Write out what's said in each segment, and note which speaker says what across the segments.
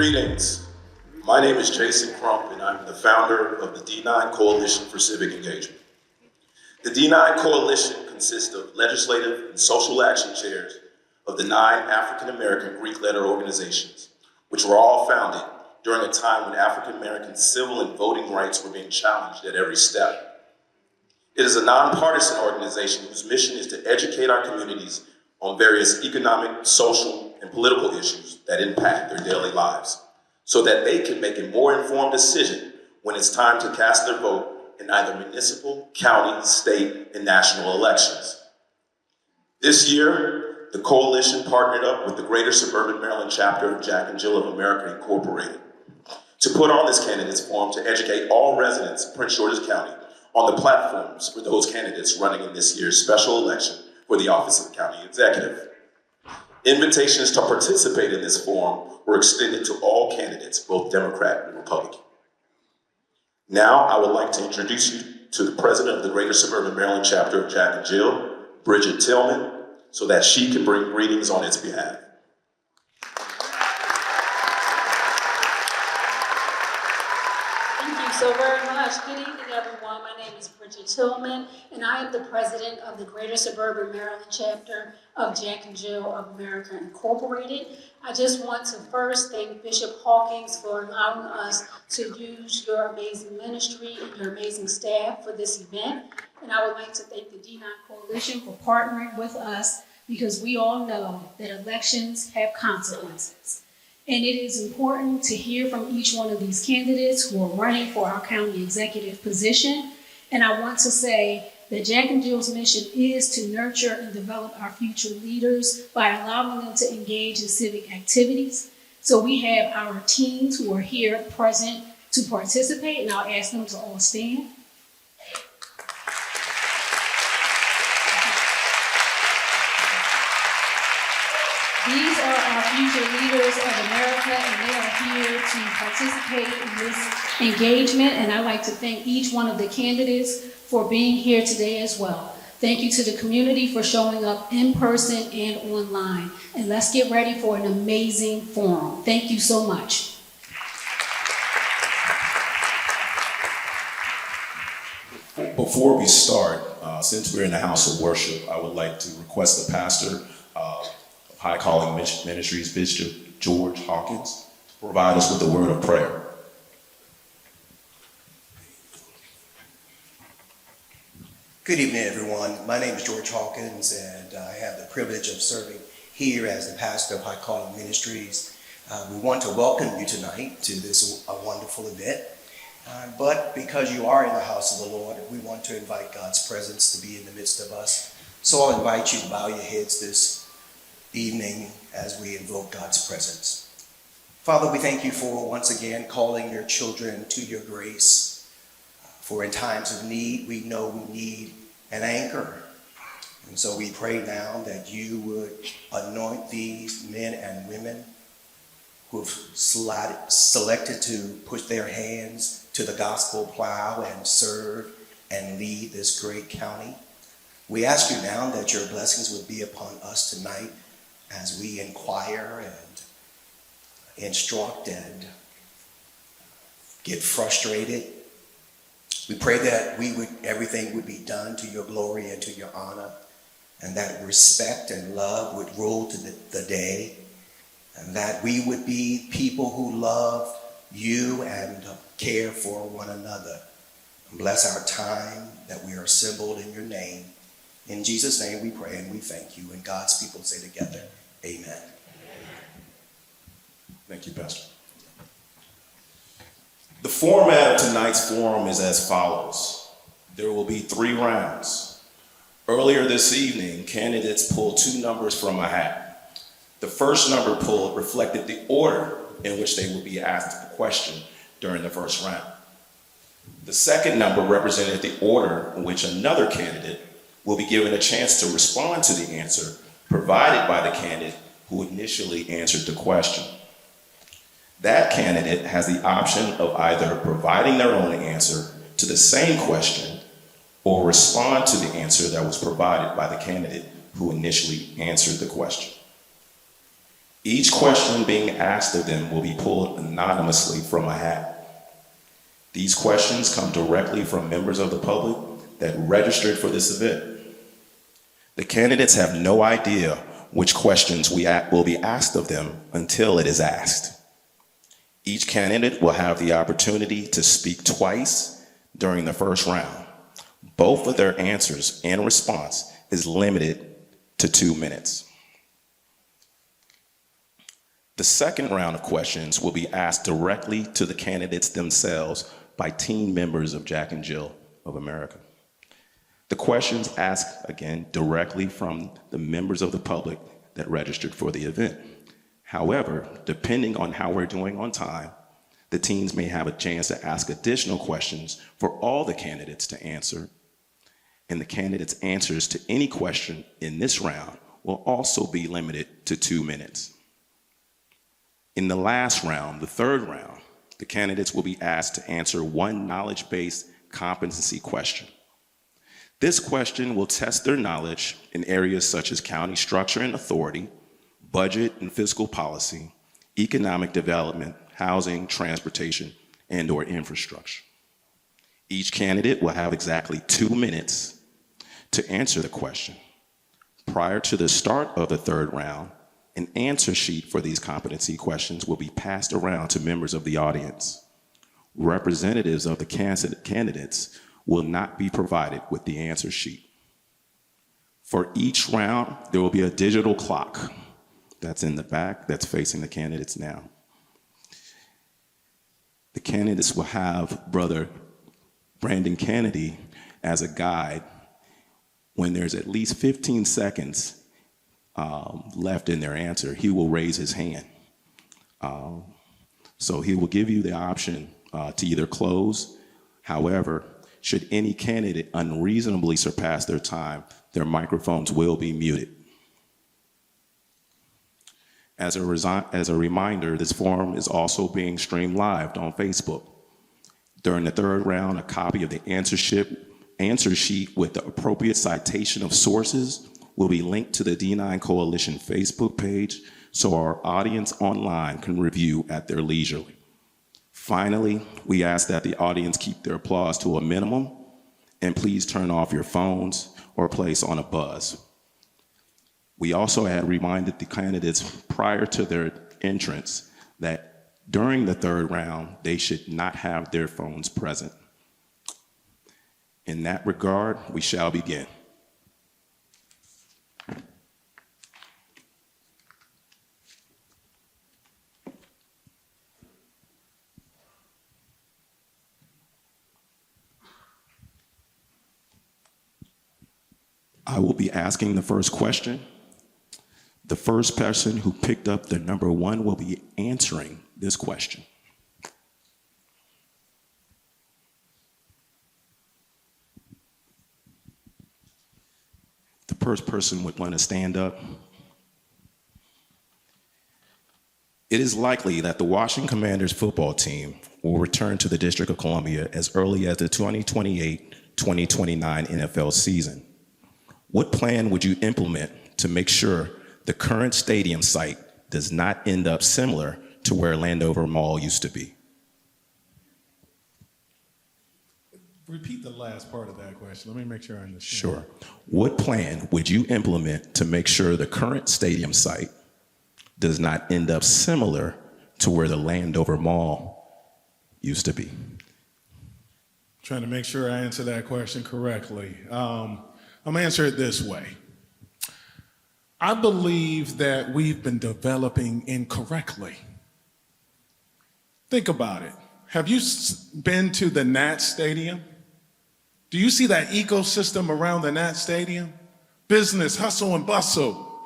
Speaker 1: Greetings. My name is Jason Crump, and I'm the founder of the D9 Coalition for Civic Engagement. The D9 Coalition consists of legislative and social action chairs of the 9 African-American Greek-letter organizations, which were all founded during a time when African-American civil and voting rights were being challenged at every step. It is a nonpartisan organization whose mission is to educate our communities on various economic, social, and political issues that impact their daily lives, so that they can make a more informed decision when it's time to cast their vote in either municipal, county, state, and national elections. This year, the coalition partnered up with the Greater Suburban Maryland chapter of Jack and Jill of America Incorporated to put on this candidates forum to educate all residents of Prince George's County on the platforms for those candidates running in this year's special election for the office of the county executive. Invitations to participate in this forum were extended to all candidates, both Democrat and Republican. Now, I would like to introduce you to the president of the Greater Suburban Maryland chapter of Jack and Jill, Bridget Tillman, so that she can bring greetings on its behalf.
Speaker 2: Thank you so very much. Good evening, everyone. My name is Bridget Tillman, and I am the president of the Greater Suburban Maryland chapter of Jack and Jill of America Incorporated. I just want to first thank Bishop Hawkins for allowing us to use your amazing ministry and your amazing staff for this event. And I would like to thank the D9 Coalition for partnering with us, because we all know that elections have consequences. And it is important to hear from each one of these candidates who are running for our county executive position. And I want to say that Jack and Jill's mission is to nurture and develop our future leaders by allowing them to engage in civic activities. So we have our teams who are here present to participate, and I'll ask them to all stand. These are our future leaders of America, and they are here to participate in this engagement. And I'd like to thank each one of the candidates for being here today as well. Thank you to the community for showing up in person and online. And let's get ready for an amazing forum. Thank you so much.
Speaker 1: Before we start, since we're in the house of worship, I would like to request the pastor of High Calling Ministries, Bishop George Hawkins, to provide us with a word of prayer.
Speaker 3: Good evening, everyone. My name is George Hawkins, and I have the privilege of serving here as the pastor of High Calling Ministries. We want to welcome you tonight to this wonderful event. But because you are in the house of the Lord, we want to invite God's presence to be in the midst of us. So I'll invite you to bow your heads this evening as we invoke God's presence. Father, we thank you for once again calling your children to your grace. For in times of need, we know we need an anchor. And so we pray now that you would anoint these men and women who have selected to put their hands to the gospel plow and serve and lead this great county. We ask you now that your blessings would be upon us tonight as we inquire and instruct and get frustrated. We pray that everything would be done to your glory and to your honor, and that respect and love would rule to the day, and that we would be people who love you and care for one another. Bless our time that we are assembled in your name. In Jesus' name we pray and we thank you. And God's people say together, amen.
Speaker 1: Thank you, Pastor. The format of tonight's forum is as follows. There will be 3 rounds. Earlier this evening, candidates pulled 2 numbers from a hat. The first number pulled reflected the order in which they would be asked a question during the first round. The second number represented the order in which another candidate will be given a chance to respond to the answer provided by the candidate who initially answered the question. That candidate has the option of either providing their own answer to the same question or respond to the answer that was provided by the candidate who initially answered the question. Each question being asked of them will be pulled anonymously from a hat. These questions come directly from members of the public that registered for this event. The candidates have no idea which questions will be asked of them until it is asked. Each candidate will have the opportunity to speak twice during the first round. Both of their answers and response is limited to 2 minutes. The second round of questions will be asked directly to the candidates themselves by team members of Jack and Jill of America. The questions asked, again, directly from the members of the public that registered for the event. However, depending on how we're doing on time, the teams may have a chance to ask additional questions for all the candidates to answer, and the candidates' answers to any question in this round will also be limited to 2 minutes. In the last round, the third round, the candidates will be asked to answer one knowledge-based competency question. This question will test their knowledge in areas such as county structure and authority, budget and fiscal policy, economic development, housing, transportation, and/or infrastructure. Each candidate will have exactly 2 minutes to answer the question. Prior to the start of the third round, an answer sheet for these competency questions will be passed around to members of the audience. Representatives of the candidates will not be provided with the answer sheet. For each round, there will be a digital clock that's in the back that's facing the candidates now. The candidates will have Brother Brandon Kennedy as a guide. When there's at least 15 seconds left in their answer, he will raise his hand. So he will give you the option to either close. However, should any candidate unreasonably surpass their time, their microphones will be muted. As a reminder, this forum is also being streamed live on Facebook. During the third round, a copy of the answer sheet with the appropriate citation of sources will be linked to the D9 Coalition Facebook page so our audience online can review at their leisure. Finally, we ask that the audience keep their applause to a minimum, and please turn off your phones or place on a buzz. We also had reminded the candidates prior to their entrance that during the third round, they should not have their phones present. In that regard, we shall begin. I will be asking the first question. The first person who picked up the number 1 will be answering this question. The first person would want to stand up. It is likely that the Washington Commanders football team will return to the District of Columbia as early as the 2028-2029 NFL season. What plan would you implement to make sure the current stadium site does not end up similar to where Landover Mall used to be?
Speaker 4: Repeat the last part of that question. Let me make sure I understand.
Speaker 1: Sure. What plan would you implement to make sure the current stadium site does not end up similar to where the Landover Mall used to be?
Speaker 4: Trying to make sure I answer that question correctly. I'm gonna answer it this way. I believe that we've been developing incorrectly. Think about it. Have you been to the Nat Stadium? Do you see that ecosystem around the Nat Stadium? Business, hustle and bustle.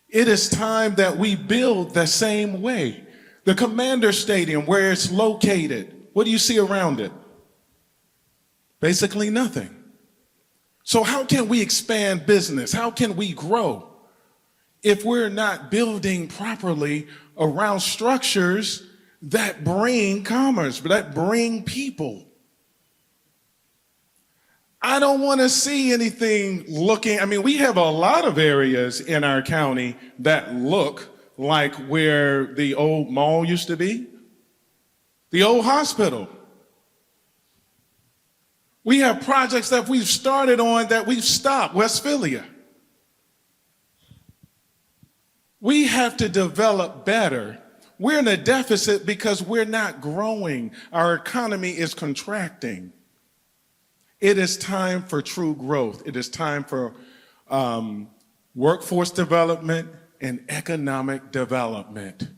Speaker 4: It is time that we build the same way. The Commander Stadium, where it's located, what do you see around it? Basically nothing. So how can we expand business? How can we grow if we're not building properly around structures that bring commerce, that bring people? I don't want to see anything we have a lot of areas in our county that look like where the old mall used to be, the old hospital. We have projects that we've started on that we've stopped, Westphalia. We have to develop better. We're in a deficit because we're not growing. Our economy is contracting. It is time for true growth. It is time for workforce development and economic development.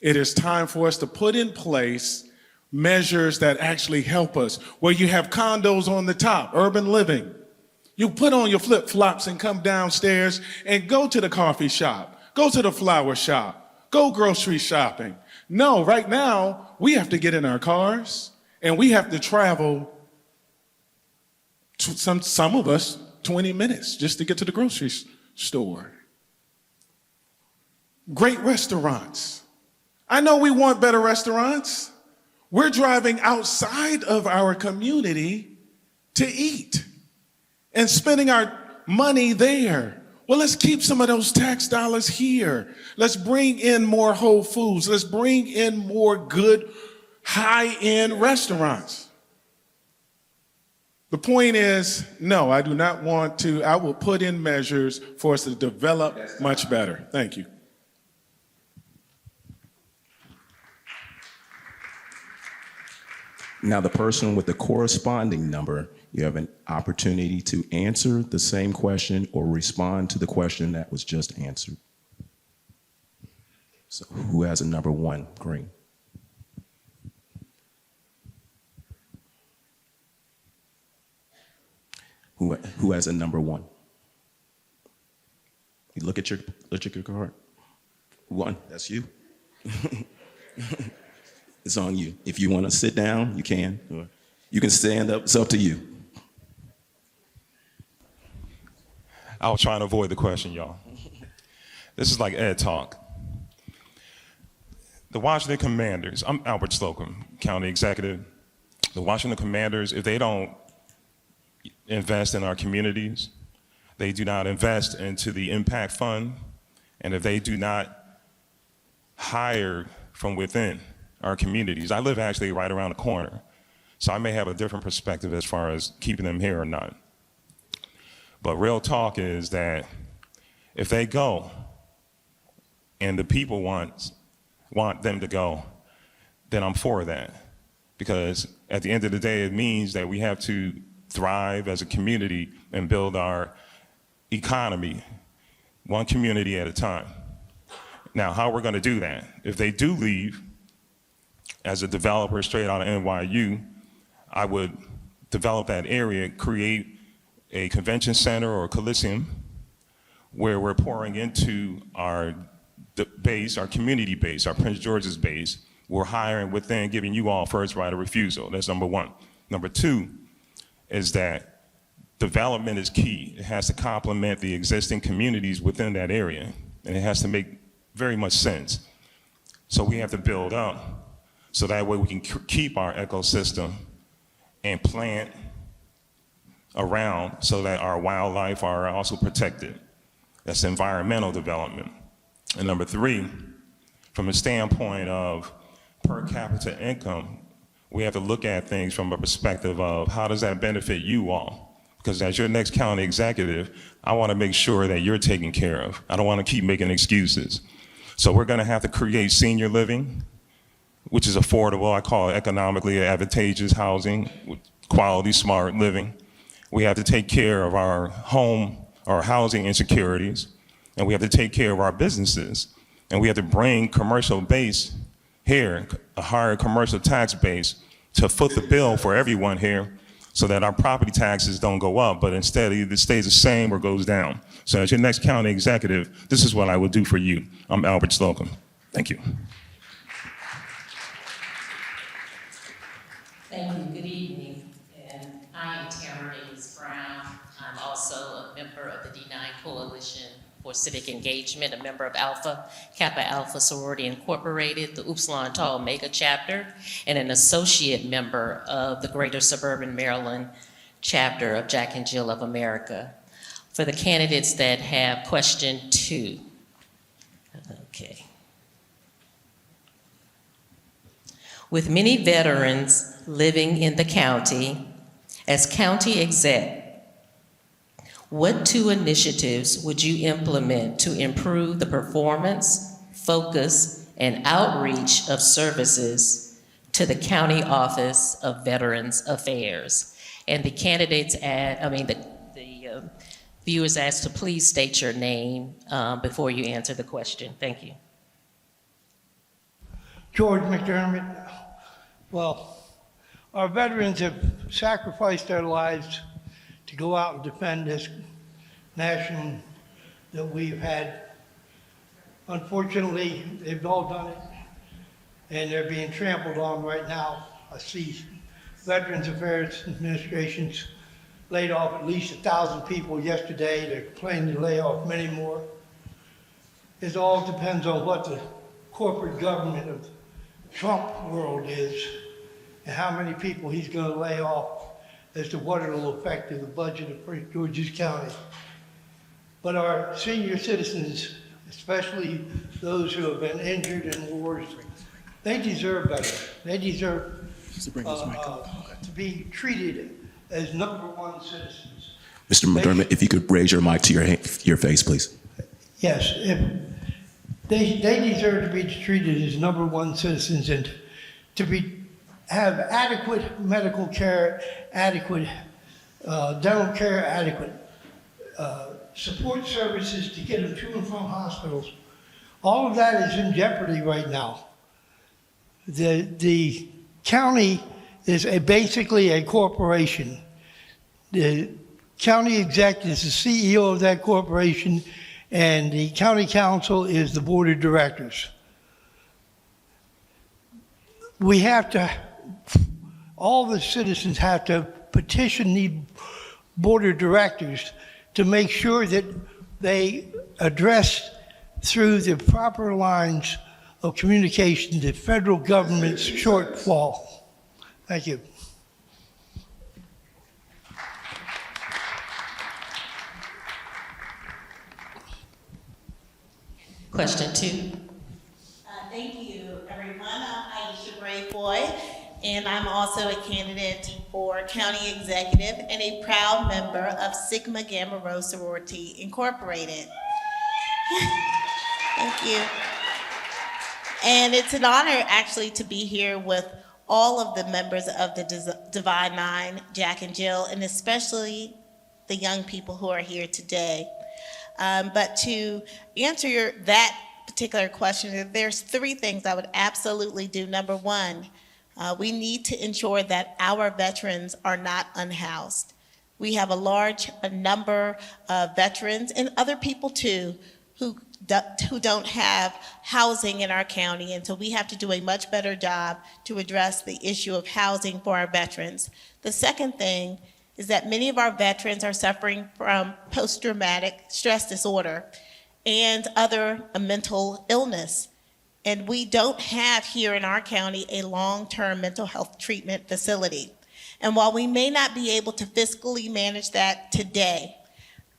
Speaker 4: It is time for us to put in place measures that actually help us, where you have condos on the top, urban living. You put on your flip-flops and come downstairs and go to the coffee shop, go to the flower shop, go grocery shopping. No, right now, we have to get in our cars and we have to travel, some of us, 20 minutes just to get to the grocery store. Great restaurants. I know we want better restaurants. We're driving outside of our community to eat and spending our money there. Well, let's keep some of those tax dollars here. Let's bring in more Whole Foods. Let's bring in more good, high-end restaurants. The point is, no, I do not want to. I will put in measures for us to develop much better. Thank you.
Speaker 5: Now, the person with the corresponding number, you have an opportunity to answer the same question or respond to the question that was just answered. So who has a number 1, green? Who has a number 1? You look at your card. 1, that's you. It's on you. If you want to sit down, you can. Or you can stand up. It's up to you.
Speaker 6: I was trying to avoid the question, y'all. This is like Ed Talk. The Washington Commanders, I'm Albert Slocum, County Executive. The Washington Commanders, if they don't invest in our communities, they do not invest into the Impact Fund, and if they do not hire from within our communities. I live actually right around the corner, so I may have a different perspective as far as keeping them here or not. But real talk is that if they go and the people want them to go, then I'm for that. Because at the end of the day, it means that we have to thrive as a community and build our economy one community at a time. Now, how we're gonna do that? If they do leave, as a developer straight out of NYU, I would develop that area, create a convention center or a coliseum where we're pouring into our base, our community base, our Prince George's base. We're hiring within, giving you all first right of refusal. That's number 1. Number 2 is that development is key. It has to complement the existing communities within that area, and it has to make very much sense. So we have to build up so that way we can keep our ecosystem and plant around so that our wildlife are also protected. That's environmental development. And number 3, from a standpoint of per capita income, we have to look at things from a perspective of how does that benefit you all? Because as your next county executive, I want to make sure that you're taken care of. I don't want to keep making excuses. So we're going to have to create senior living, which is affordable. I call it economically advantageous housing, with quality, smart living. We have to take care of our home, our housing insecurities, and we have to take care of our businesses. And we have to bring commercial base here, a higher commercial tax base, to foot the bill for everyone here so that our property taxes don't go up, but instead either stays the same or goes down. So as your next county executive, this is what I would do for you. I'm Albert Slocum. Thank you.
Speaker 7: Thank you. Good evening. And I am Tamara Davis Brown. I'm also a member of the D9 Coalition for Civic Engagement, a member of Alpha Kappa Alpha Sorority Incorporated, the Upsilon Tau Omega chapter, and an associate member of the Greater Suburban Maryland chapter of Jack and Jill of America. For the candidates that have question 2, okay. With many veterans living in the county, as county exec, what 2 initiatives would you implement to improve the performance, focus, and outreach of services to the County Office of Veterans Affairs? And the candidates the viewers asked to please state your name before you answer the question. Thank you.
Speaker 8: George McDermott. Well, our veterans have sacrificed their lives to go out and defend this nation that we've had. Unfortunately, they've all done it, and they're being trampled on right now. I see Veterans Affairs Administration's laid off at least 1,000 people yesterday. They're planning to lay off many more. It all depends on what the corporate government of Trump world is and how many people he's going to lay off as to what it'll affect in the budget of Prince George's County. But our senior citizens, especially those who have been injured in wars, they deserve better. They deserve to be treated as #1 citizens.
Speaker 5: Mr. McDermott, if you could raise your mic to your face, please.
Speaker 8: Yes, they deserve to be treated as #1 citizens and to have adequate medical care, adequate dental care, adequate support services to get them to and from hospitals. All of that is in jeopardy right now. The county is basically a corporation. The county exec is the CEO of that corporation, and the county council is the board of directors. We have to, all the citizens have to petition the board of directors to make sure that they address through the proper lines of communication the federal government's shortfall. Thank you.
Speaker 7: Question 2.
Speaker 9: Thank you, everyone. I'm Aisha Brayboy, and I'm also a candidate for county executive and a proud member of Sigma Gamma Rho Sorority Incorporated. Thank you. And it's an honor actually to be here with all of the members of the Divine Nine, Jack and Jill, and especially the young people who are here today. But to answer that particular question, there's 3 things I would absolutely do. Number 1, we need to ensure that our veterans are not unhoused. We have a large number of veterans and other people too who don't have housing in our county, and so we have to do a much better job to address the issue of housing for our veterans. The second thing is that many of our veterans are suffering from post-traumatic stress disorder and other mental illness. And we don't have here in our county a long-term mental health treatment facility. And while we may not be able to fiscally manage that today,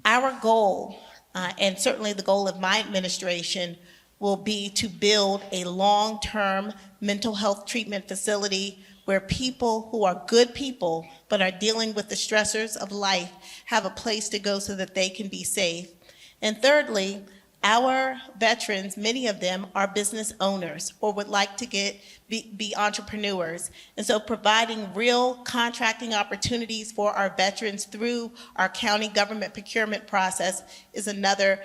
Speaker 9: our goal, and certainly the goal of my administration, will be to build a long-term mental health treatment facility where people who are good people but are dealing with the stressors of life have a place to go so that they can be safe. And thirdly, our veterans, many of them are business owners or would like to be entrepreneurs. And so providing real contracting opportunities for our veterans through our county government procurement process is another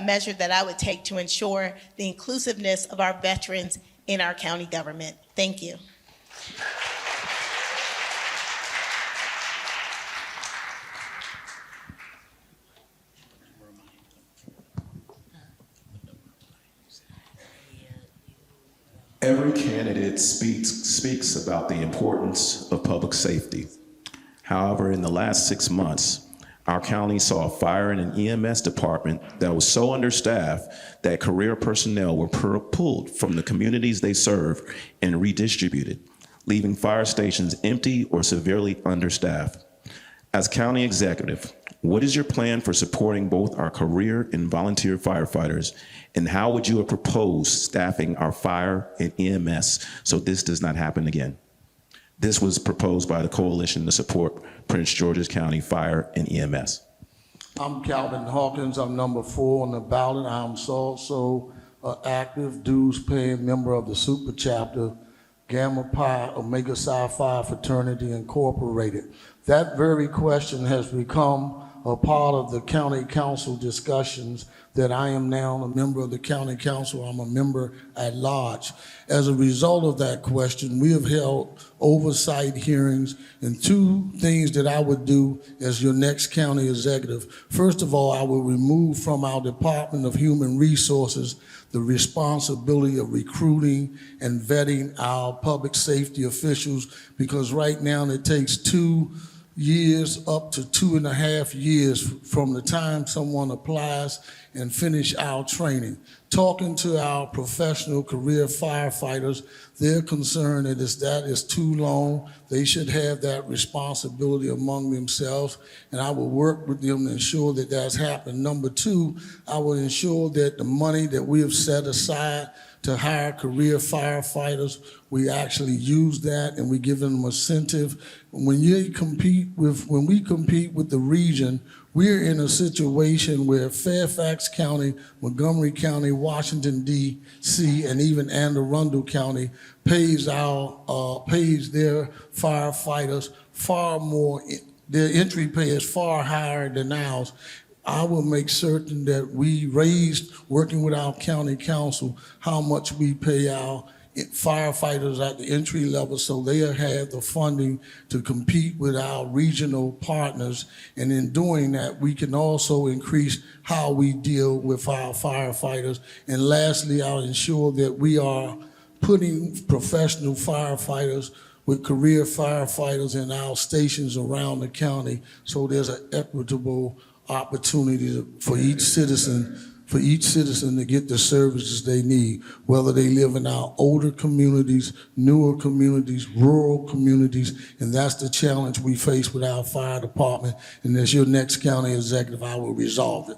Speaker 9: measure that I would take to ensure the inclusiveness of our veterans in our county government. Thank you.
Speaker 5: Every candidate speaks about the importance of public safety. However, in the last 6 months, our county saw a fire in an EMS department that was so understaffed that career personnel were pulled from the communities they serve and redistributed, leaving fire stations empty or severely understaffed. As county executive, What is your plan for supporting both our career and volunteer firefighters? And how would you have proposed staffing our fire and EMS so this does not happen again? This was proposed by the coalition to support Prince George's County Fire and EMS.
Speaker 10: I'm Calvin Hawkins. I'm number 4 on the ballot. I'm also an active dues-paying member of the super chapter, Gamma Pi Omega Psi Phi Fraternity Incorporated. That very question has become a part of the county council discussions that I am now a member of the county council. I'm a member at large. As a result of that question, we have held oversight hearings, and 2 things that I would do as your next county executive. First of all, I will remove from our Department of Human Resources the responsibility of recruiting and vetting our public safety officials, because right now it takes 2 years up to 2.5 years from the time someone applies and finish our training. Talking to our professional career firefighters, they're concerned that that is too long. They should have that responsibility among themselves, and I will work with them to ensure that that's happening. Number 2, I will ensure that the money that we have set aside to hire career firefighters, we actually use that and we give them incentive. When we compete with the region, we're in a situation where Fairfax County, Montgomery County, Washington, D.C., and even Anne Arundel County pays their firefighters far more. Their entry pay is far higher than ours. I will make certain that we raise, working with our county council, how much we pay our firefighters at the entry level so they'll have the funding to compete with our regional partners. And in doing that, we can also increase how we deal with our firefighters. And lastly, I'll ensure that we are putting professional firefighters with career firefighters in our stations around the county so there's an equitable opportunity for each citizen to get the services they need, whether they live in our older communities, newer communities, rural communities, and that's the challenge we face with our fire department. And as your next county executive, I will resolve it.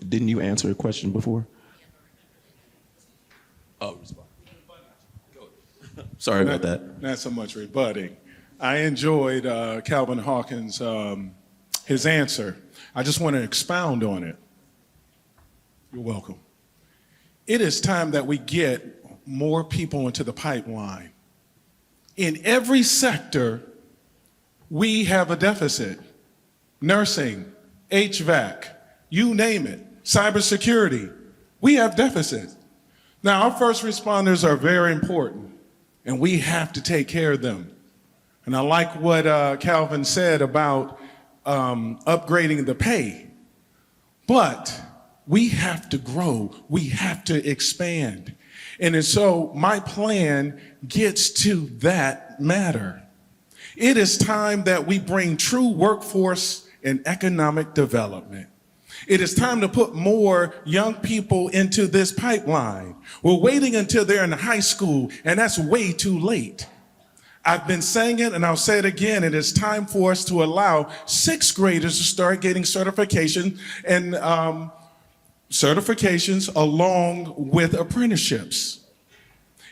Speaker 5: Didn't you answer a question before? Oh, sorry about that.
Speaker 4: Not so much rebutting. I enjoyed Calvin Hawkins' his answer. I just want to expound on it. You're welcome. It is time that we get more people into the pipeline. In every sector, we have a deficit. Nursing, HVAC, you name it, cybersecurity, we have deficits. Now, our first responders are very important, and we have to take care of them. And I like what Calvin said about upgrading the pay. But we have to grow. We have to expand. And so my plan gets to that matter. It is time that we bring true workforce and economic development. It is time to put more young people into this pipeline. We're waiting until they're in high school, and that's way too late. I've been saying it, and I'll say it again. It is time for us to allow 6th graders to start getting certification and certifications along with apprenticeships.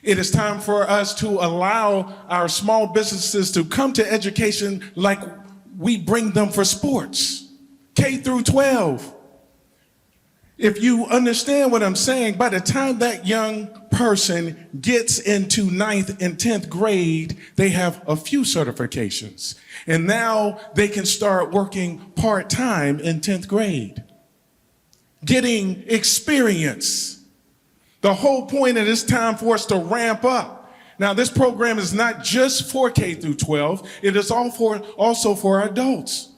Speaker 4: It is time for us to allow our small businesses to come to education like we bring them for sports, K through 12. If you understand what I'm saying, by the time that young person gets into 9th and 10th grade, they have a few certifications. And now they can start working part-time in 10th grade, getting experience. The whole point of this time for us to ramp up. Now, this program is not just for K through 12, it is also for adults.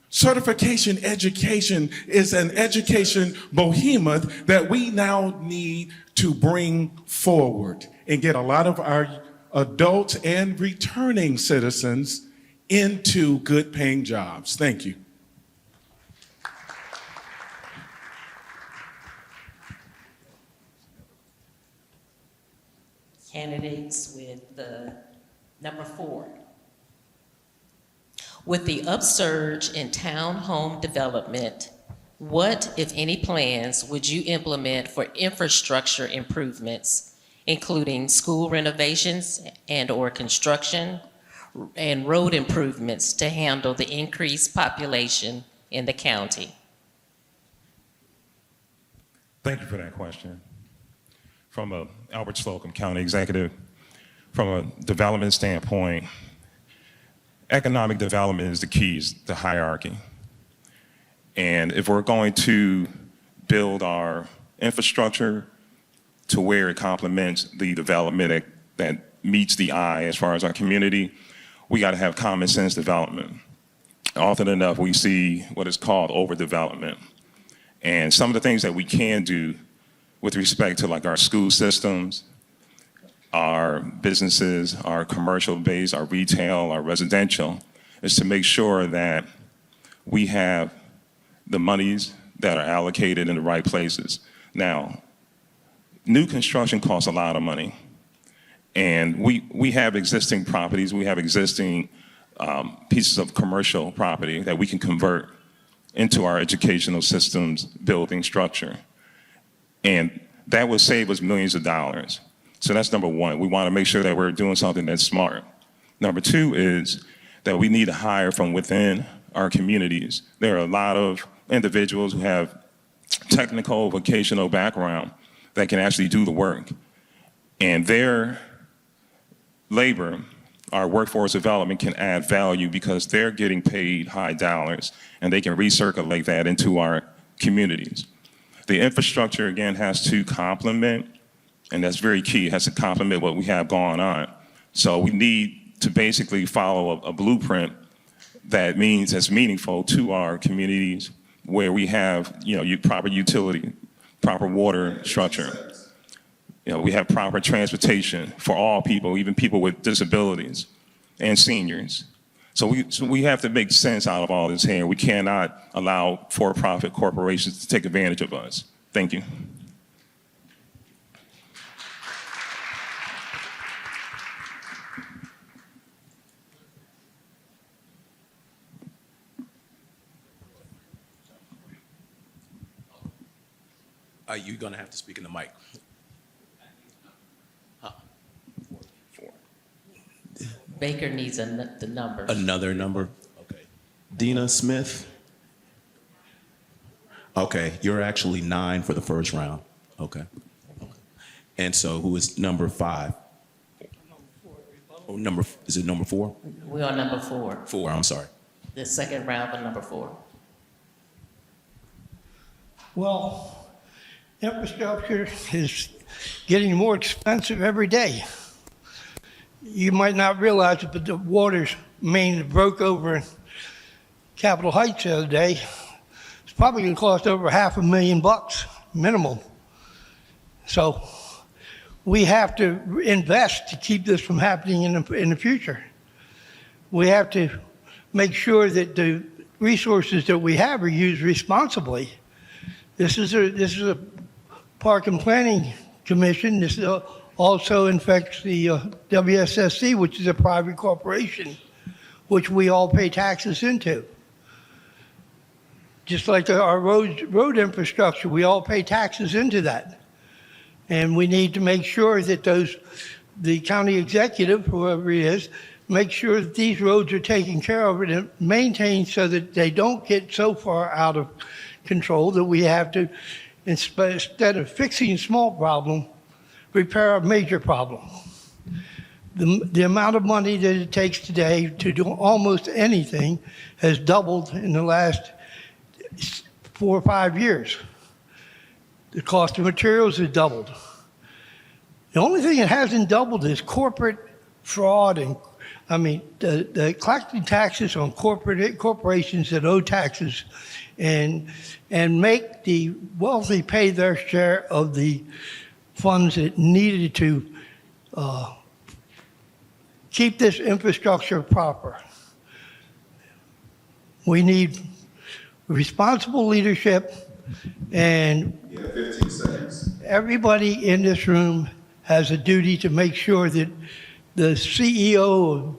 Speaker 4: Certification education is an education behemoth that we now need to bring forward and get a lot of our adults and returning citizens into good paying jobs. Thank you.
Speaker 7: candidates with the number 4. With the upsurge in townhome development, what, if any, plans would you implement for infrastructure improvements, including school renovations and/or construction and road improvements to handle the increased population in the county?
Speaker 6: Thank you for that question. From Albert Slocum, County Executive, from a development standpoint, economic development is the keys, the hierarchy. And if we're going to build our infrastructure to where it complements the development that meets the eye as far as our community, we got to have common sense development. Often enough, we see what is called overdevelopment. And some of the things that we can do with respect to like our school systems, our businesses, our commercial base, our retail, our residential, is to make sure that we have the monies that are allocated in the right places. Now, new construction costs a lot of money. And we have existing properties, we have existing pieces of commercial property that we can convert into our educational systems building structure. And that will save us millions of dollars. So that's number one. We want to make sure that we're doing something that's smart. Number two is that we need to hire from within our communities. There are a lot of individuals who have technical, vocational background that can actually do the work. And their labor, our workforce development, can add value because they're getting paid high dollars and they can recirculate that into our communities. The infrastructure, again, has to complement, and that's very key, it has to complement what we have going on. So we need to basically follow a blueprint that means that's meaningful to our communities where we have, proper utility, proper water structure. We have proper transportation for all people, even people with disabilities and seniors. So we have to make sense out of all this here. We cannot allow for-profit corporations to take advantage of us. Thank you.
Speaker 5: You're going to have to speak in the mic.
Speaker 7: Baker needs the numbers.
Speaker 5: Another number? Okay. Dina Smith? Okay, you're actually 9 for the first round. Okay. And so who is number 5? Oh, is it number 4?
Speaker 7: We're on number 4.
Speaker 5: 4, I'm sorry.
Speaker 7: The second round of number 4.
Speaker 8: Well, infrastructure is getting more expensive every day. You might not realize it, but the water's main that broke over in Capitol Heights the other day, it's probably going to cost over $500,000 minimum. So we have to invest to keep this from happening in the future. We have to make sure that the resources that we have are used responsibly. This is a Park and Planning Commission. This also infects the WSSC, which is a private corporation, which we all pay taxes into. Just like our road infrastructure, we all pay taxes into that. And we need to make sure that the county executive, whoever he is, make sure that these roads are taken care of and maintained so that they don't get so far out of control that we have to, instead of fixing a small problem, repair a major problem. The amount of money that it takes today to do almost anything has doubled in the last 4 or 5 years. The cost of materials has doubled. The only thing that hasn't doubled is corporate fraud and the collecting taxes on corporations that owe taxes and make the wealthy pay their share of the funds that needed to keep this infrastructure proper. We need responsible leadership, and
Speaker 1: 15 seconds.
Speaker 8: Everybody in this room has a duty to make sure that the CEO,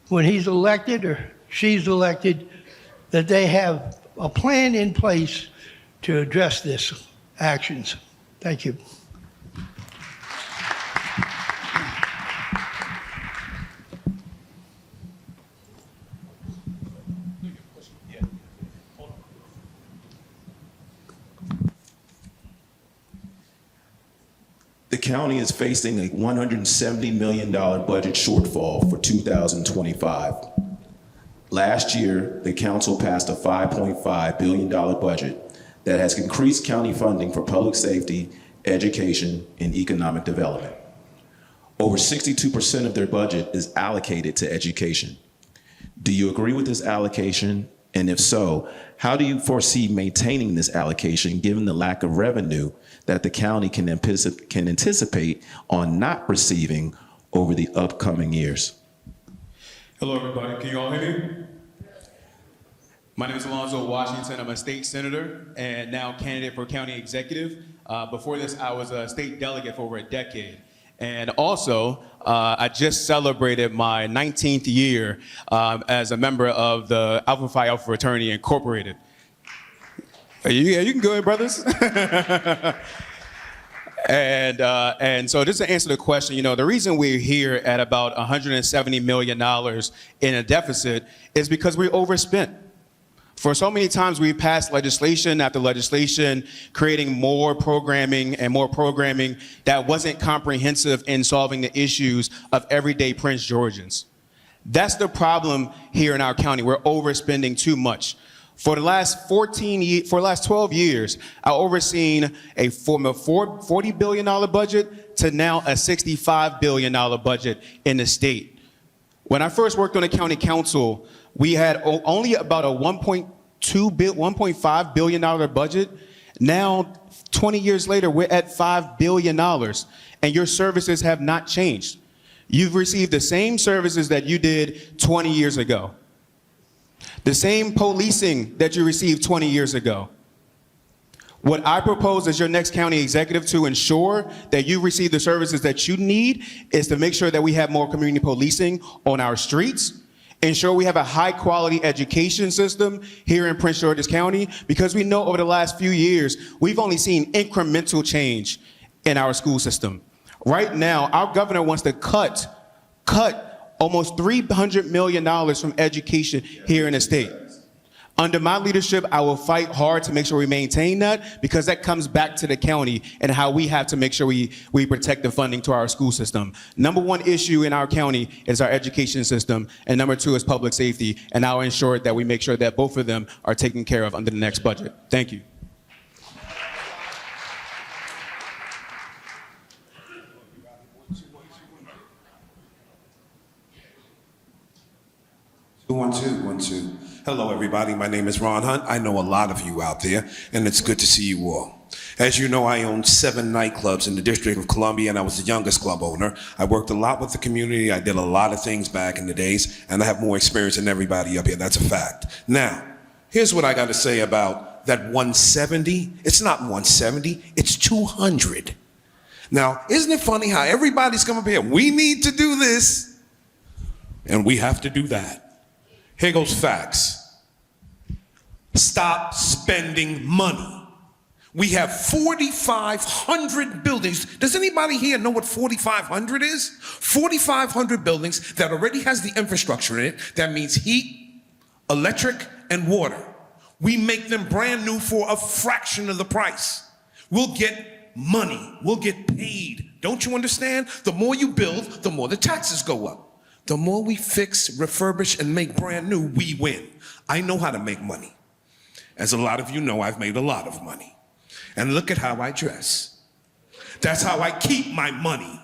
Speaker 8: when he's elected or she's elected, that they have a plan in place to address this actions. Thank you.
Speaker 5: The county is facing a $170 million budget shortfall for 2025. Last year, the council passed a $5.5 billion budget that has increased county funding for public safety, education, and economic development. Over 62% of their budget is allocated to education. Do you agree with this allocation? And if so, how do you foresee maintaining this allocation given the lack of revenue that the county can anticipate on not receiving over the upcoming years?
Speaker 11: Hello, everybody. Can you all hear me? My name is Alonzo Washington. I'm a state senator and now candidate for county executive. Before this, I was a state delegate for over a decade. And also, I just celebrated my 19th year as a member of the Alpha Phi Alpha Fraternity Incorporated. Yeah, you can go ahead, brothers. And so just to answer the question, you know, the reason we're here at about $170 million in a deficit is because we overspent. For so many times we've passed legislation after legislation, creating more programming that wasn't comprehensive in solving the issues of everyday Prince Georgians. That's the problem here in our county. We're overspending too much. For the last 12 years, I've overseen from a $40 billion budget to now a $65 billion budget in the state. When I first worked on the county council, we had only about a $1.5 billion budget. Now, 20 years later, we're at $5 billion, and your services have not changed. You've received the same services that you did 20 years ago. The same policing that you received 20 years ago. What I propose as your next county executive to ensure that you receive the services that you need is to make sure that we have more community policing on our streets, ensure we have a high quality education system here in Prince George's County, because we know over the last few years, we've only seen incremental change in our school system. Right now, our governor wants to cut almost $300 million from education here in the state. Under my leadership, I will fight hard to make sure we maintain that, because that comes back to the county and how we have to make sure we protect the funding to our school system. Number one issue in our county is our education system, and number two is public safety, and I'll ensure that we make sure that both of them are taken care of under the next budget. Thank you.
Speaker 12: One, two. Hello, everybody. My name is Ron Hunt. I know a lot of you out there, and it's good to see you all. As you know, I own 7 nightclubs in the District of Columbia, and I was the youngest club owner. I worked a lot with the community. I did a lot of things back in the days, and I have more experience than everybody up here. That's a fact. Now, here's what I got to say about that 170. It's not 170. It's 200. Now, isn't it funny how everybody's coming up here? We need to do this, and we have to do that. Here goes facts. Stop spending money. We have 4,500 buildings. Does anybody here know what 4,500 is? 4,500 buildings that already has the infrastructure in it. That means heat, electric, and water. We make them brand new for a fraction of the price. We'll get money. We'll get paid. Don't you understand? The more you build, the more the taxes go up. The more we fix, refurbish, and make brand new, we win. I know how to make money. As a lot of you know, I've made a lot of money. And look at how I dress. That's how I keep my money.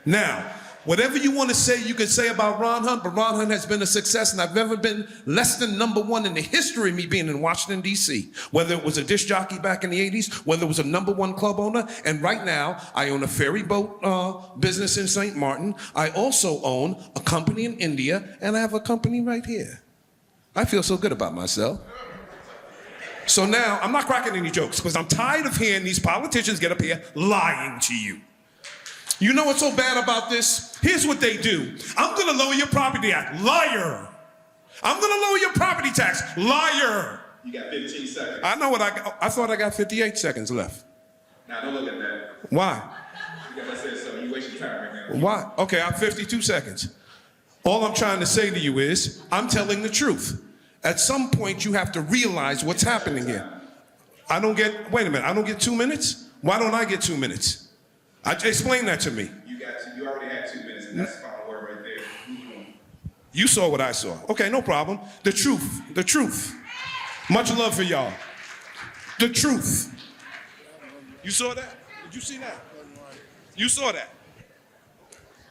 Speaker 12: Now, whatever you want to say, you can say about Ron Hunt, but Ron Hunt has been a success, and I've never been less than #1 in the history of me being in Washington, D.C. Whether it was a disc jockey back in the 80s, whether it was a #1 club owner, and right now, I own a ferry boat business in St. Martin. I also own a company in India, and I have a company right here. I feel so good about myself. So now, I'm not cracking any jokes, because I'm tired of hearing these politicians get up here lying to you. You know what's so bad about this? Here's what they do. I'm gonna lower your property tax. Liar. I'm gonna lower your property tax. Liar.
Speaker 1: You got 15 seconds.
Speaker 12: I know what I thought I got 58 seconds left.
Speaker 1: Now don't look at that.
Speaker 12: Why?
Speaker 1: Because I said something. You wasting time right now.
Speaker 12: Why? Okay, I have 52 seconds. All I'm trying to say to you is, I'm telling the truth. At some point, you have to realize what's happening here. Wait a minute, I don't get 2 minutes? Why don't I get 2 minutes? Explain that to me.
Speaker 1: You already had 2 minutes, and that's the final word right there. Move on.
Speaker 12: You saw what I saw. Okay, no problem. The truth. Much love for y'all. The truth. You saw that? Did you see that? You saw that.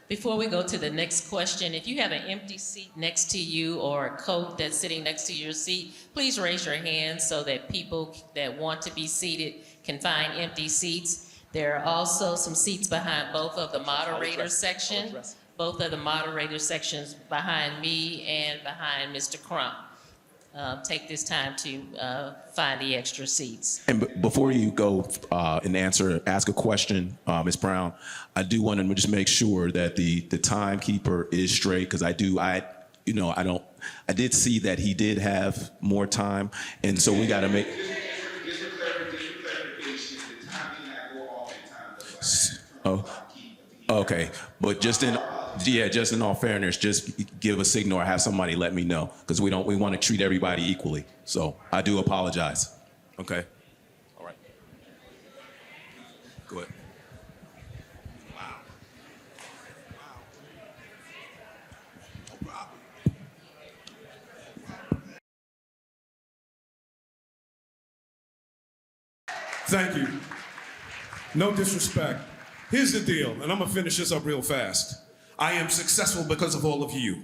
Speaker 7: Before we go to the next question, if you have an empty seat next to you or a coat that's sitting next to your seat, please raise your hand so that people that want to be seated can find empty seats. There are also some seats behind both of the moderator section, both of the moderator sections behind me and behind Mr. Crump. Take this time to find the extra seats.
Speaker 5: And before you go and ask a question, Ms. Brown, I do want to just make sure that the timekeeper is straight, because I did see that he did have more time, and so we got to make.
Speaker 1: Just for clarification, the time did not go off in time.
Speaker 5: Oh, okay, but just in all fairness, just give a signal or have somebody let me know, because we want to treat everybody equally. So I do apologize. Okay. All right. Go ahead.
Speaker 12: Thank you. No disrespect. Here's the deal, and I'm gonna finish this up real fast. I am successful because of all of you.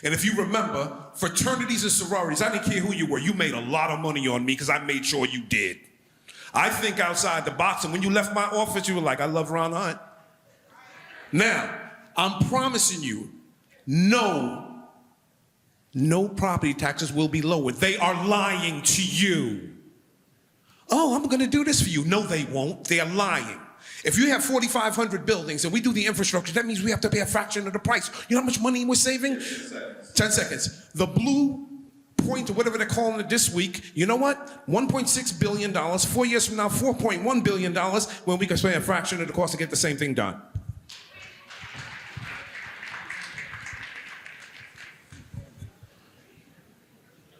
Speaker 12: And if you remember, fraternities and sororities, I didn't care who you were, you made a lot of money on me because I made sure you did. I think outside the box, and when you left my office, you were like, I love Ron Hunt. Now, I'm promising you, no property taxes will be lowered. They are lying to you. Oh, I'm gonna do this for you. No, they won't. They are lying. If you have 4,500 buildings and we do the infrastructure, that means we have to pay a fraction of the price. You know how much money we're saving? 10 seconds. The blue point, or whatever they're calling it this week, you know what? $1.6 billion, 4 years from now, $4.1 billion, when we can pay a fraction of the cost to get the same thing done.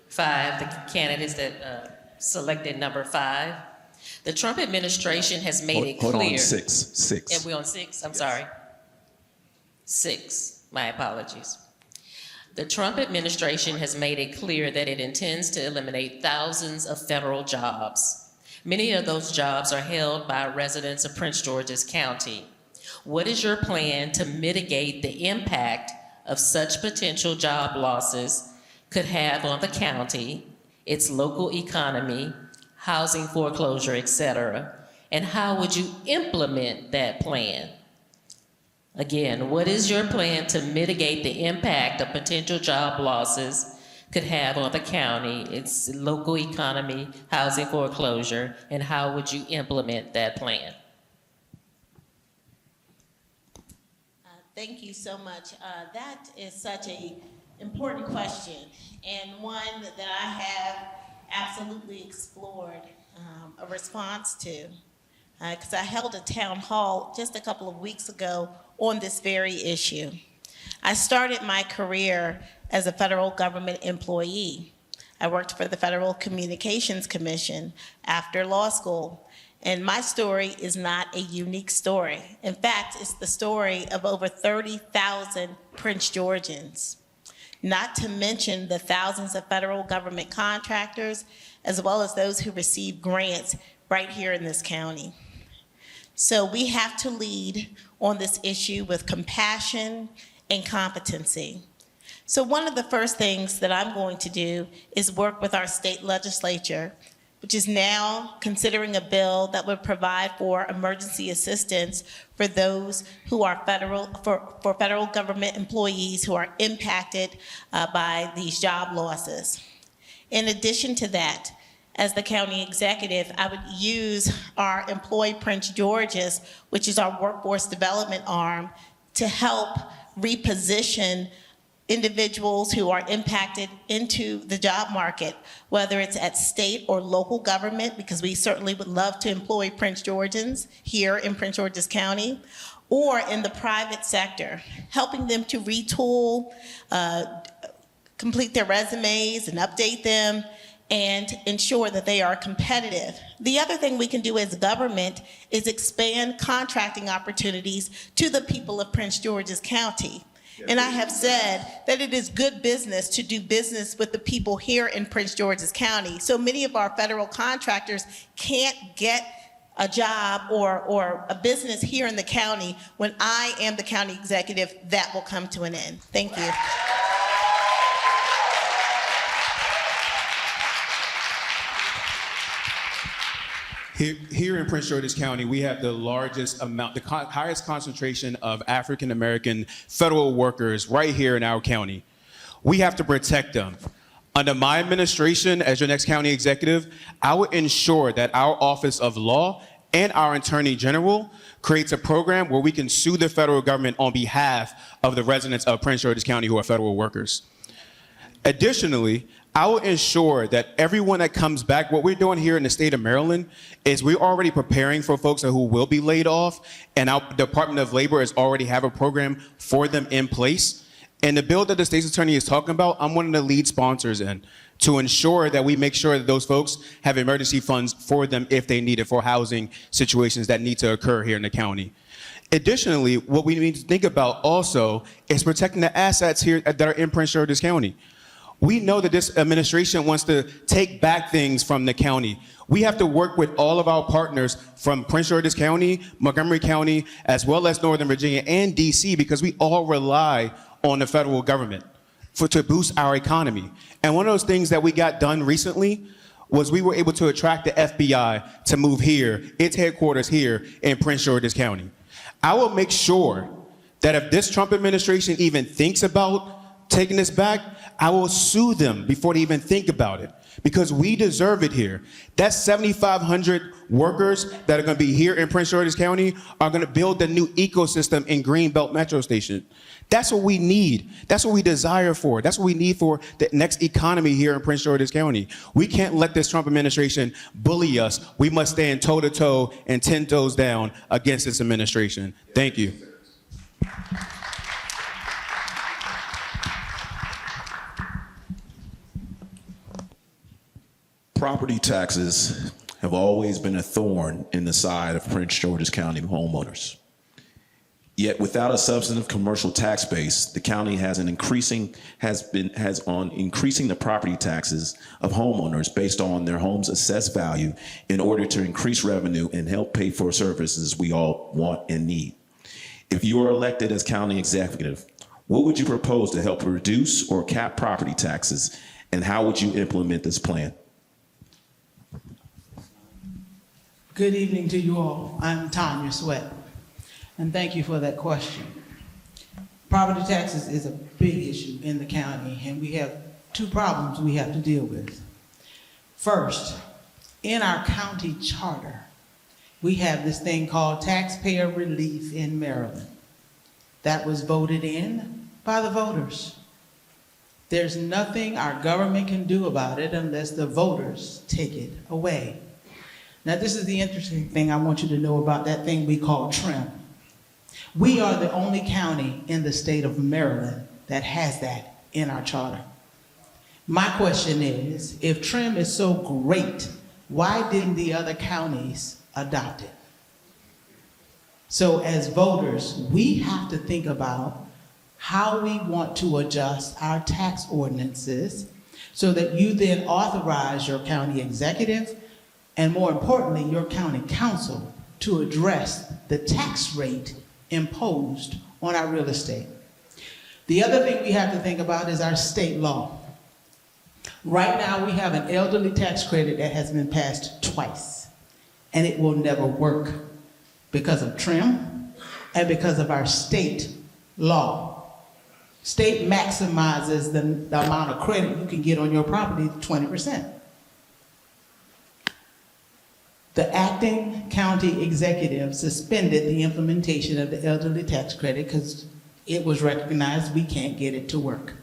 Speaker 7: Five, the candidates that selected number 5. The Trump administration has made it clear.
Speaker 5: Hold on, six.
Speaker 7: And we're on 6? I'm sorry. 6, my apologies. The Trump administration has made it clear that it intends to eliminate thousands of federal jobs. Many of those jobs are held by residents of Prince George's County. What is your plan to mitigate the impact of such potential job losses could have on the county, its local economy, housing foreclosure, etc.? And how would you implement that plan? Again, what is your plan to mitigate the impact of potential job losses could have on the county, its local economy, housing foreclosure, and how would you implement that plan?
Speaker 9: Thank you so much. That is such an important question, and one that I have absolutely explored a response to, because I held a town hall just a couple of weeks ago on this very issue. I started my career as a federal government employee. I worked for the Federal Communications Commission after law school. And my story is not a unique story. In fact, it's the story of over 30,000 Prince Georgians, not to mention the thousands of federal government contractors, as well as those who receive grants right here in this county. So we have to lead on this issue with compassion and competency. So one of the first things that I'm going to do is work with our state legislature, which is now considering a bill that would provide for emergency assistance for those who are for federal government employees who are impacted by these job losses. In addition to that, as the county executive, I would use our Employ Prince George's, which is our workforce development arm, to help reposition individuals who are impacted into the job market, whether it's at state or local government, because we certainly would love to employ Prince Georgians here in Prince George's County, or in the private sector, helping them to retool, complete their resumes and update them, and ensure that they are competitive. The other thing we can do as government is expand contracting opportunities to the people of Prince George's County. And I have said that it is good business to do business with the people here in Prince George's County. So many of our federal contractors can't get a job or a business here in the county. When I am the county executive, that will come to an end. Thank you.
Speaker 11: Here in Prince George's County, we have the largest amount, the highest concentration of African American federal workers right here in our county. We have to protect them. Under my administration as your next county executive, I will ensure that our Office of Law and our Attorney General creates a program where we can sue the federal government on behalf of the residents of Prince George's County who are federal workers. Additionally, I will ensure that everyone that comes back, what we're doing here in the state of Maryland is we're already preparing for folks who will be laid off, and our Department of Labor has already have a program for them in place. And the bill that the state's attorney is talking about, I'm one of the lead sponsors in to ensure that we make sure that those folks have emergency funds for them if they need it for housing situations that need to occur here in the county. Additionally, what we need to think about also is protecting the assets here that are in Prince George's County. We know that this administration wants to take back things from the county. We have to work with all of our partners from Prince George's County, Montgomery County, as well as Northern Virginia and DC, because we all rely on the federal government to boost our economy. And one of those things that we got done recently was we were able to attract the FBI to move here, its headquarters here in Prince George's County. I will make sure that if this Trump administration even thinks about taking this back, I will sue them before they even think about it, because we deserve it here. That's 7,500 workers that are going to be here in Prince George's County are going to build the new ecosystem in Greenbelt Metro Station. That's what we need. That's what we desire for. That's what we need for the next economy here in Prince George's County. We can't let this Trump administration bully us. We must stand toe-to-toe and 10 toes down against this administration. Thank you.
Speaker 5: Property taxes have always been a thorn in the side of Prince George's County homeowners. Yet without a substantive commercial tax base, the county has increasing the property taxes of homeowners based on their home's assessed value in order to increase revenue and help pay for services we all want and need. If you are elected as county executive, what would you propose to help reduce or cap property taxes, and how would you implement this plan?
Speaker 13: Good evening to you all. I'm Tanya Sweat, and thank you for that question. Property taxes is a big issue in the county, and we have two problems we have to deal with. First, in our county charter, we have this thing called taxpayer relief in Maryland. That was voted in by the voters. There's nothing our government can do about it unless the voters take it away. Now, this is the interesting thing I want you to know about that thing we call TRIM. We are the only county in the state of Maryland that has that in our charter. My question is, if TRIM is so great, why didn't the other counties adopt it? So as voters, we have to think about how we want to adjust our tax ordinances so that you then authorize your county executive and, more importantly, your county council to address the tax rate imposed on our real estate. The other thing we have to think about is our state law. Right now, we have an elderly tax credit that has been passed twice, and it will never work because of TRIM and because of our state law. State maximizes the amount of credit you can get on your property to 20%. The acting county executive suspended the implementation of the elderly tax credit because it was recognized we can't get it to work.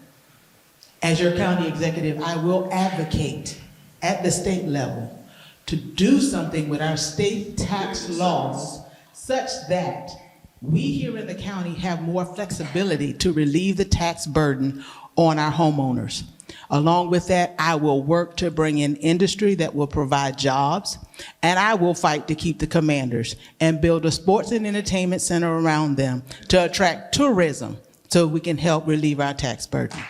Speaker 13: As your county executive, I will advocate at the state level to do something with our state tax laws such that we here in the county have more flexibility to relieve the tax burden on our homeowners. Along with that, I will work to bring in industry that will provide jobs, and I will fight to keep the commanders and build a sports and entertainment center around them to attract tourism so we can help relieve our tax burden.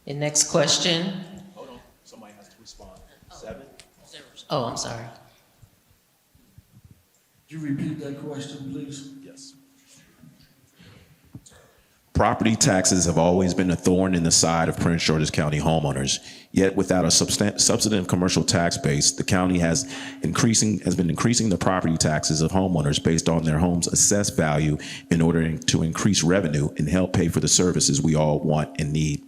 Speaker 7: The next question.
Speaker 5: Hold on, somebody has to respond. 7?
Speaker 7: Oh, I'm sorry.
Speaker 10: Could you repeat that question, please?
Speaker 5: Yes. Property taxes have always been a thorn in the side of Prince George's County homeowners. Yet without a substantive commercial tax base, the county has been increasing the property taxes of homeowners based on their home's assessed value in order to increase revenue and help pay for the services we all want and need.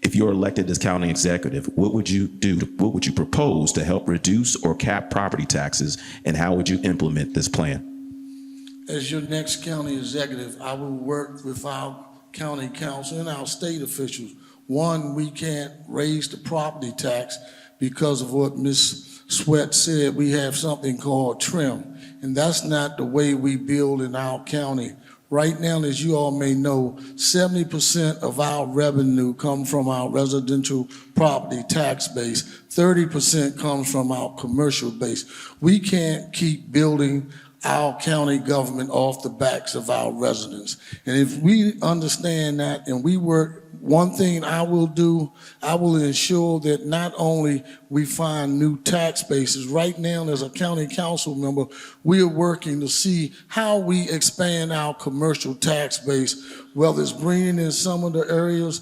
Speaker 5: If you're elected as county executive, what would you do? What would you propose to help reduce or cap property taxes, and how would you implement this plan?
Speaker 10: As your next county executive, I will work with our county council and our state officials. One, we can't raise the property tax because of what Ms. Sweat said. We have something called trim, and that's not the way we build in our county. Right now, as you all may know, 70% of our revenue comes from our residential property tax base. 30% comes from our commercial base. We can't keep building our county government off the backs of our residents. And if we understand that and we work, one thing I will do, I will ensure that not only we find new tax bases. Right now, as a county council member, we are working to see how we expand our commercial tax base, whether it's bringing in some of the areas,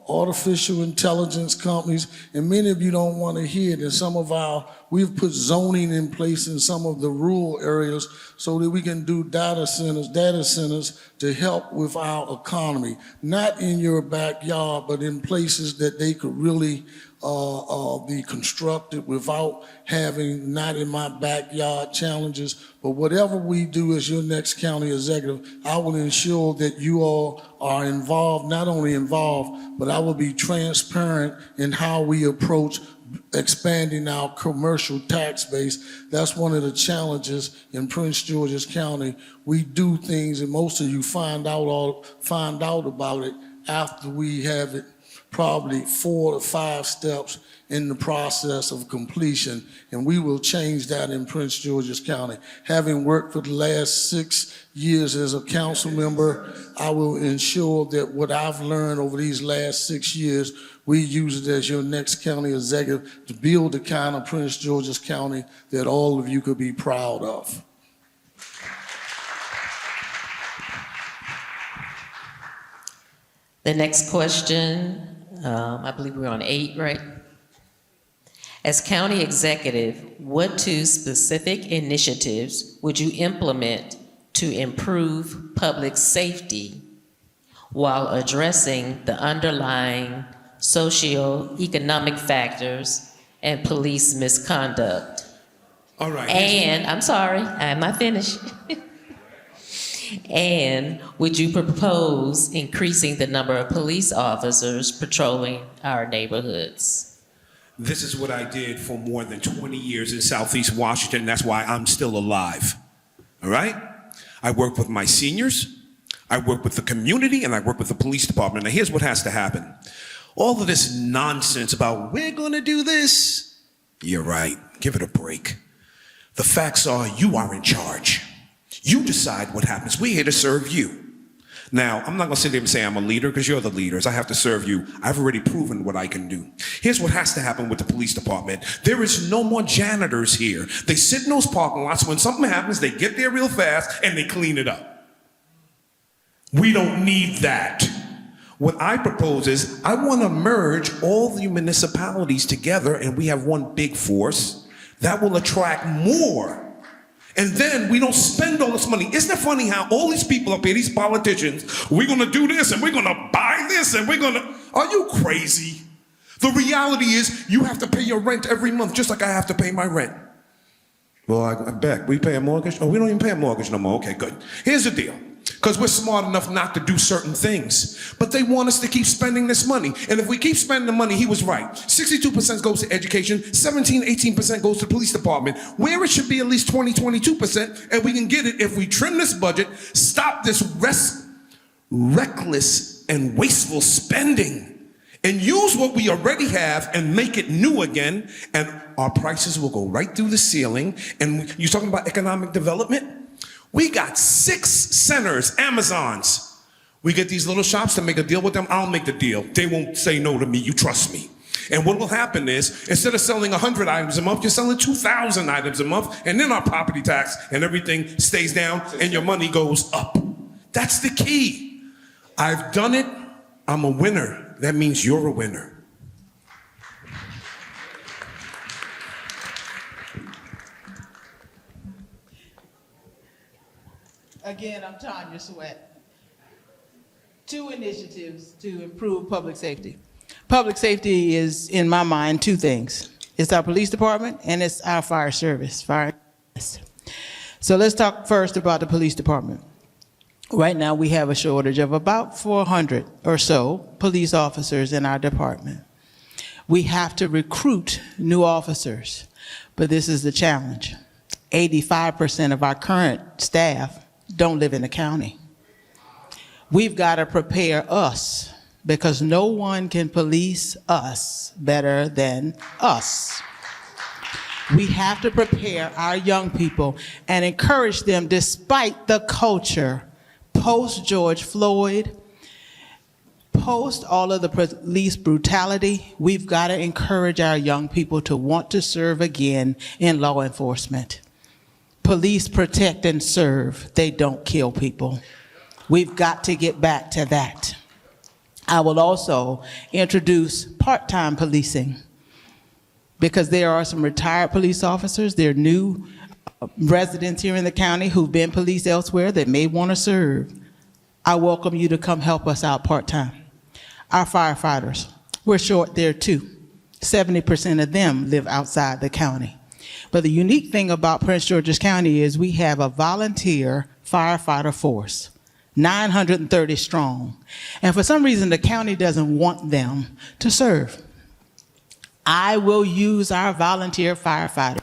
Speaker 10: artificial intelligence companies, and many of you don't want to hear it. And some of we've put zoning in place in some of the rural areas so that we can do data centers to help with our economy. Not in your backyard, but in places that they could really be constructed without having not in my backyard challenges. But whatever we do as your next county executive, I will ensure that you all are involved, not only involved, but I will be transparent in how we approach expanding our commercial tax base. That's one of the challenges in Prince George's County. We do things, and most of you find out about it after we have it probably 4 to 5 steps in the process of completion, and we will change that in Prince George's County. Having worked for the last 6 years as a council member, I will ensure that what I've learned over these last 6 years, we use it as your next county executive to build the kind of Prince George's County that all of you could be proud of.
Speaker 7: The next question, I believe we're on 8, right? As county executive, what 2 specific initiatives would you implement to improve public safety while addressing the underlying socio-economic factors and police misconduct?
Speaker 12: All right.
Speaker 7: And, I'm sorry, I'm not finished. And would you propose increasing the number of police officers patrolling our neighborhoods?
Speaker 12: This is what I did for more than 20 years in Southeast Washington, and that's why I'm still alive. All right? I work with my seniors, I work with the community, and I work with the police department. Now, here's what has to happen. All of this nonsense about we're gonna do this, you're right, give it a break. The facts are you are in charge. You decide what happens. We're here to serve you. Now, I'm not going to sit there and say I'm a leader because you're the leaders. I have to serve you. I've already proven what I can do. Here's what has to happen with the police department. There is no more janitors here. They sit in those parking lots. When something happens, they get there real fast and they clean it up. We don't need that. What I propose is I want to merge all the municipalities together and we have one big force that will attract more And then we don't spend all this money. Isn't it funny how all these people up here, these politicians, we're gonna do this and we're gonna buy this and we're gonna, are you crazy? The reality is you have to pay your rent every month just like I have to pay my rent. Well, I bet. We pay a mortgage? Oh, we don't even pay a mortgage no more. Okay, good. Here's the deal. Because we're smart enough not to do certain things. But they want us to keep spending this money. And if we keep spending the money, he was right. 62% goes to education, 18% goes to the police department, where it should be at least 22%, and we can get it if we trim this budget, stop this reckless and wasteful spending, and use what we already have and make it new again, and our prices will go right through the ceiling. And you're talking about economic development? We got 6 centers, Amazons. We get these little shops to make a deal with them. I'll make the deal. They won't say no to me. You trust me. And what will happen is, instead of selling 100 items a month, you're selling 2,000 items a month, and then our property tax and everything stays down, and your money goes up. That's the key. I've done it. I'm a winner. That means you're a winner.
Speaker 13: Again, I'm Tanya Sweat. 2 initiatives to improve public safety. Public safety is, in my mind, 2 things. It's our police department and it's our fire service. So let's talk first about the police department. Right now, we have a shortage of about 400 or so police officers in our department. We have to recruit new officers, but this is the challenge. 85% of our current staff don't live in the county. We've got to prepare us because no one can police us better than us. We have to prepare our young people and encourage them despite the culture post George Floyd, post all of the police brutality. We've got to encourage our young people to want to serve again in law enforcement. Police protect and serve. They don't kill people. We've got to get back to that. I will also introduce part-time policing because there are some retired police officers. There are new residents here in the county who've been policed elsewhere that may want to serve. I welcome you to come help us out part-time. Our firefighters, we're short there too. 70% of them live outside the county. But the unique thing about Prince George's County is we have a volunteer firefighter force, 930 strong. And for some reason, the county doesn't want them to serve. I will use our volunteer firefighters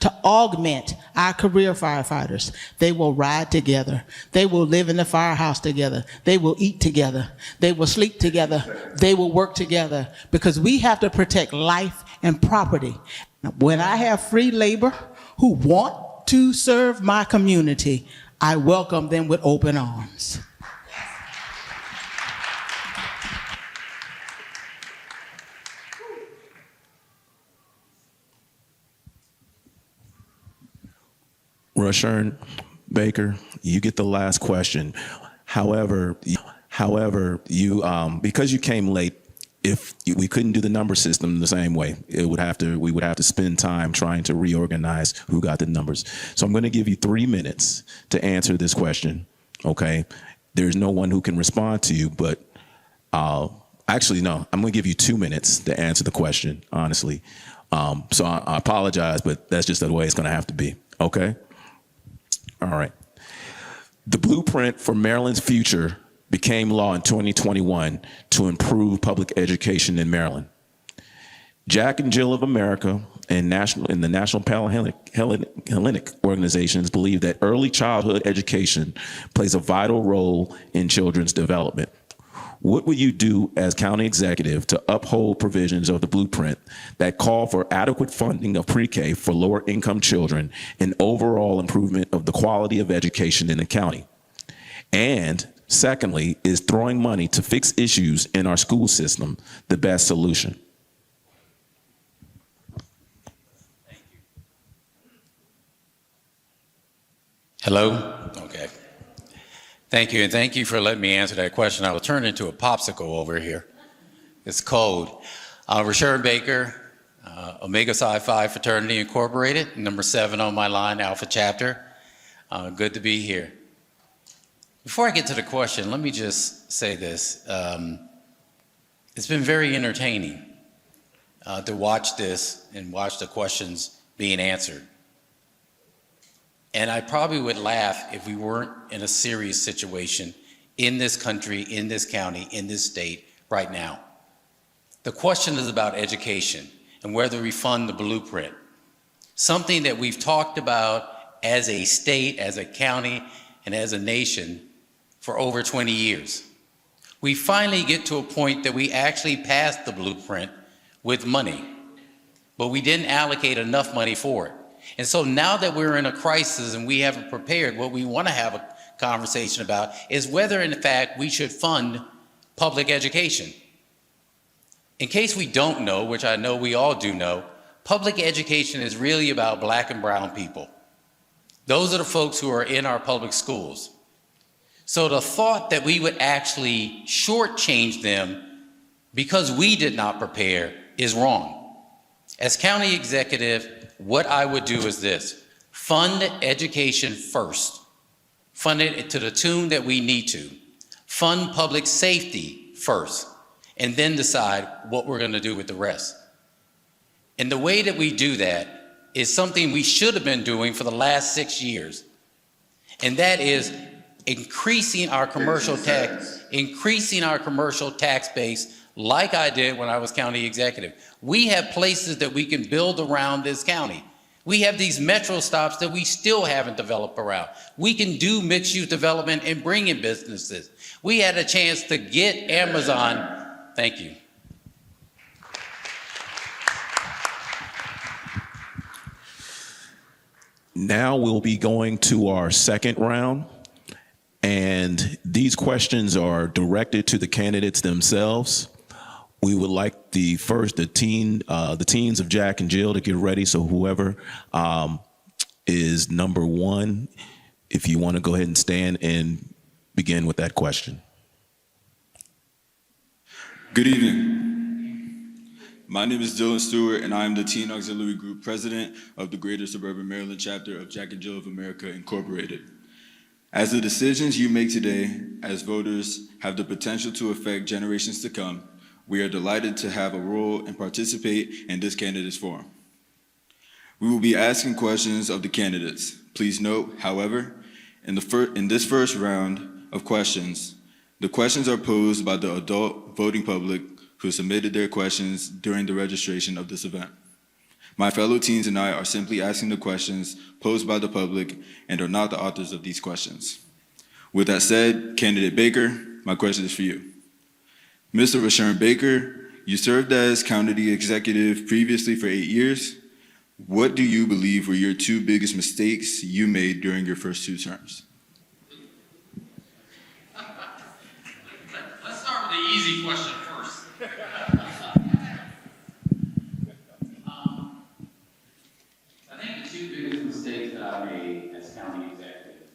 Speaker 13: to augment our career firefighters. They will ride together. They will live in the firehouse together. They will eat together. They will sleep together. They will work together because we have to protect life and property. When I have free labor who want to serve my community, I welcome them with open arms.
Speaker 5: Rushern Baker, you get the last question. However, you because you came late, if we couldn't do the number system the same way, we would have to spend time trying to reorganize who got the numbers. So I'm going to give you 3 minutes to answer this question. Okay, there's no one who can respond to you, but actually no, I'm going to give you 2 minutes to answer the question. Honestly, so I apologize, but that's just the way it's going to have to be. Okay. All right. The blueprint for Maryland's future became law in 2021 to improve public education in Maryland. Jack and Jill of America and the National Panhellenic organizations believe that early childhood education plays a vital role in children's development. What will you do as county executive to uphold provisions of the blueprint that call for adequate funding of pre-K for lower income children and overall improvement of the quality of education in the county? And secondly, is throwing money to fix issues in our school system the best solution?
Speaker 14: Hello? Okay. Thank you, and thank you for letting me answer that question. I will turn into a popsicle over here. It's cold. Rushern Baker, Omega Psi Phi Fraternity Incorporated, number 7 on my line, Alpha Chapter. Good to be here. Before I get to the question, let me just say this. It's been very entertaining to watch this and watch the questions being answered. And I probably would laugh if we weren't in a serious situation in this country, in this county, in this state right now. The question is about education and whether we fund the blueprint, something that we've talked about as a state, as a county, and as a nation for over 20 years. We finally get to a point that we actually passed the blueprint with money, but we didn't allocate enough money for it. And so now that we're in a crisis and we haven't prepared, what we want to have a conversation about is whether in fact we should fund public education. In case we don't know, which I know we all do know, public education is really about Black and brown people. Those are the folks who are in our public schools. So the thought that we would actually shortchange them because we did not prepare is wrong. As county executive, what I would do is this: fund education first. Fund it to the tune that we need to. Fund public safety first, and then decide what we're going to do with the rest. And the way that we do that is something we should have been doing for the last 6 years. And that is increasing our commercial tax base like I did when I was county executive. We have places that we can build around this county. We have these metro stops that we still haven't developed around. We can do mixed-use development and bring in businesses. We had a chance to get Amazon. Thank you.
Speaker 5: Now we'll be going to our second round, and these questions are directed to the candidates themselves. We would like the teens of Jack and Jill to get ready. So whoever is number one, if you want to go ahead and stand and begin with that question.
Speaker 15: Good evening. My name is Dylan Stewart, and I am the Teen Auxiliary Group President of the Greater Suburban Maryland Chapter of Jack and Jill of America, Incorporated. As the decisions you make today as voters have the potential to affect generations to come, we are delighted to have a role and participate in this candidates forum. We will be asking questions of the candidates. Please note, however, in this first round of questions, the questions are posed by the adult voting public who submitted their questions during the registration of this event. My fellow teens and I are simply asking the questions posed by the public and are not the authors of these questions. With that said, Candidate Baker, my question is for you. Mr. Rashawn Baker, you served as county executive previously for 8 years. What do you believe were your 2 biggest mistakes you made during your first 2 terms?
Speaker 16: Let's start with the easy question first. I think the 2 biggest mistakes that I made as county executive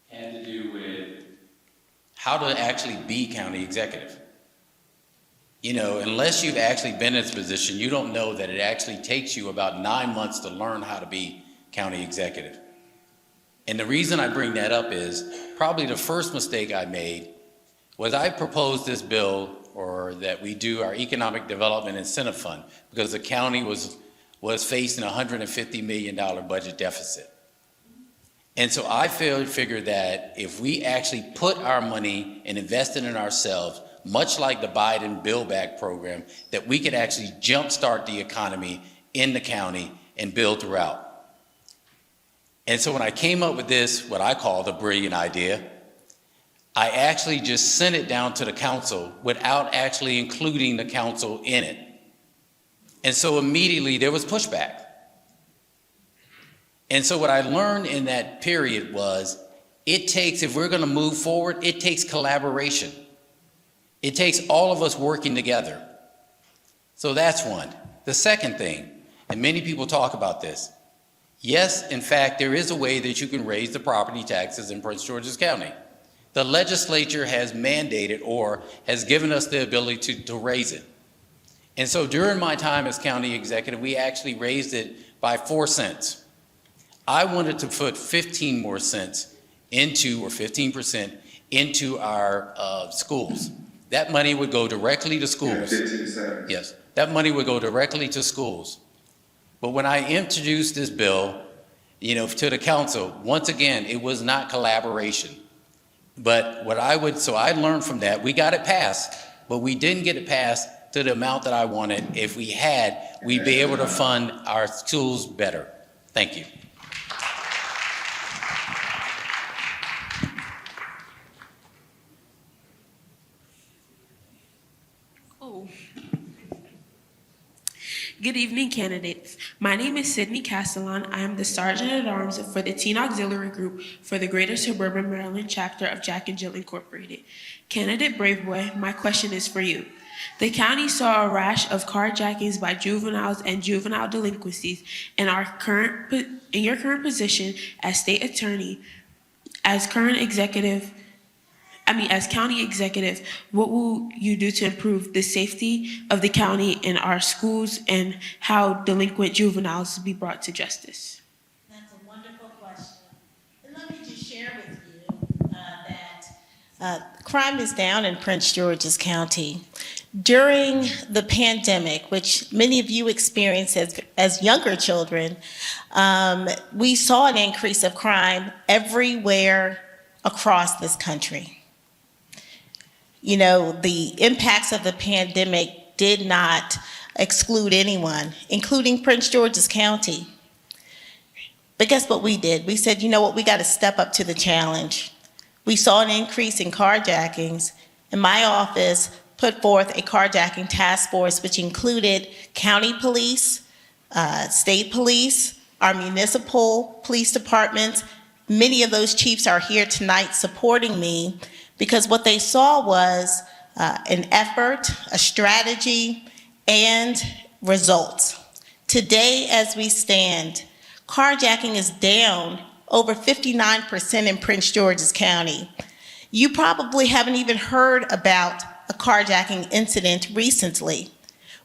Speaker 16: had to do with
Speaker 14: How to actually be county executive. You know, unless you've actually been in this position, you don't know that it actually takes you about 9 months to learn how to be county executive. And the reason I bring that up is probably the first mistake I made was I proposed this bill, or that we do our Economic Development Incentive Fund, because the county was facing a $150 million budget deficit. And so I figured that if we actually put our money and invested in ourselves, much like the Biden Build Back program, that we could actually jumpstart the economy in the county and build throughout. And so when I came up with this, what I call the brilliant idea, I actually just sent it down to the council without actually including the council in it. And so immediately there was pushback. And so what I learned in that period was, if we're going to move forward, it takes collaboration. It takes all of us working together. So that's one. The second thing, and many people talk about this, yes, in fact, there is a way that you can raise the property taxes in Prince George's County. The legislature has mandated or has given us the ability to raise it. And so during my time as county executive, we actually raised it by 4 cents. I wanted to put 15 more cents into, or 15% into our schools. That money would go directly to schools.
Speaker 1: 15 cents.
Speaker 14: Yes, that money would go directly to schools. But when I introduced this bill, to the council, once again, it was not collaboration. But so I learned from that. We got it passed, but we didn't get it passed to the amount that I wanted. If we had, we'd be able to fund our schools better. Thank you.
Speaker 17: Oh. Good evening, candidates. My name is Sydney Castellan. I am the Sergeant at Arms for the Teen Auxiliary Group for the Greater Suburban Maryland chapter of Jack and Jill Incorporated. Candidate Braveboy, my question is for you. The county saw a rash of carjackings by juveniles and juvenile delinquencies in your current position as state attorney, as county executive, what will you do to improve the safety of the county and our schools, and how delinquent juveniles be brought to justice?
Speaker 9: That's a wonderful question. And let me just share with you that crime is down in Prince George's County. During the pandemic, which many of you experienced as younger children, we saw an increase of crime everywhere across this country. The impacts of the pandemic did not exclude anyone, including Prince George's County. But guess what we did? We said, we got to step up to the challenge. We saw an increase in carjackings, and my office put forth a carjacking task force, which included county police, state police, our municipal police departments. Many of those chiefs are here tonight supporting me, because what they saw was an effort, a strategy, and results. Today, as we stand, carjacking is down over 59% in Prince George's County. You probably haven't even heard about a carjacking incident recently.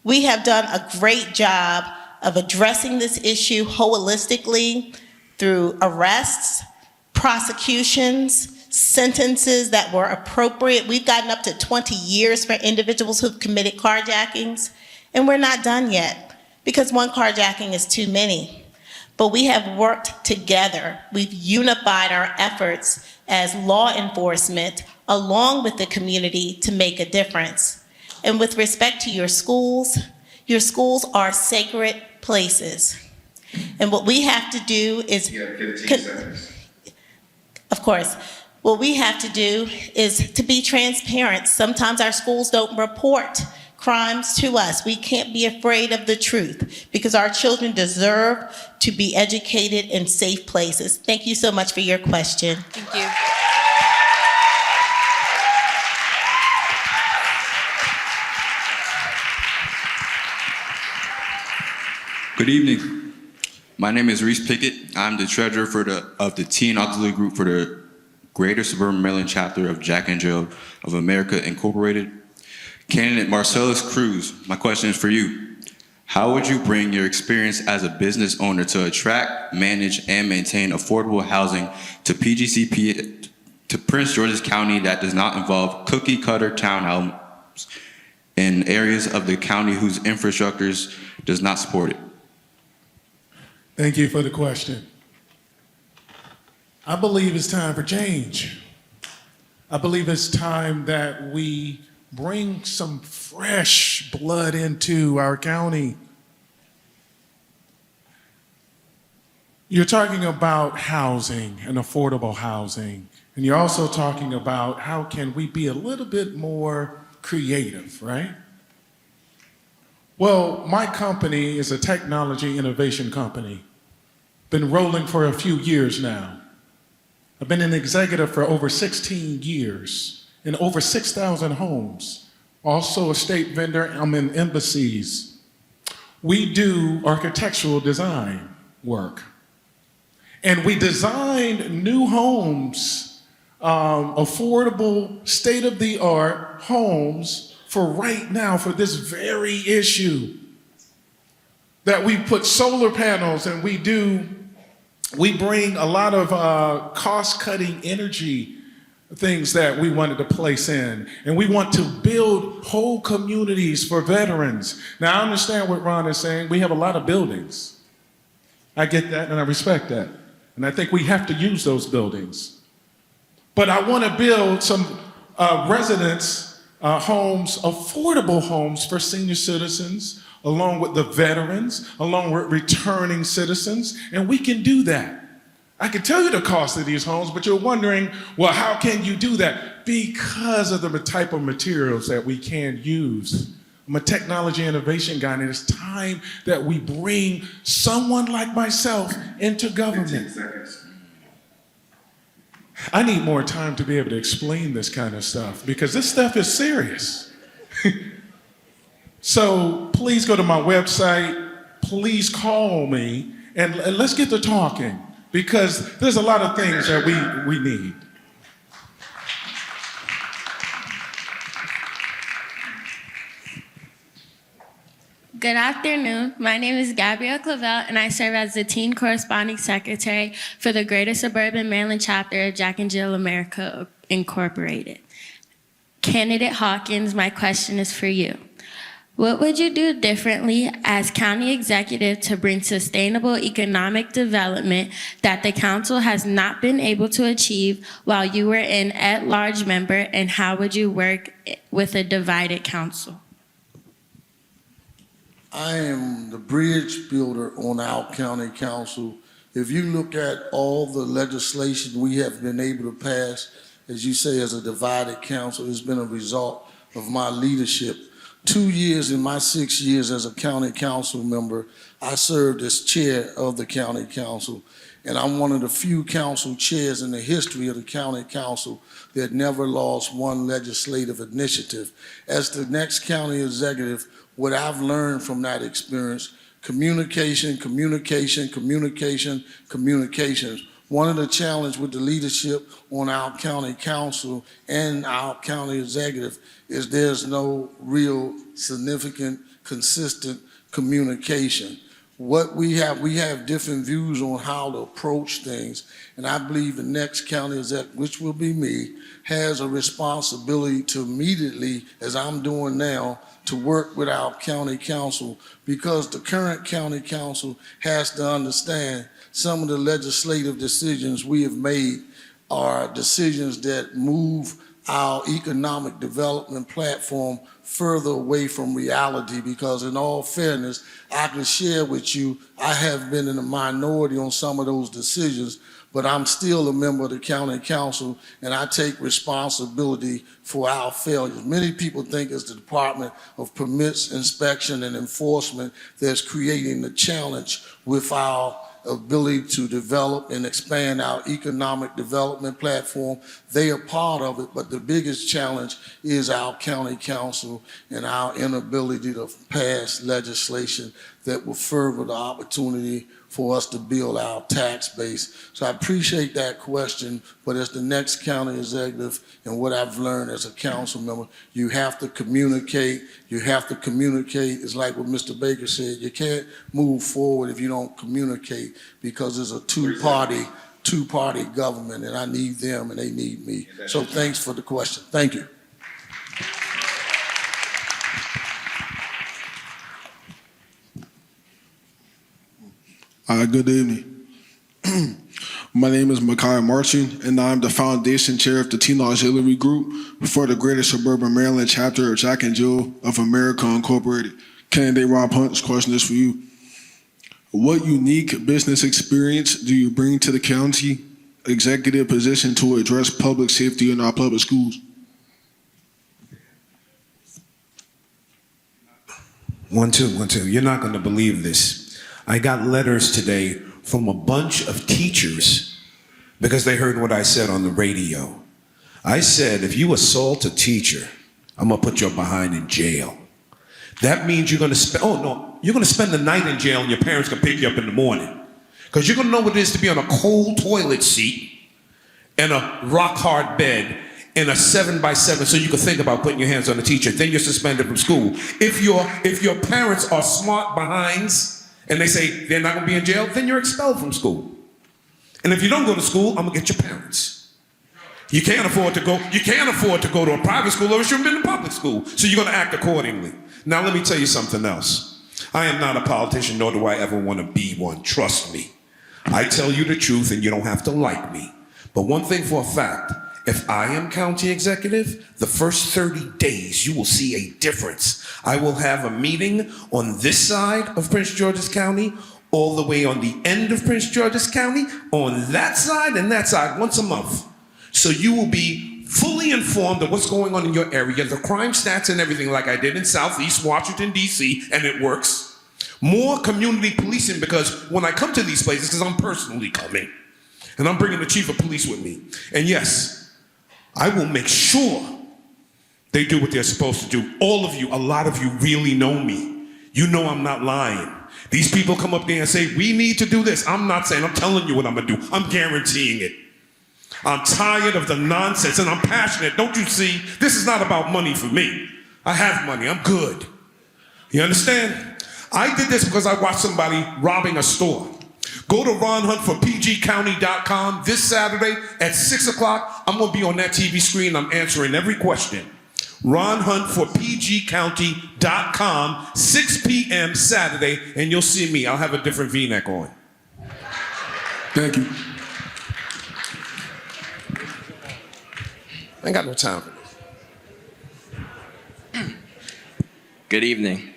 Speaker 9: We have done a great job of addressing this issue holistically through arrests, prosecutions, sentences that were appropriate. We've gotten up to 20 years for individuals who've committed carjackings, and we're not done yet, because one carjacking is too many. But we have worked together. We've unified our efforts as law enforcement along with the community to make a difference. And with respect to your schools are sacred places. And what we have to do is, of course, what we have to do is to be transparent. Sometimes our schools don't report crimes to us. We can't be afraid of the truth, because our children deserve to be educated in safe places. Thank you so much for your question.
Speaker 17: Thank you.
Speaker 15: Good evening. My name is Reese Pickett. I'm the treasurer of the Teen Auxiliary Group for the Greater Suburban Maryland chapter of Jack and Jill of America Incorporated. Candidate Marcellus Cruz, my question is for you. How would you bring your experience as a business owner to attract, manage, and maintain affordable housing to PGCTV, to Prince George's County that does not involve cookie-cutter townhomes in areas of the county whose infrastructures does not support it?
Speaker 4: Thank you for the question. I believe it's time for change. I believe it's time that we bring some fresh blood into our county. You're talking about housing and affordable housing, and you're also talking about how can we be a little bit more creative, right? Well, my company is a technology innovation company. Been rolling for a few years now. I've been an executive for over 16 years in over 6,000 homes. Also a state vendor, I'm in embassies. We do architectural design work. And we designed new homes, affordable, state-of-the-art homes for right now, for this very issue. That we put solar panels and we do We bring a lot of cost-cutting energy things that we wanted to place in. And we want to build whole communities for veterans. Now, I understand what Ron is saying. We have a lot of buildings. I get that and I respect that. And I think we have to use those buildings. But I want to build some residence homes, affordable homes for senior citizens, along with the veterans, along with returning citizens, and we can do that. I can tell you the cost of these homes, but you're wondering, well, how can you do that? Because of the type of materials that we can use. I'm a technology innovation guy, and it's time that we bring someone like myself into government. 15 seconds. I need more time to be able to explain this kind of stuff, because this stuff is serious. So please go to my website, please call me, and let's get to talking, because there's a lot of things that we need.
Speaker 17: Good afternoon. My name is Gabrielle Clavel, and I serve as the Teen Corresponding Secretary for the Greater Suburban Maryland Chapter of Jack and Jill America Incorporated. Candidate Hawkins, my question is for you. What would you do differently as county executive to bring sustainable economic development that the council has not been able to achieve while you were an at-large member, and how would you work with a divided council?
Speaker 10: I am the bridge builder on our county council. If you look at all the legislation we have been able to pass, as you say, as a divided council, it's been a result of my leadership. 2 years in my 6 years as a county council member, I served as chair of the county council. And I'm one of the few council chairs in the history of the county council that never lost one legislative initiative. As the next county executive, what I've learned from that experience, communication. One of the challenges with the leadership on our county council and our county executive is there's no real significant, consistent communication. What we have different views on how to approach things, and I believe the next county executive, which will be me, has a responsibility to immediately, as I'm doing now, to work with our county council, because the current county council has to understand some of the legislative decisions we have made are decisions that move our economic development platform further away from reality, because in all fairness, I can share with you, I have been in a minority on some of those decisions, but I'm still a member of the county council, and I take responsibility for our failures. Many people think it's the Department of Permits, Inspection, and Enforcement that's creating the challenge with our ability to develop and expand our economic development platform. They are part of it, but the biggest challenge is our county council and our inability to pass legislation that will further the opportunity for us to build our tax base. So I appreciate that question, but as the next county executive and what I've learned as a council member, you have to communicate. It's like what Mr. Baker said, you can't move forward if you don't communicate, because it's a two-party government, and I need them and they need me. So thanks for the question. Thank you.
Speaker 18: Good evening. My name is Micaiah Marching, and I'm the foundation chair of the Teen Auxiliary Group for the Greater Suburban Maryland Chapter of Jack and Jill of America Incorporated. Candidate Rob Hunt's question is for you. What unique business experience do you bring to the county executive position to address public safety in our public schools?
Speaker 19: One, two. You're not going to believe this. I got letters today from a bunch of teachers because they heard what I said on the radio. I said, if you assault a teacher, I'm going to put your behind in jail. That means you're going to you're going to spend the night in jail, and your parents can pick you up in the morning. Because you're going to know what it is to be on a cold toilet seat and a rock-hard bed in a 7x7, so you can think about putting your hands on the teacher. Then you're suspended from school. If your parents are smart behinds and they say they're not going to be in jail, then you're expelled from school. And if you don't go to school, I'm gonna get your parents. You can't afford to go to a private school, or you shouldn't been in public school. So you're gonna act accordingly. Now let me tell you something else. I am not a politician, nor do I ever want to be one. Trust me. I tell you the truth and you don't have to like me. But one thing for a fact, if I am county executive, the first 30 days you will see a difference. I will have a meeting on this side of Prince George's County, all the way on the end of Prince George's County, on that side and that side once a month. So you will be fully informed of what's going on in your area, the crime stats and everything, like I did in Southeast Washington, D.C., and it works. More community policing, because when I come to these places, because I'm personally coming, and I'm bringing the chief of police with me. And yes, I will make sure they do what they're supposed to do. All of you, a lot of you really know me. You know I'm not lying. These people come up there and say, we need to do this. I'm not saying, I'm telling you what I'm gonna do. I'm guaranteeing it. I'm tired of the nonsense and I'm passionate. Don't you see? This is not about money for me. I have money, I'm good. You understand? I did this because I watched somebody robbing a store. Go to ronhuntforpgcounty.com this Saturday at 6 o'clock. I'm gonna be on that TV screen. I'm answering every question. ronhuntforpgcounty.com, 6 p.m. Saturday, and you'll see me. I'll have a different V-neck on.
Speaker 18: Thank you.
Speaker 19: I ain't got no time for this.
Speaker 20: Good evening.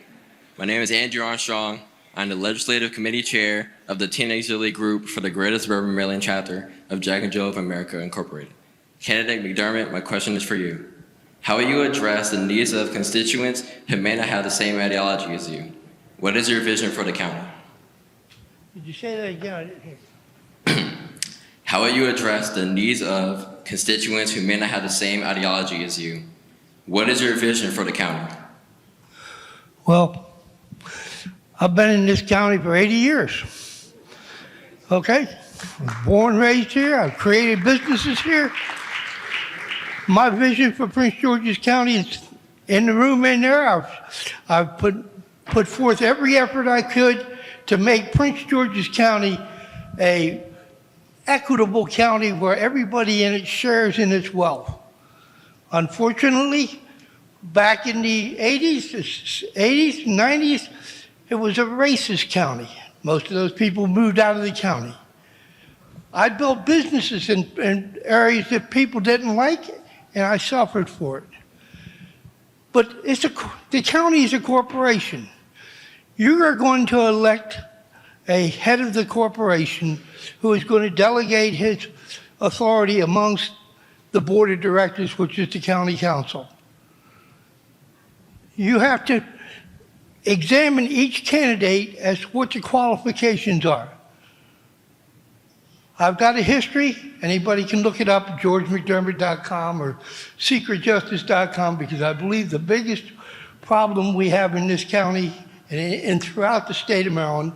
Speaker 20: My name is Andrew Armstrong. I'm the Legislative Committee Chair of the Teen Auxiliary Group for the Greater Suburban Maryland Chapter of Jack and Jill of America, Incorporated. Candidate McDermott, my question is for you. How will you address the needs of constituents who may not have the same ideology as you? What is your vision for the county?
Speaker 8: Did you say that again? I didn't hear.
Speaker 20: How will you address the needs of constituents who may not have the same ideology as you? What is your vision for the county?
Speaker 8: Well, I've been in this county for 80 years. Okay? I was born and raised here. I've created businesses here. My vision for Prince George's County is in the room in there. I've put forth every effort I could to make Prince George's County a equitable county where everybody in it shares in its wealth. Unfortunately, back in the 80s, 90s, it was a racist county. Most of those people moved out of the county. I built businesses in areas that people didn't like, and I suffered for it. But the county is a corporation. You are going to elect a head of the corporation who is going to delegate his authority amongst the board of directors, which is the county council. You have to examine each candidate as what the qualifications are. I've got a history. Anybody can look it up at georgemcdermott.com or secretjustice.com, because I believe the biggest problem we have in this county and throughout the state of Maryland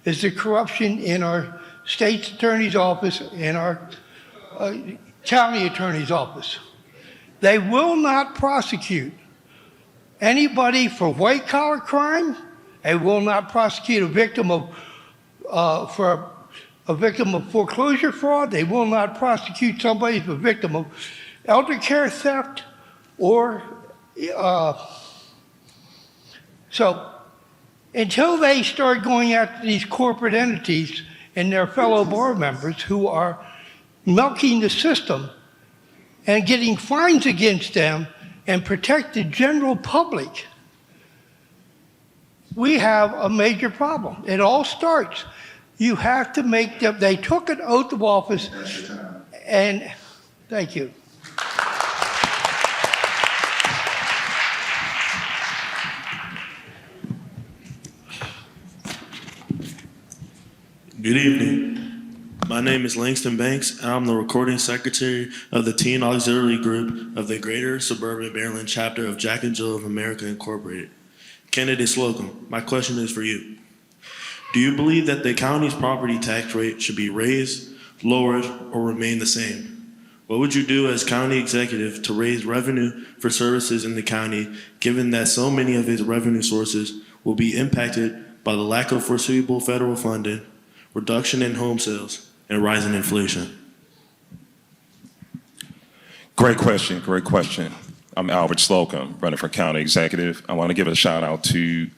Speaker 8: is the corruption in our state's attorney's office and our county attorney's office. They will not prosecute anybody for white-collar crime. They will not prosecute a victim of foreclosure fraud. They will not prosecute somebody for a victim of elder care theft or so until they start going after these corporate entities and their fellow board members who are milking the system and getting fines against them and protect the general public, we have a major problem. It all starts. You have to make them, they took an oath of office, and thank you.
Speaker 21: Good evening. My name is Langston Banks, and I'm the recording secretary of the Teen Auxiliary Group of the Greater Suburban Maryland Chapter of Jack and Jill of America, Incorporated. Candidate Slocum, my question is for you. Do you believe that the county's property tax rate should be raised, lowered, or remain the same? What would you do as county executive to raise revenue for services in the county, given that so many of its revenue sources will be impacted by the lack of foreseeable federal funding, reduction in home sales, and rising inflation?
Speaker 6: Great question, great question. I'm Albert Slocum, running for county executive. I want to give a shout out to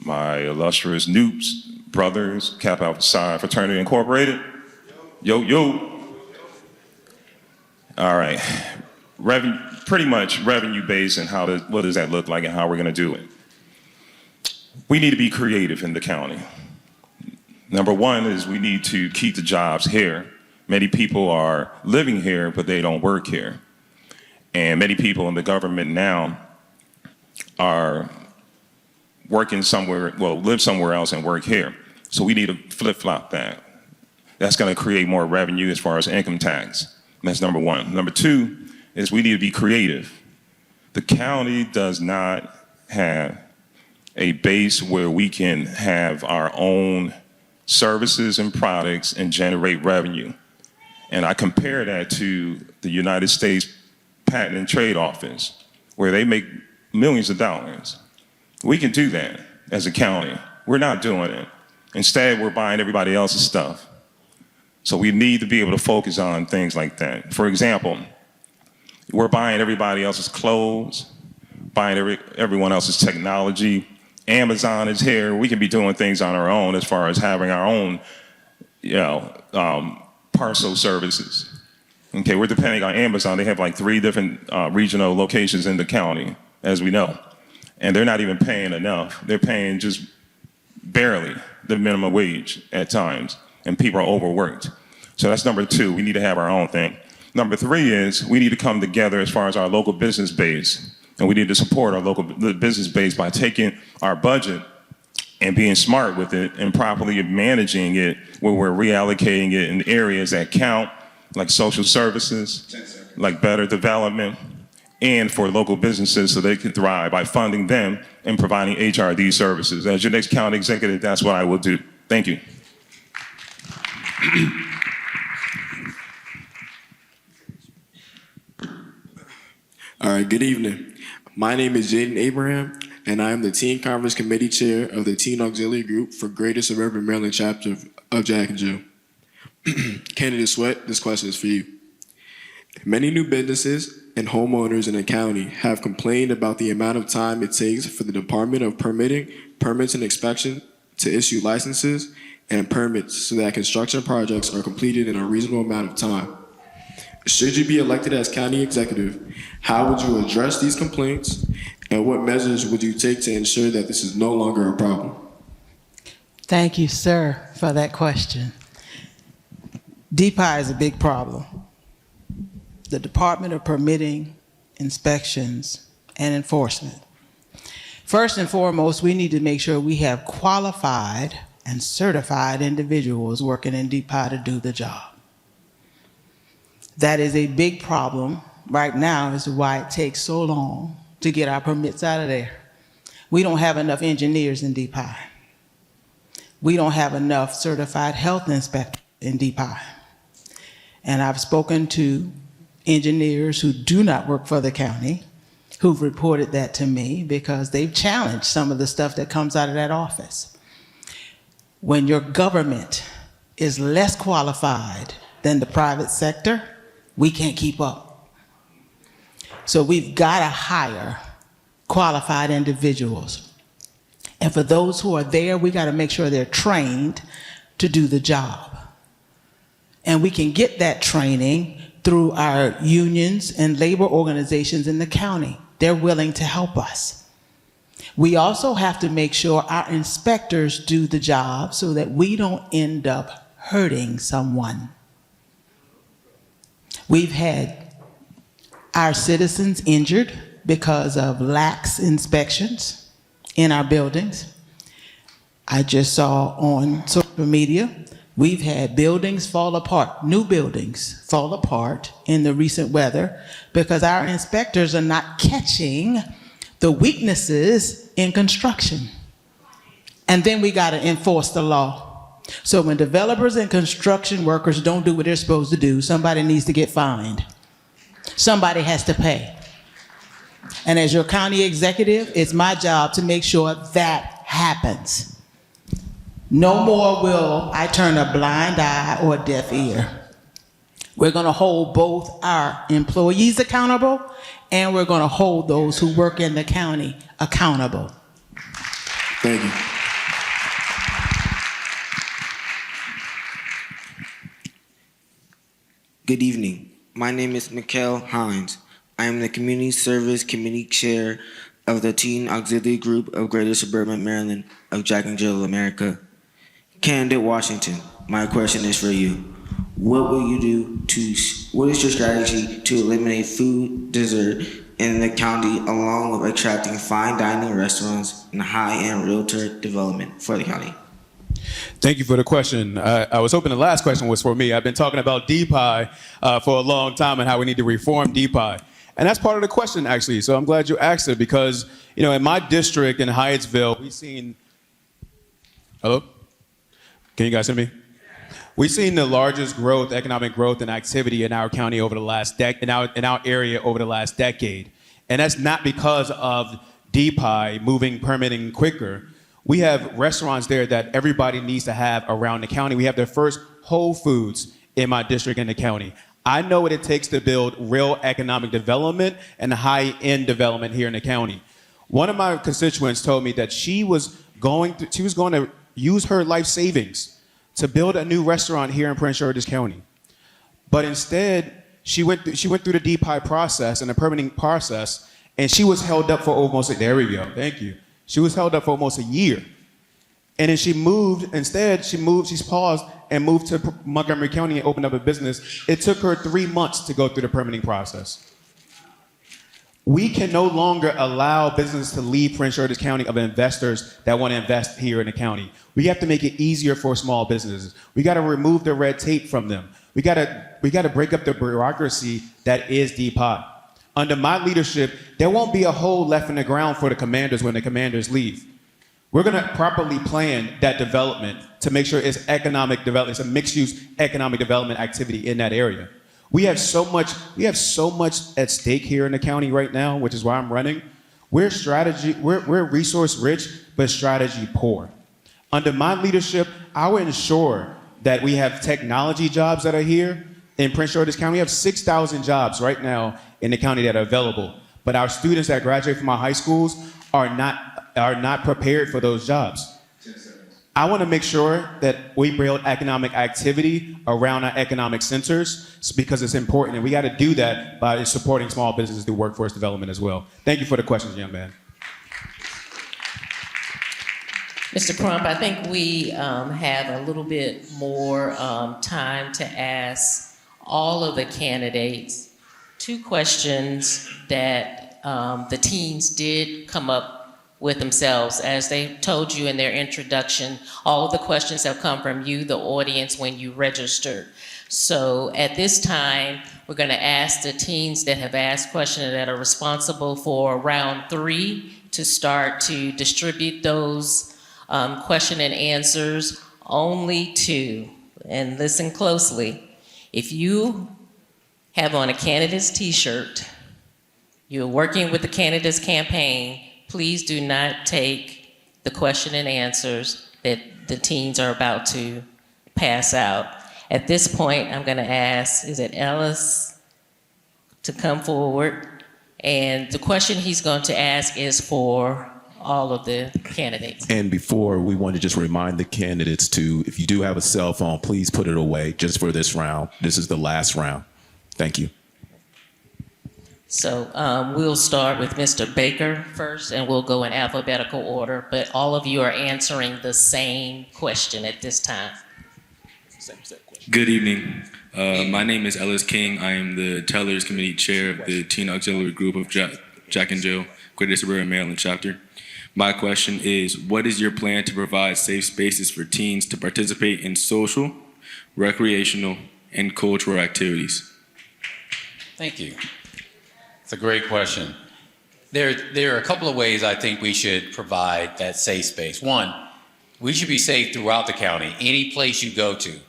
Speaker 6: my illustrious Noops brothers, Kappa Alpha Psi Fraternity Incorporated. Yo, yo. All right. Pretty much revenue based, and what does that look like and how we're going to do it. We need to be creative in the county. Number one is we need to keep the jobs here. Many people are living here, but they don't work here. And many people in the government now are working somewhere, well, live somewhere else and work here. So we need to flip-flop that. That's going to create more revenue as far as income tax. That's number one. Number two is we need to be creative. The county does not have a base where we can have our own services and products and generate revenue. And I compare that to the United States Patent and Trade Office, where they make millions of dollars. We can do that as a county. We're not doing it. Instead, we're buying everybody else's stuff. So we need to be able to focus on things like that. For example, we're buying everybody else's clothes, buying everyone else's technology. Amazon is here. We can be doing things on our own as far as having our own, parcel services. Okay, we're depending on Amazon. They have like 3 different regional locations in the county, as we know. And they're not even paying enough. They're paying just barely the minimum wage at times. And people are overworked. So that's number 2. We need to have our own thing. Number 3 is we need to come together as far as our local business base. And we need to support our local business base by taking our budget and being smart with it and properly managing it, where we're reallocating it in areas that count, like social services, like better development, and for local businesses so they can thrive by funding them and providing HRD services. As your next county executive, that's what I will do. Thank you.
Speaker 2: All right, good evening. My name is Jaden Abraham, and I am the Teen Conference Committee Chair of the Teen Auxiliary Group for Greater Suburban Maryland Chapter of Jack and Jill. Candidate Sweat, this question is for you. Many new businesses and homeowners in the county have complained about the amount of time it takes for the Department of Permits and Inspection to issue licenses and permits so that construction projects are completed in a reasonable amount of time. Should you be elected as county executive, how would you address these complaints, and what measures would you take to ensure that this is no longer a problem?
Speaker 13: Thank you, sir, for that question. DPI is a big problem. The Department of Permitting, Inspections, and Enforcement. First and foremost, we need to make sure we have qualified and certified individuals working in DPI to do the job. That is a big problem right now, is why it takes so long to get our permits out of there. We don't have enough engineers in DPI. We don't have enough certified health inspectors in DPI. And I've spoken to engineers who do not work for the county who've reported that to me because they've challenged some of the stuff that comes out of that office. When your government is less qualified than the private sector, we can't keep up. So we've got to hire qualified individuals. And for those who are there, we got to make sure they're trained to do the job. And we can get that training through our unions and labor organizations in the county. They're willing to help us. We also have to make sure our inspectors do the job so that we don't end up hurting someone. We've had our citizens injured because of lax inspections in our buildings. I just saw on social media, we've had buildings fall apart, new buildings fall apart in the recent weather because our inspectors are not catching the weaknesses in construction. And then we got to enforce the law. So when developers and construction workers don't do what they're supposed to do, somebody needs to get fined. Somebody has to pay. And as your county executive, it's my job to make sure that happens. No more will I turn a blind eye or a deaf ear. We're going to hold both our employees accountable, and we're going to hold those who work in the county accountable.
Speaker 2: Thank you.
Speaker 3: Good evening. My name is Mikkel Hines. I am the Community Service Committee Chair of the Teen Auxiliary Group of Greater Suburban Maryland of Jack and Jill America. Candidate Washington, my question is for you. What is your strategy to eliminate food desert in the county along with attracting fine dining restaurants and high-end realtor development for the county?
Speaker 11: Thank you for the question. I was hoping the last question was for me. I've been talking about DPI for a long time and how we need to reform DPI. And that's part of the question, actually. So I'm glad you asked it because, you know, in my district in Hyattsville, we've seen... Hello? Can you guys hear me? We've seen the largest growth, economic growth and activity in our county over the last in our area over the last decade. And that's not because of DPI moving permitting quicker. We have restaurants there that everybody needs to have around the county. We have the first Whole Foods in my district in the county. I know what it takes to build real economic development and high-end development here in the county. One of my constituents told me that she was going to use her life savings to build a new restaurant here in Prince George's County. But instead, she went through the DPI process and the permitting process, and she was held up for almost, there we go, thank you. She was held up for almost a year. And then she's paused and moved to Montgomery County and opened up a business. It took her 3 months to go through the permitting process. We can no longer allow business to leave Prince George's County of investors that want to invest here in the county. We have to make it easier for small businesses. We got to remove the red tape from them. We got to break up the bureaucracy that is DPI. Under my leadership, there won't be a hole left in the ground for the commanders when the commanders leave. We're going to properly plan that development to make sure it's economic development, it's a mixed-use economic development activity in that area. We have so much at stake here in the county right now, which is why I'm running. We're resource rich, but strategy poor. Under my leadership, I will ensure that we have technology jobs that are here. In Prince George's County, we have 6,000 jobs right now in the county that are available. But our students that graduate from our high schools are not prepared for those jobs. I want to make sure that we build economic activity around our economic centers because it's important, and we got to do that by supporting small businesses through workforce development as well. Thank you for the questions, young man.
Speaker 7: Mr. Crump, I think we have a little bit more time to ask all of the candidates 2 questions that the teens did come up with themselves. As they told you in their introduction, all of the questions have come from you, the audience, when you registered. So at this time, we're going to ask the teens that have asked questions that are responsible for round 3 to start to distribute those question and answers. Only 2, and listen closely. If you have on a candidate's t-shirt, you're working with the candidate's campaign, please do not take the question and answers that the teens are about to pass out. At this point, I'm going to ask, is it Ellis, to come forward? And the question he's going to ask is for all of the candidates.
Speaker 5: And before, we want to just remind the candidates to, if you do have a cell phone, please put it away just for this round. This is the last round. Thank you.
Speaker 7: So we'll start with Mr. Baker first, and we'll go in alphabetical order, but all of you are answering the same question at this time.
Speaker 22: Good evening. My name is Ellis King. I am the Tellers Committee Chair of the Teen Auxiliary Group of Jack and Jill, Greater Suburban Maryland Chapter. My question is, what is your plan to provide safe spaces for teens to participate in social, recreational, and cultural activities?
Speaker 14: Thank you. It's a great question. There are a couple of ways I think we should provide that safe space. One, we should be safe throughout the county, any place you go to.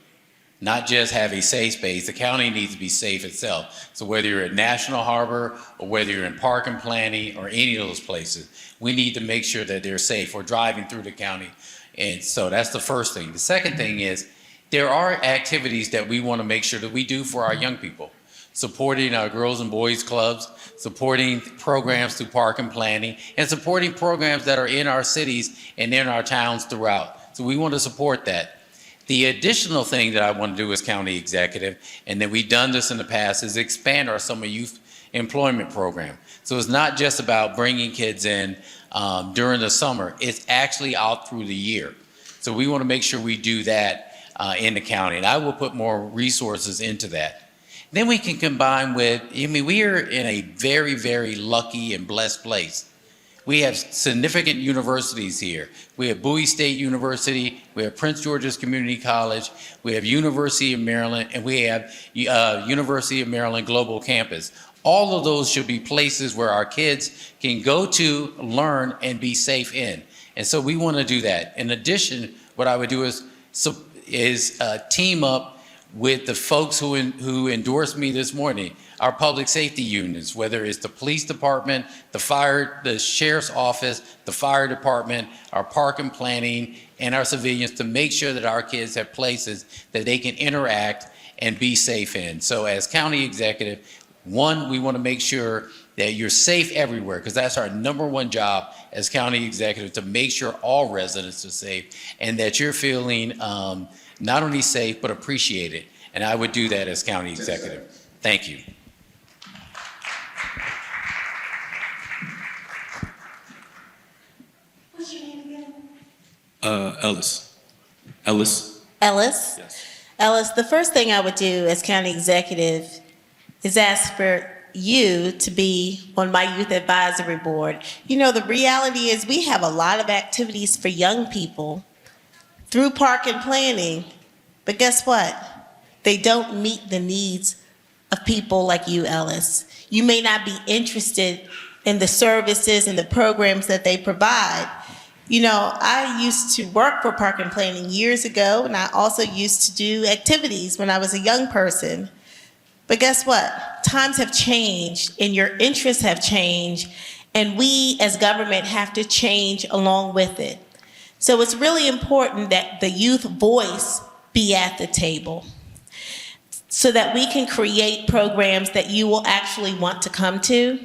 Speaker 14: not just have a safe space. The county needs to be safe itself. So whether you're at National Harbor or whether you're in Park and Planning or any of those places, we need to make sure that they're safe. We're driving through the county. And so that's the first thing. The second thing is there are activities that we want to make sure that we do for our young people. Supporting our girls and boys clubs, supporting programs through Park and Planning, and supporting programs that are in our cities and in our towns throughout. So we want to support that. The additional thing that I want to do as county executive, and that we've done this in the past, is expand our summer youth employment program. So it's not just about bringing kids in during the summer, it's actually out through the year. So we want to make sure we do that in the county, and I will put more resources into that. Then we can combine with, we are in a very, very lucky and blessed place. We have significant universities here. We have Bowie State University, we have Prince George's Community College, we have University of Maryland, and we have University of Maryland Global Campus. All of those should be places where our kids can go to learn and be safe in. And so we want to do that. In addition, what I would do is team up with the folks who endorsed me this morning, our public safety unions, whether it's the police department, the sheriff's office, the fire department, our Park and Planning, and our civilians, to make sure that our kids have places that they can interact and be safe in. So as county executive, one, we want to make sure that you're safe everywhere, because that's our #1 job as county executive, to make sure all residents are safe and that you're feeling not only safe, but appreciated. And I would do that as county executive. Thank you.
Speaker 9: What's your name again?
Speaker 22: Ellis.
Speaker 9: Ellis?
Speaker 22: Yes.
Speaker 9: Ellis, the first thing I would do as county executive is ask for you to be on my youth advisory board. You know, the reality is we have a lot of activities for young people through Park and Planning, but guess what? They don't meet the needs of people like you, Ellis. You may not be interested in the services and the programs that they provide. You know, I used to work for Park and Planning years ago, and I also used to do activities when I was a young person. But guess what? Times have changed, and your interests have changed, and we as government have to change along with it. So it's really important that the youth voice be at the table so that we can create programs that you will actually want to come to.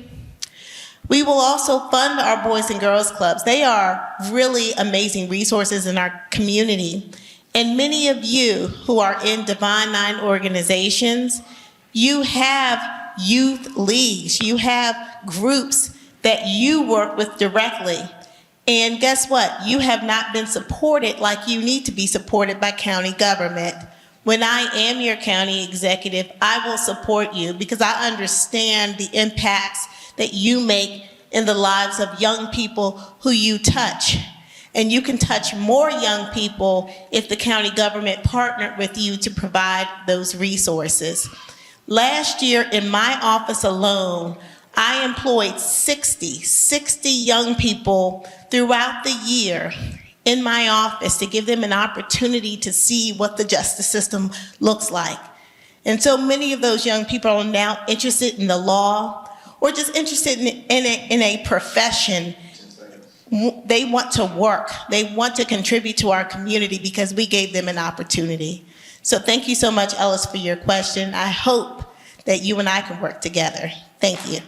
Speaker 9: We will also fund our Boys and Girls Clubs. They are really amazing resources in our community. And many of you who are in Divine Nine organizations, you have youth leagues, you have groups that you work with directly. And guess what? You have not been supported like you need to be supported by county government. When I am your county executive, I will support you because I understand the impacts that you make in the lives of young people who you touch. And you can touch more young people if the county government partnered with you to provide those resources. Last year in my office alone, I employed 60 young people throughout the year in my office to give them an opportunity to see what the justice system looks like. And so many of those young people are now interested in the law or just interested in a profession. They want to work. They want to contribute to our community because we gave them an opportunity. So thank you so much, Ellis, for your question. I hope that you and I can work together. Thank you.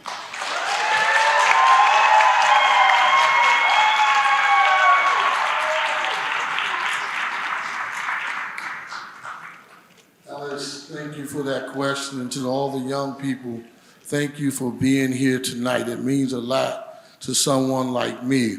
Speaker 10: Alice, thank you for that question. And to all the young people, thank you for being here tonight. It means a lot to someone like me.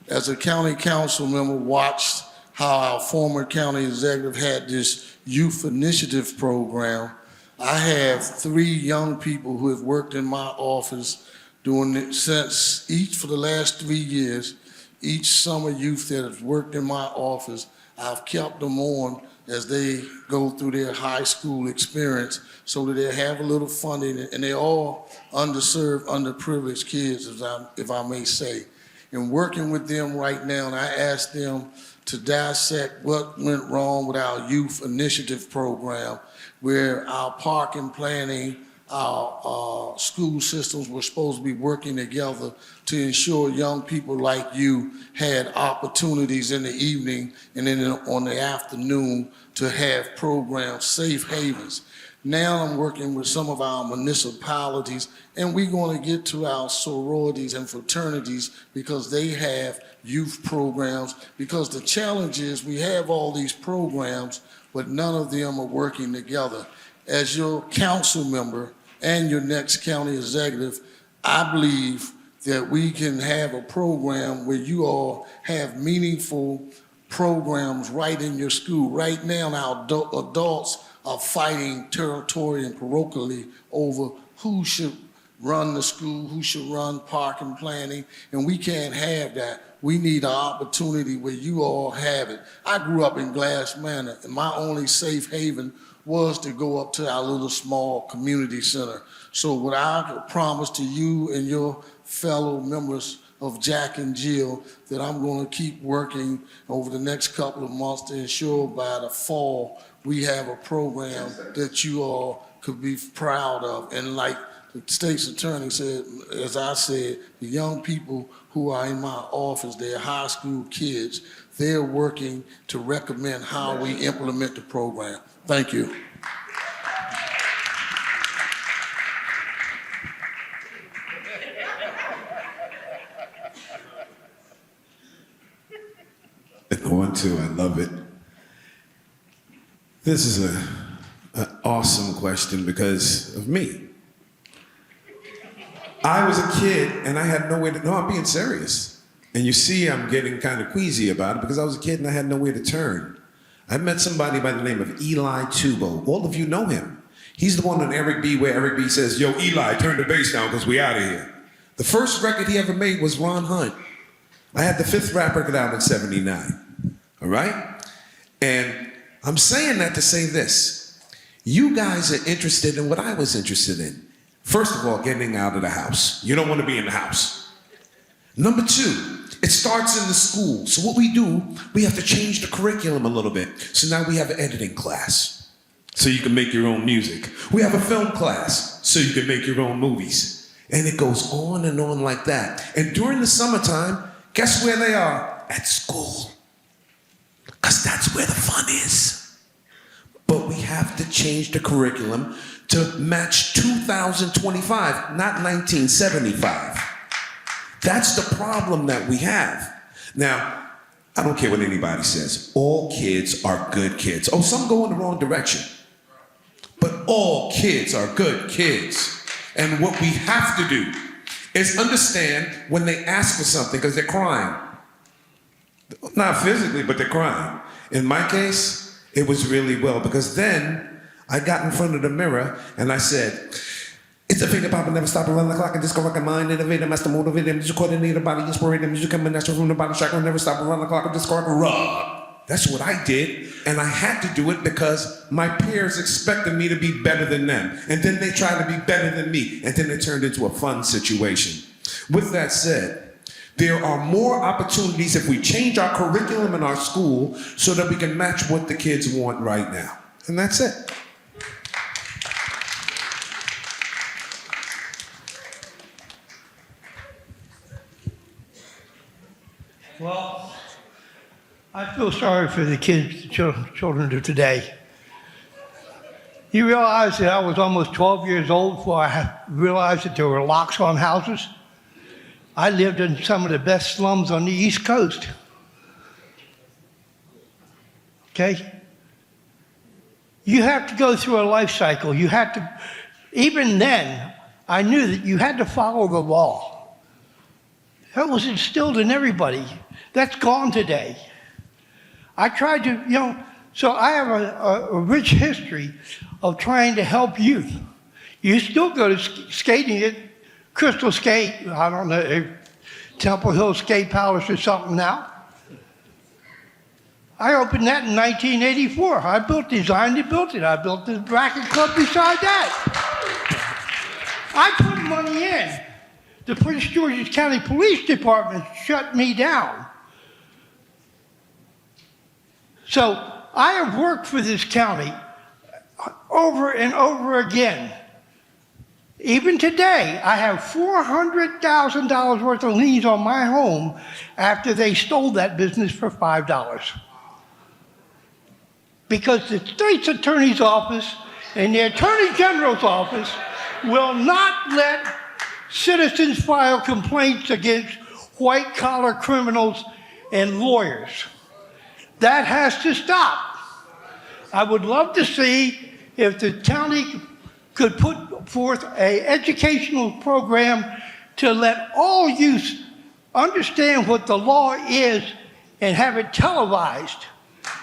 Speaker 10: As a county council member, watched how our former county executive had this youth initiative program. I have 3 young people who have worked in my office doing it since for the last 3 years. Each summer youth that has worked in my office, I've kept them on as they go through their high school experience so that they have a little funding, and they're all underserved, underprivileged kids, if I may say. and working with them right now, and I asked them to dissect what went wrong with our youth initiative program, where our parking planning, our school systems were supposed to be working together to ensure young people like you had opportunities in the evening and then on the afternoon to have programs, safe havens. Now I'm working with some of our municipalities, and we're going to get to our sororities and fraternities because they have youth programs, because the challenge is we have all these programs, but none of them are working together. As your council member and your next county executive, I believe that we can have a program where you all have meaningful programs right in your school. Right now, our adults are fighting territorially and parochially over who should run the school, who should run parking planning, and we can't have that. We need an opportunity where you all have it. I grew up in Glass Manor, and my only safe haven was to go up to our little small community center. So what I promise to you and your fellow members of Jack and Jill, that I'm going to keep working over the next couple of months to ensure by the fall we have a program that you all could be proud of. And like the state's attorney said, as I said, the young people who are in my office, they're high school kids, they're working to recommend how we implement the program. Thank you.
Speaker 19: One, two, I love it. This is an awesome question because of me. I was a kid and I had nowhere to, no, I'm being serious. And you see, I'm getting kind of queasy about it because I was a kid and I had nowhere to turn. I met somebody by the name of Eli Tubo. All of you know him. He's the one on Eric B where Eric B says, "Yo, Eli, turn the bass down because we out of here." The first record he ever made was Ron Hunt. I had the 5th rap record out in '79. All right? And I'm saying that to say this. You guys are interested in what I was interested in. First of all, getting out of the house. You don't want to be in the house. Number 2, it starts in the school. So what we do, we have to change the curriculum a little bit. So now we have an editing class, so you can make your own music. We have a film class, so you can make your own movies. And it goes on and on like that. And during the summertime, guess where they are? At school. Because that's where the fun is. But we have to change the curriculum to match 2025, not 1975. That's the problem that we have. Now, I don't care what anybody says. All kids are good kids. Oh, some go in the wrong direction. But all kids are good kids. And what we have to do is understand when they ask for something because they're crying. Not physically, but they're crying. In my case, it was really well because then I got in front of the mirror and I said, "It's a finger pop and never stop around the clock and disco rock and mind, innovator, master motivator, music coordinator, body inspirator, music coming natural from the body track and never stop around the clock and disco rock and rock." That's what I did, and I had to do it because my peers expected me to be better than them, and then they tried to be better than me, and then it turned into a fun situation. With that said, there are more opportunities if we change our curriculum in our school so that we can match what the kids want right now. And that's it.
Speaker 8: Well, I feel sorry for the kids, children of today. You realize that I was almost 12 years old before I realized that there were locks on houses? I lived in some of the best slums on the East Coast. Okay? You have to go through a life cycle. You have to, even then, I knew that you had to follow the law. That was instilled in everybody. That's gone today. I tried to, so I have a rich history of trying to help youth. You still go to skating at Crystal Skate, I don't know, Temple Hill Skate Palace or something now. I opened that in 1984. I designed and built it. I built the racket club beside that. I put money in. the Prince George's County Police Department shut me down. So I have worked for this county over and over again. Even today, I have $400,000 worth of liens on my home after they stole that business for $5. Because the state's attorney's office and the attorney general's office will not let citizens file complaints against white-collar criminals and lawyers. That has to stop. I would love to see if the county could put forth an educational program to let all youth understand what the law is and have it televised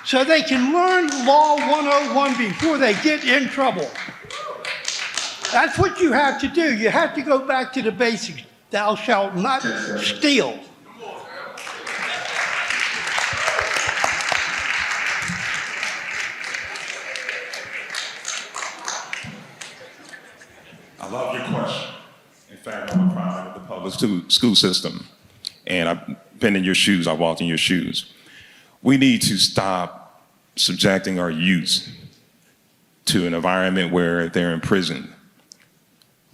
Speaker 8: so they can learn Law 101 before they get in trouble. That's what you have to do. You have to go back to the basics. Thou shalt not steal.
Speaker 6: I love your question. In fact, I'm a product of the public school system, and I've been in your shoes, I walked in your shoes. We need to stop subjecting our youth to an environment where they're imprisoned.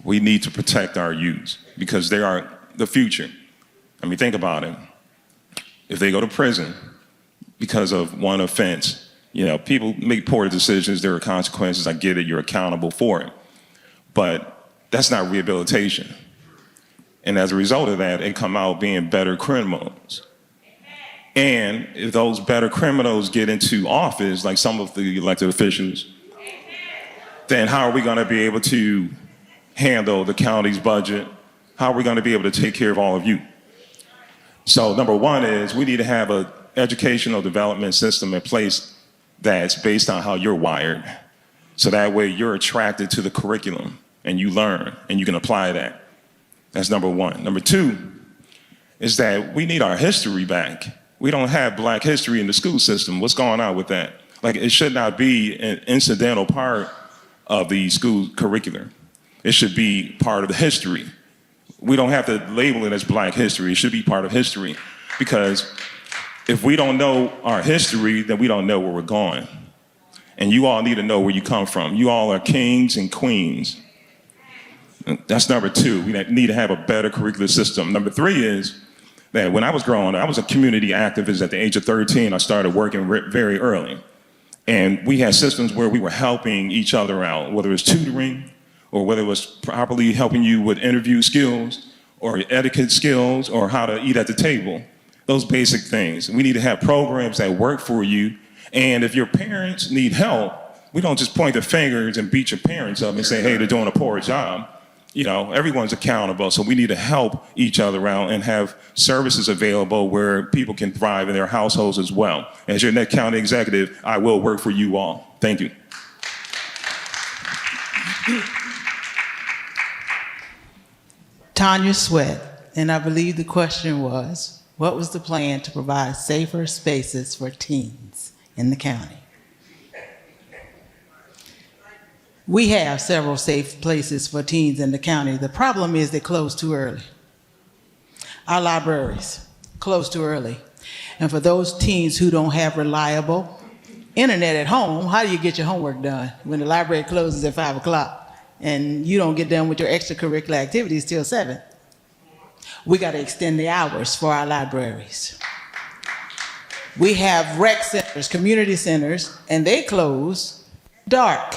Speaker 6: We need to protect our youth because they are the future. I mean, think about it. If they go to prison because of one offense, people make poor decisions, there are consequences, I get it, you're accountable for it. But that's not rehabilitation. And as a result of that, they come out being better criminals. And if those better criminals get into office, like some of the elected officials, then how are we going to be able to handle the county's budget? How are we going to be able to take care of all of you? So number one is we need to have an educational development system in place that's based on how you're wired. So that way you're attracted to the curriculum and you learn and you can apply that. That's number one. Number two is that we need our history back. We don't have Black history in the school system. What's going on with that? Like, it should not be an incidental part of the school curriculum. It should be part of the history. We don't have to label it as Black history. It should be part of history. Because if we don't know our history, then we don't know where we're going. And you all need to know where you come from. You all are kings and queens. That's number two. We need to have a better curricular system. Number three is that when I was growing up, I was a community activist at the age of 13. I started working very early. And we had systems where we were helping each other out, whether it was tutoring or whether it was properly helping you with interview skills or etiquette skills or how to eat at the table. Those basic things. We need to have programs that work for you. And if your parents need help, we don't just point the fingers and beat your parents up and say, hey, they're doing a poor job. Everyone's accountable, so we need to help each other out and have services available where people can thrive in their households as well. As your next county executive, I will work for you all. Thank you.
Speaker 13: Tanya Sweat, and I believe the question was, what was the plan to provide safer spaces for teens in the county? We have several safe places for teens in the county. The problem is they close too early. Our libraries close too early. And for those teens who don't have reliable internet at home, how do you get your homework done when the library closes at 5 o'clock and you don't get done with your extracurricular activities till 7? We got to extend the hours for our libraries. We have rec centers, community centers, and they close dark.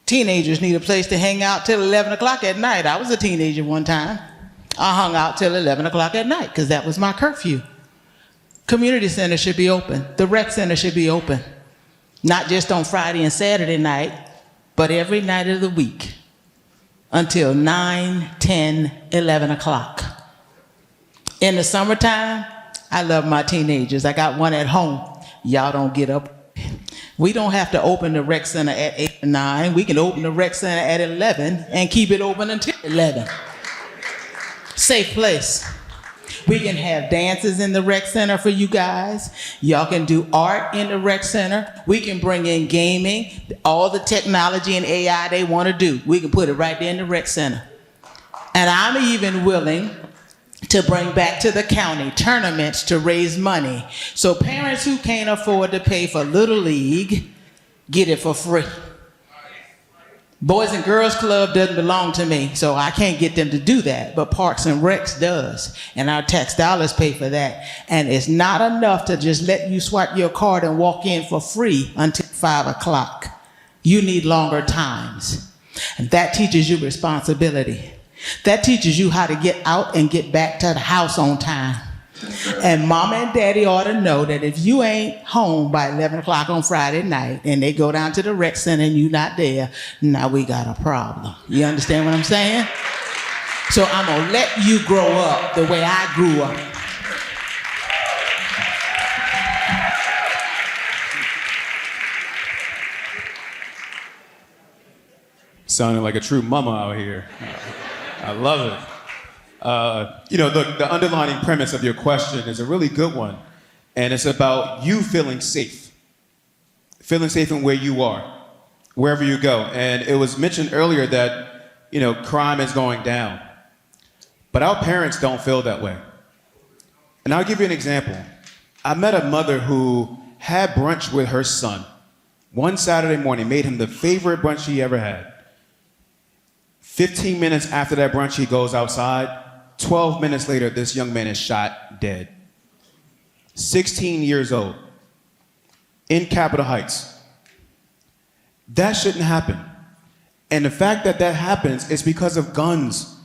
Speaker 13: Teenagers need a place to hang out till 11 o'clock at night. I was a teenager one time. I hung out till 11 o'clock at night because that was my curfew. Community centers should be open. The rec center should be open. Not just on Friday and Saturday night, but every night of the week until 9, 10, 11 o'clock. In the summertime, I love my teenagers. I got one at home. Y'all don't get up. We don't have to open the rec center at 8 or 9. We can open the rec center at 11 and keep it open until 11. Safe place. We can have dances in the rec center for you guys. Y'all can do art in the rec center. We can bring in gaming, all the technology and AI they want to do. We can put it right there in the rec center. And I'm even willing to bring back to the county tournaments to raise money. So parents who can't afford to pay for Little League get it for free. Boys and Girls Club doesn't belong to me, so I can't get them to do that, but Parks and Recs does, and our tax dollars pay for that. And it's not enough to just let you swipe your card and walk in for free until 5 o'clock. You need longer times. And that teaches you responsibility. That teaches you how to get out and get back to the house on time. And mama and daddy ought to know that if you ain't home by 11 o'clock on Friday night and they go down to the rec center and you're not there, now we got a problem. You understand what I'm saying? So I'm gonna let you grow up the way I grew up.
Speaker 11: Sounding like a true mama out here. I love it. The underlying premise of your question is a really good one, and it's about you feeling safe in where you are, wherever you go. And it was mentioned earlier that, crime is going down, but our parents don't feel that way. And I'll give you an example. I met a mother who had brunch with her son one Saturday morning, made him the favorite brunch he ever had. 15 minutes after that brunch, he goes outside. 12 minutes later, this young man is shot dead. 16 years old. In Capitol Heights. That shouldn't happen. And the fact that that happens is because of guns.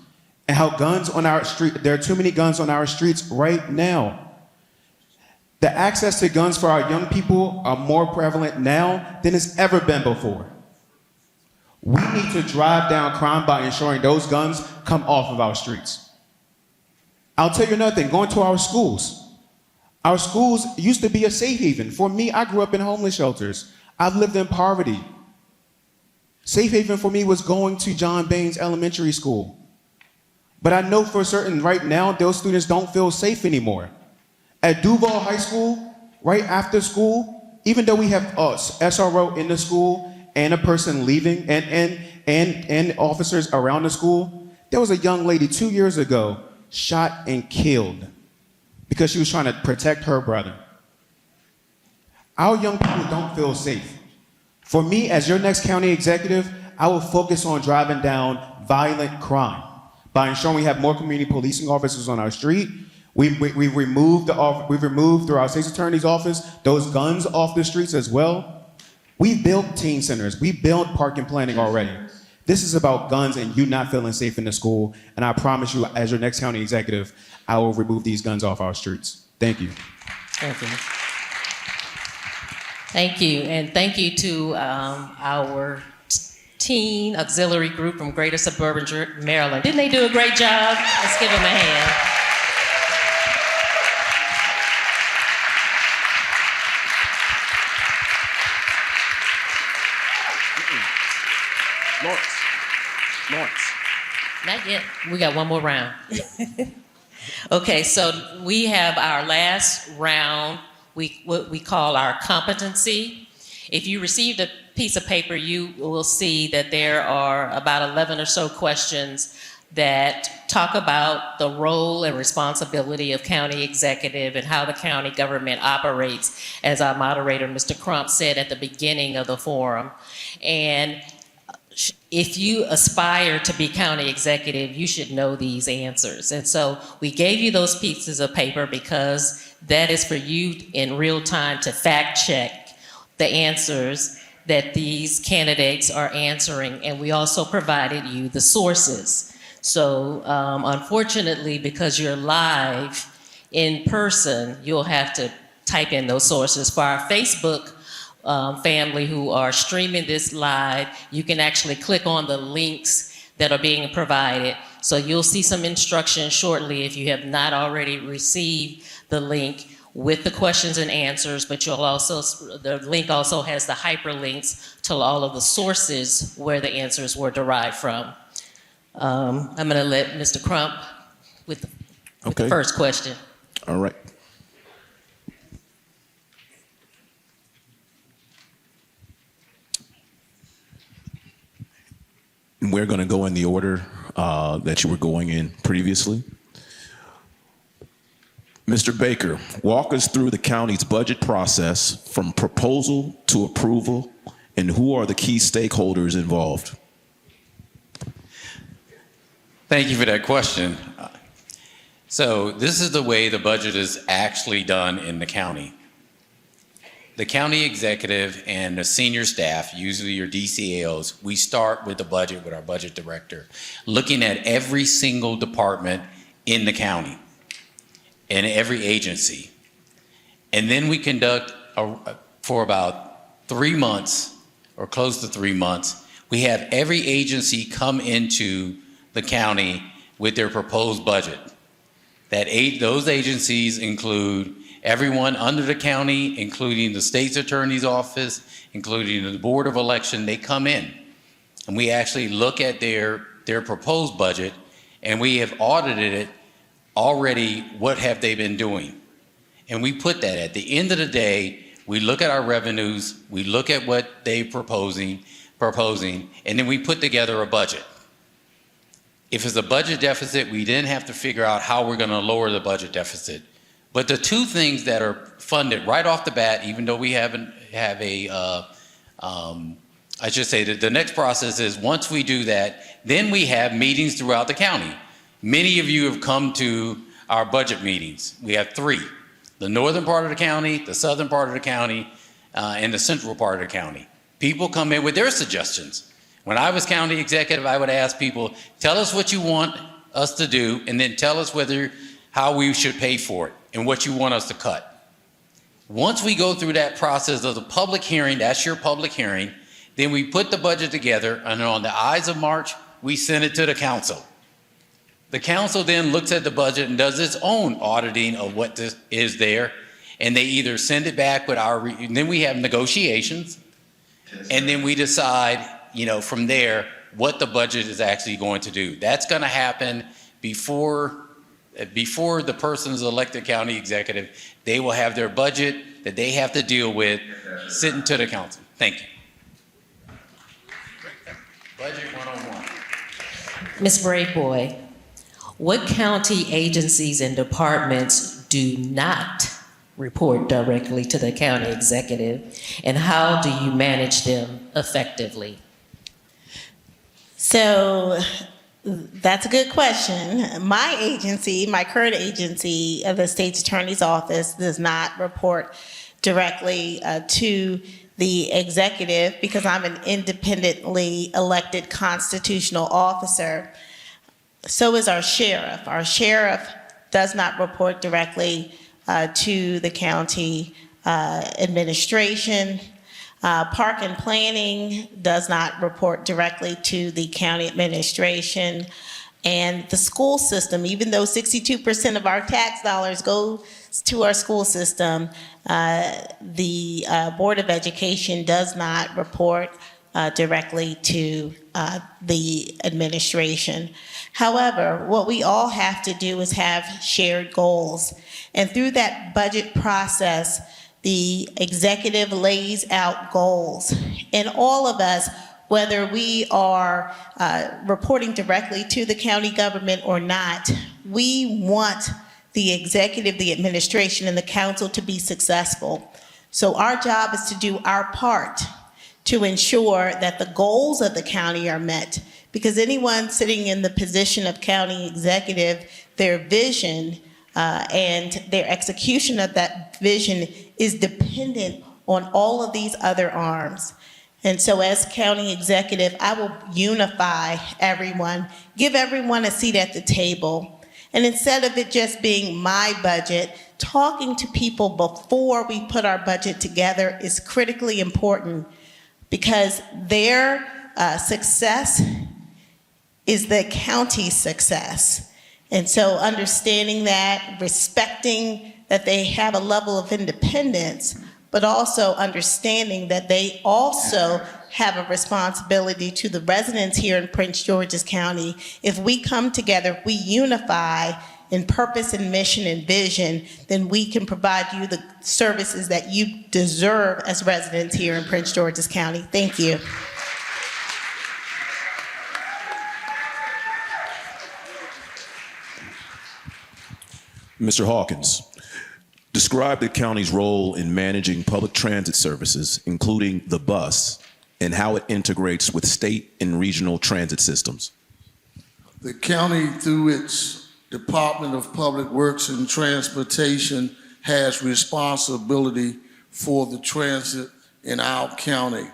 Speaker 11: And how guns on our street, there are too many guns on our streets right now. The access to guns for our young people are more prevalent now than it's ever been before. We need to drive down crime by ensuring those guns come off of our streets. I'll tell you another thing, going to our schools. Our schools used to be a safe haven. For me, I grew up in homeless shelters. I've lived in poverty. Safe haven for me was going to John Baines Elementary School. But I know for certain right now, those students don't feel safe anymore. At Duval High School, right after school, even though we have SRO in the school and a person leaving and officers around the school, there was a young lady 2 years ago shot and killed because she was trying to protect her brother. Our young people don't feel safe. For me, as your next county executive, I will focus on driving down violent crime by ensuring we have more community policing officers on our street. We've removed through our state's attorney's office those guns off the streets as well. We've built teen centers. We've built parking planning already. This is about guns and you not feeling safe in the school. And I promise you, as your next county executive, I will remove these guns off our streets. Thank you.
Speaker 7: Thank you. Thank you. And thank you to our teen auxiliary group from Greater Suburban Maryland. Didn't they do a great job? Let's give them a hand.
Speaker 1: Lawrence.
Speaker 7: Not yet. We got one more round. Okay, so we have our last round, what we call our competency. If you received a piece of paper, you will see that there are about 11 or so questions that talk about the role and responsibility of county executive and how the county government operates, as our moderator, Mr. Crump, said at the beginning of the forum. And if you aspire to be county executive, you should know these answers. And so we gave you those pieces of paper because that is for you in real time to fact check the answers that these candidates are answering. And we also provided you the sources. So unfortunately, because you're live in person, you'll have to type in those sources. For our Facebook family who are streaming this live, you can actually click on the links that are being provided. So you'll see some instructions shortly if you have not already received the link with the questions and answers, but the link also has the hyperlinks to all of the sources where the answers were derived from. I'm gonna let Mr. Crump with the first question.
Speaker 1: All right. We're going to go in the order
Speaker 5: that you were going in previously. Mr. Baker, walk us through the county's budget process from proposal to approval, and who are the key stakeholders involved?
Speaker 14: Thank you for that question. So this is the way the budget is actually done in the county. The county executive and the senior staff, usually your DCAOs, we start with the budget with our budget director, looking at every single department in the county and every agency. And then we conduct, for about 3 months or close to 3 months, we have every agency come into the county with their proposed budget. Those agencies include everyone under the county, including the state's attorney's office, including the Board of Election. They come in and we actually look at their proposed budget, and we have audited it already. What have they been doing? And we put that at the end of the day. We look at our revenues, we look at what they're proposing, and then we put together a budget. If it's a budget deficit, we then have to figure out how we're going to lower the budget deficit. But the two things that are funded right off the bat, even though we haven't have I should say that the next process is once we do that, then we have meetings throughout the county. Many of you have come to our budget meetings. We have 3, the northern part of the county, the southern part of the county, and the central part of the county. People come in with their suggestions. When I was county executive, I would ask people, tell us what you want us to do, and then tell us how we should pay for it and what you want us to cut. Once we go through that process of the public hearing, that's your public hearing, then we put the budget together, and on the Ides of March, we send it to the council. The council then looks at the budget and does its own auditing of what this is there, and they either send it back with and then we have negotiations, and then we decide, from there, what the budget is actually going to do. That's going to happen before the person is elected county executive. They will have their budget that they have to deal with sitting to the council. Thank you. Budget 101.
Speaker 7: Ms. Braveboy, what county agencies and departments do not report directly to the county executive, and how do you manage them effectively?
Speaker 9: So that's a good question. My agency, my current agency of the state's attorney's office, does not report directly to the executive because I'm an independently elected constitutional officer. So is our sheriff. Our sheriff does not report directly to the county administration. Park and planning does not report directly to the county administration. And the school system, even though 62% of our tax dollars go to our school system, the Board of Education does not report directly to the administration. However, what we all have to do is have shared goals. And through that budget process, the executive lays out goals. And all of us, whether we are reporting directly to the county government or not, we want the executive, the administration, and the council to be successful. So our job is to do our part to ensure that the goals of the county are met. Because anyone sitting in the position of county executive, their vision and their execution of that vision is dependent on all of these other arms. And so as county executive, I will unify everyone, give everyone a seat at the table. And instead of it just being my budget, talking to people before we put our budget together is critically important because their success is the county's success. And so understanding that, respecting that they have a level of independence, but also understanding that they also have a responsibility to the residents here in Prince George's County. If we come together, if we unify in purpose and mission and vision, then we can provide you the services that you deserve as residents here in Prince George's County. Thank you.
Speaker 5: Mr. Hawkins, describe the county's role in managing public transit services, including the bus, and how it integrates with state and regional transit systems.
Speaker 10: The county, through its Department of Public Works and Transportation, has responsibility for the transit in our county.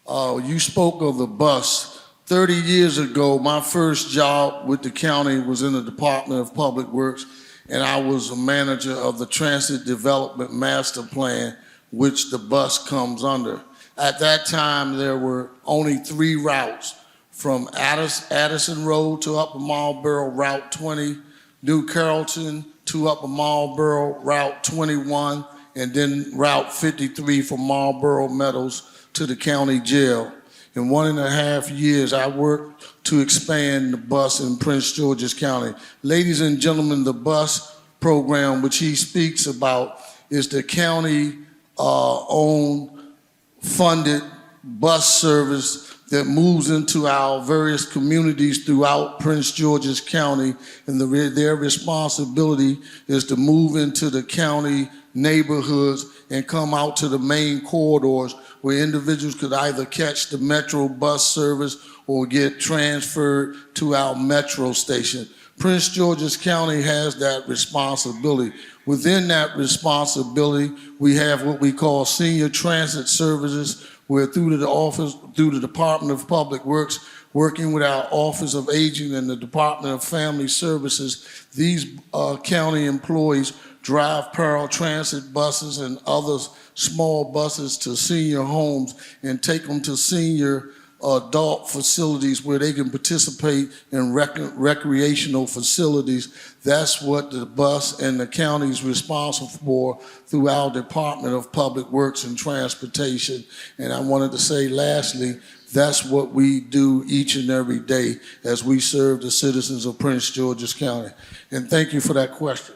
Speaker 10: You spoke of the bus. 30 years ago, my first job with the county was in the Department of Public Works, and I was a manager of the Transit Development Master Plan, which the bus comes under. At that time, there were only 3 routes, from Addison Road to Upper Marlboro, Route 20, New Carrollton to Upper Marlboro, Route 21, and then Route 53 from Marlboro Meadows to the county jail. In 1.5 years, I worked to expand the bus in Prince George's County. Ladies and gentlemen, the bus program, which he speaks about, is the county-owned, funded bus service that moves into our various communities throughout Prince George's County, and their responsibility is to move into the county neighborhoods and come out to the main corridors where individuals could either catch the metro bus service or get transferred to our metro station. Prince George's County has that responsibility. Within that responsibility, we have what we call senior transit services, where through the Department of Public Works, working with our Office of Aging and the Department of Family Services, these county employees drive paratransit buses and other small buses to senior homes and take them to senior adult facilities where they can participate in recreational facilities. That's what the bus and the county is responsible for through our Department of Public Works and Transportation. And I wanted to say lastly, that's what we do each and every day as we serve the citizens of Prince George's County. And thank you for that question.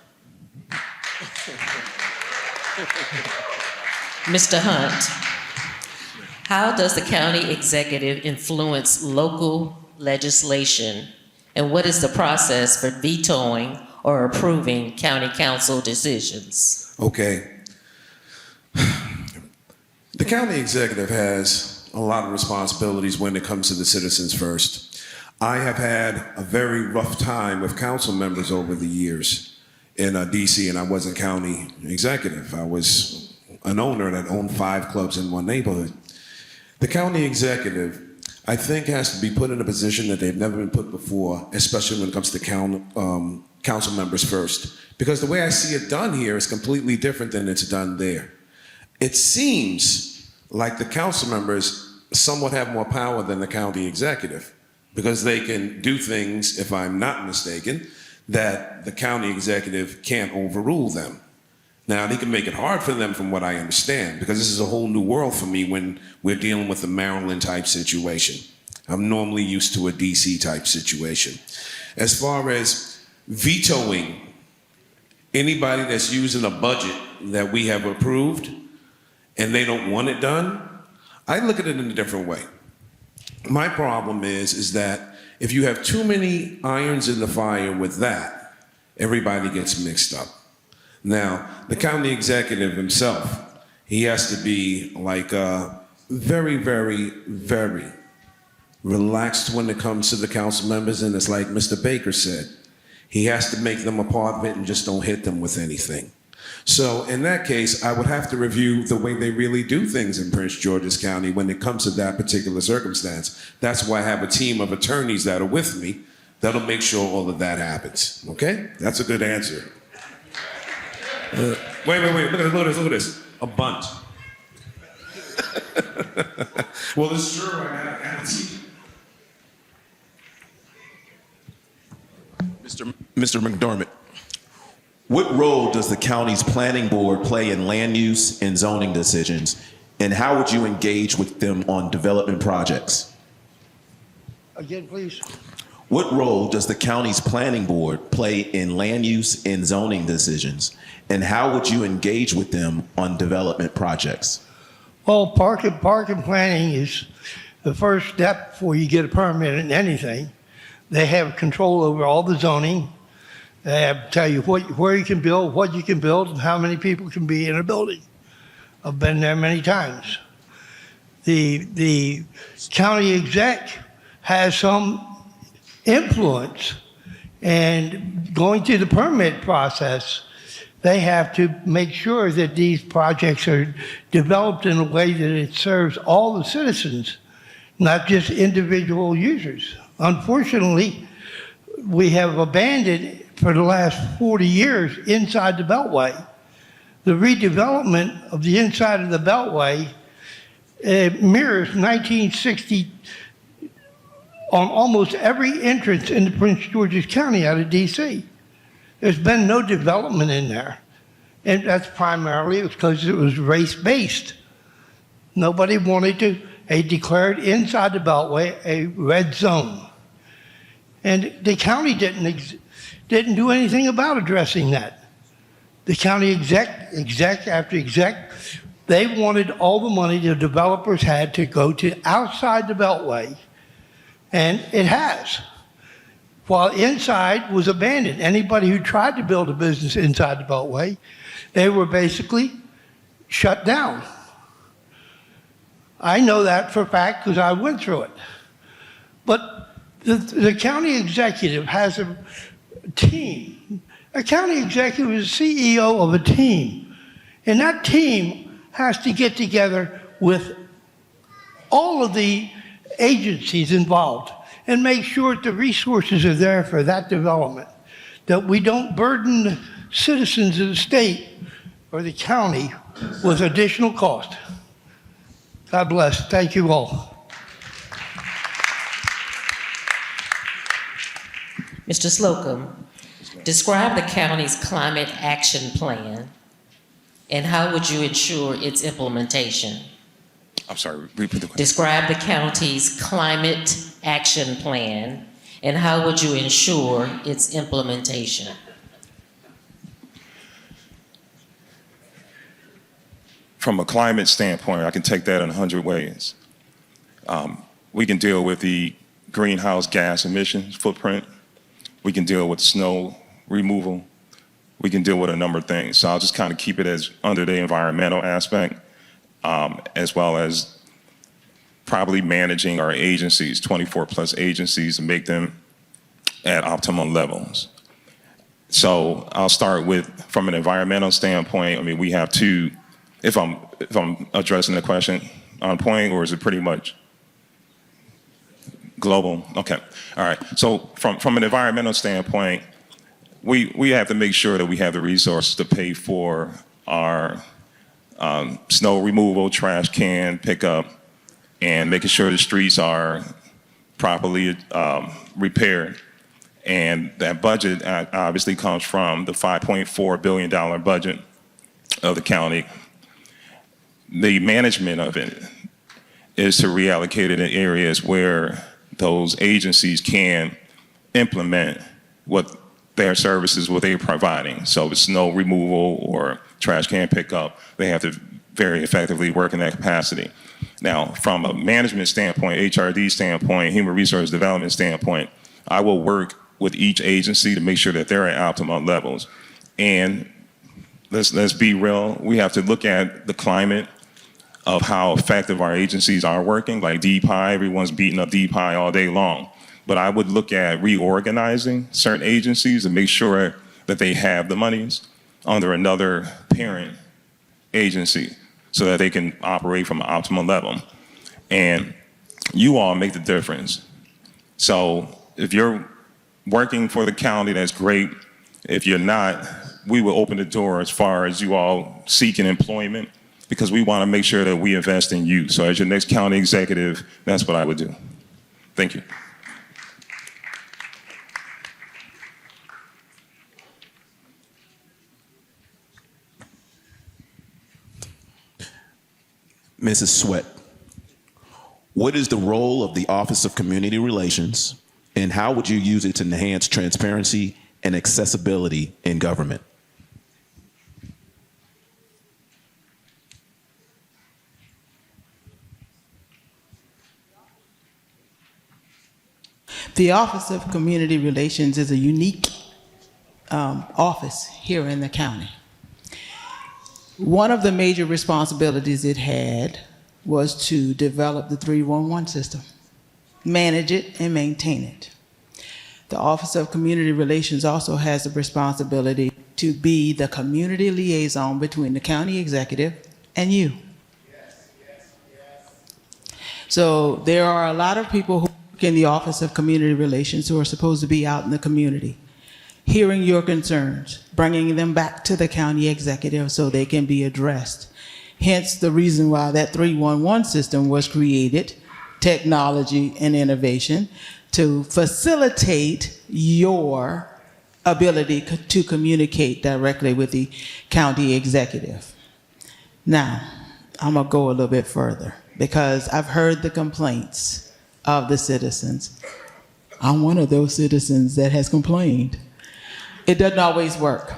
Speaker 7: Mr. Hunt, how does the county executive influence local legislation, and what is the process for vetoing or approving county council decisions?
Speaker 19: Okay. The county executive has a lot of responsibilities when it comes to the citizens first. I have had a very rough time with council members over the years in DC, and I wasn't county executive. I was an owner that owned 5 clubs in one neighborhood. The county executive, I think, has to be put in a position that they've never been put before, especially when it comes to council members first. Because the way I see it done here is completely different than it's done there. It seems like the council members somewhat have more power than the county executive, because they can do things, if I'm not mistaken, that the county executive can't overrule them. Now, they can make it hard for them from what I understand, because this is a whole new world for me when we're dealing with a Maryland type situation. I'm normally used to a DC type situation. As far as vetoing anybody that's using a budget that we have approved and they don't want it done, I look at it in a different way. My problem is that if you have too many irons in the fire with that, everybody gets mixed up. Now, the county executive himself, he has to be like very, very, very relaxed when it comes to the council members, and it's like Mr. Baker said, he has to make them a part of it and just don't hit them with anything. So in that case, I would have to review the way they really do things in Prince George's County when it comes to that particular circumstance. That's why I have a team of attorneys that are with me that'll make sure all of that happens, okay? That's a good answer. Wait, look at this, a bunt. Well, it's true, I had a team.
Speaker 5: Mr. McDermott, what role does the county's planning board play in land use and zoning decisions, and how would you engage with them on development projects?
Speaker 8: Again, please.
Speaker 5: What role does the county's planning board play in land use and zoning decisions, and how would you engage with them on development projects?
Speaker 8: Well, park and planning is the first step before you get a permit in anything. They have control over all the zoning, Tell you where you can build, what you can build, and how many people can be in a building. I've been there many times. The county exec has some influence, and going through the permit process, they have to make sure that these projects are developed in a way that it serves all the citizens, not just individual users. Unfortunately, we have abandoned for the last 40 years inside the Beltway. The redevelopment of the inside of the Beltway mirrors 1960 on almost every entrance into Prince George's County out of DC. There's been no development in there. And that's primarily because it was race-based. Nobody wanted to, they declared inside the Beltway a red zone. And the county didn't do anything about addressing that. The county exec after exec, they wanted all the money the developers had to go to outside the Beltway, and it has. While inside was abandoned. Anybody who tried to build a business inside the Beltway, they were basically shut down. I know that for a fact because I went through it. But the county executive has a team. A county executive is CEO of a team. And that team has to get together with all of the agencies involved and make sure that the resources are there for that development, that we don't burden the citizens of the state or the county with additional cost. God bless. Thank you all.
Speaker 7: Mr. Slocum, describe the county's climate action plan and how would you ensure its implementation?
Speaker 6: I'm sorry, repeat the question.
Speaker 7: Describe the county's climate action plan and how would you ensure its implementation?
Speaker 6: From a climate standpoint, I can take that in 100 ways. We can deal with the greenhouse gas emissions footprint. We can deal with snow removal. We can deal with a number of things. So I'll just kind of keep it as under the environmental aspect, as well as probably managing our agencies, 24 plus agencies, and make them at optimum levels. So I'll start with, from an environmental standpoint, I mean, we have two, if I'm addressing the question on point, or is it pretty much global? Okay, all right. So from an environmental standpoint, we have to make sure that we have the resources to pay for our snow removal, trash can pickup, and making sure the streets are properly repaired. And that budget obviously comes from the $5.4 billion budget of the county. The management of it is to reallocate it in areas where those agencies can implement what their services, what they're providing. So it's snow removal or trash can pickup, they have to very effectively work in that capacity. Now, from a management standpoint, HRD standpoint, human resource development standpoint, I will work with each agency to make sure that they're at optimum levels. And let's be real, we have to look at the climate of how effective our agencies are working. Like DPI, everyone's beating up DPI all day long. But I would look at reorganizing certain agencies and make sure that they have the monies under another parent agency so that they can operate from an optimal level. And you all make the difference. So if you're working for the county, that's great. If you're not, we will open the door as far as you all seeking employment, because we want to make sure that we invest in you. So as your next county executive, that's what I would do. Thank you.
Speaker 5: Mrs. Sweat, what is the role of the Office of Community Relations, and how would you use it to enhance transparency and accessibility in government?
Speaker 13: The Office of Community Relations is a unique office here in the county. One of the major responsibilities it had was to develop the 311 system, manage it, and maintain it. The Office of Community Relations also has the responsibility to be the community liaison between the county executive and you. So there are a lot of people who work in the Office of Community Relations who are supposed to be out in the community, hearing your concerns, bringing them back to the county executive so they can be addressed. Hence the reason why that 311 system was created, technology and innovation, to facilitate your ability to communicate directly with the county executive. Now, I'm gonna go a little bit further because I've heard the complaints of the citizens. I'm one of those citizens that has complained. It doesn't always work.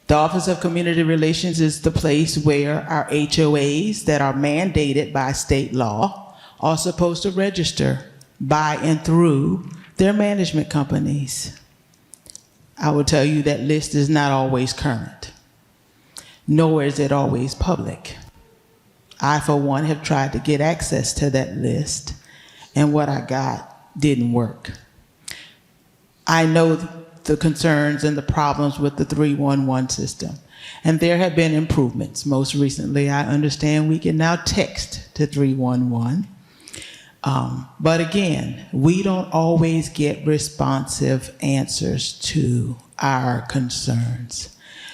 Speaker 13: The Office of Community Relations is the place where our HOAs that are mandated by state law are supposed to register by and through their management companies. I will tell you that list is not always current, nor is it always public. I, for one, have tried to get access to that list, and what I got didn't work. I know the concerns and the problems with the 311 system, and there have been improvements. Most recently, I understand we can now text to 311. But again, we don't always get responsive answers to our concerns.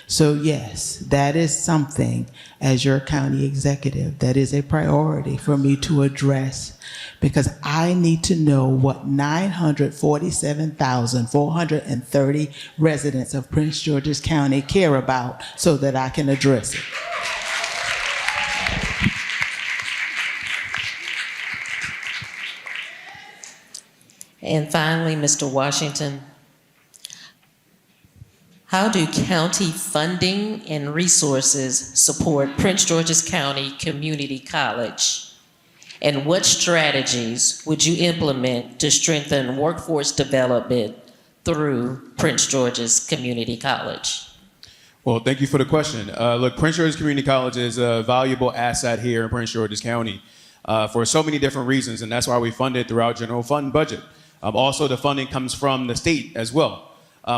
Speaker 13: So yes, that is something as your county executive that is a priority for me to address, because I need to know what 947,430 residents of Prince George's County care about so that I can address it.
Speaker 7: And finally, Mr. Washington, how do county funding and resources support Prince George's County Community College? And what strategies would you implement to strengthen workforce development through Prince George's Community College?
Speaker 11: Well, thank you for the question. Look, Prince George's Community College is a valuable asset here in Prince George's County for so many different reasons, and that's why we fund it through our general fund budget. Also, the funding comes from the state as well.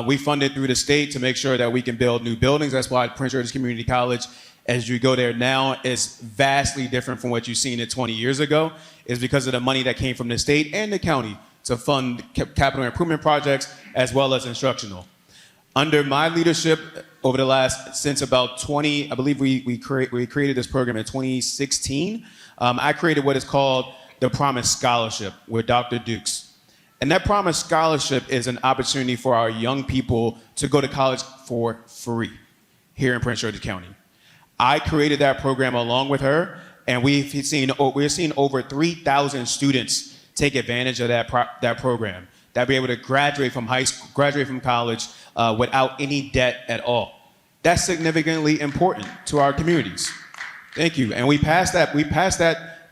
Speaker 11: We fund it through the state to make sure that we can build new buildings. That's why Prince George's Community College, as you go there now, is vastly different from what you've seen it 20 years ago. Is because of the money that came from the state and the county to fund capital improvement projects as well as instructional. Under my leadership over the last, since about 20, I believe we created this program in 2016. I created what is called the Promise Scholarship with Dr. Dukes. And that Promise Scholarship is an opportunity for our young people to go to college for free here in Prince George's County. I created that program along with her, and we're seeing over 3,000 students take advantage of that program. That be able to graduate from high school, graduate from college without any debt at all. That's significantly important to our communities. Thank you. And we passed that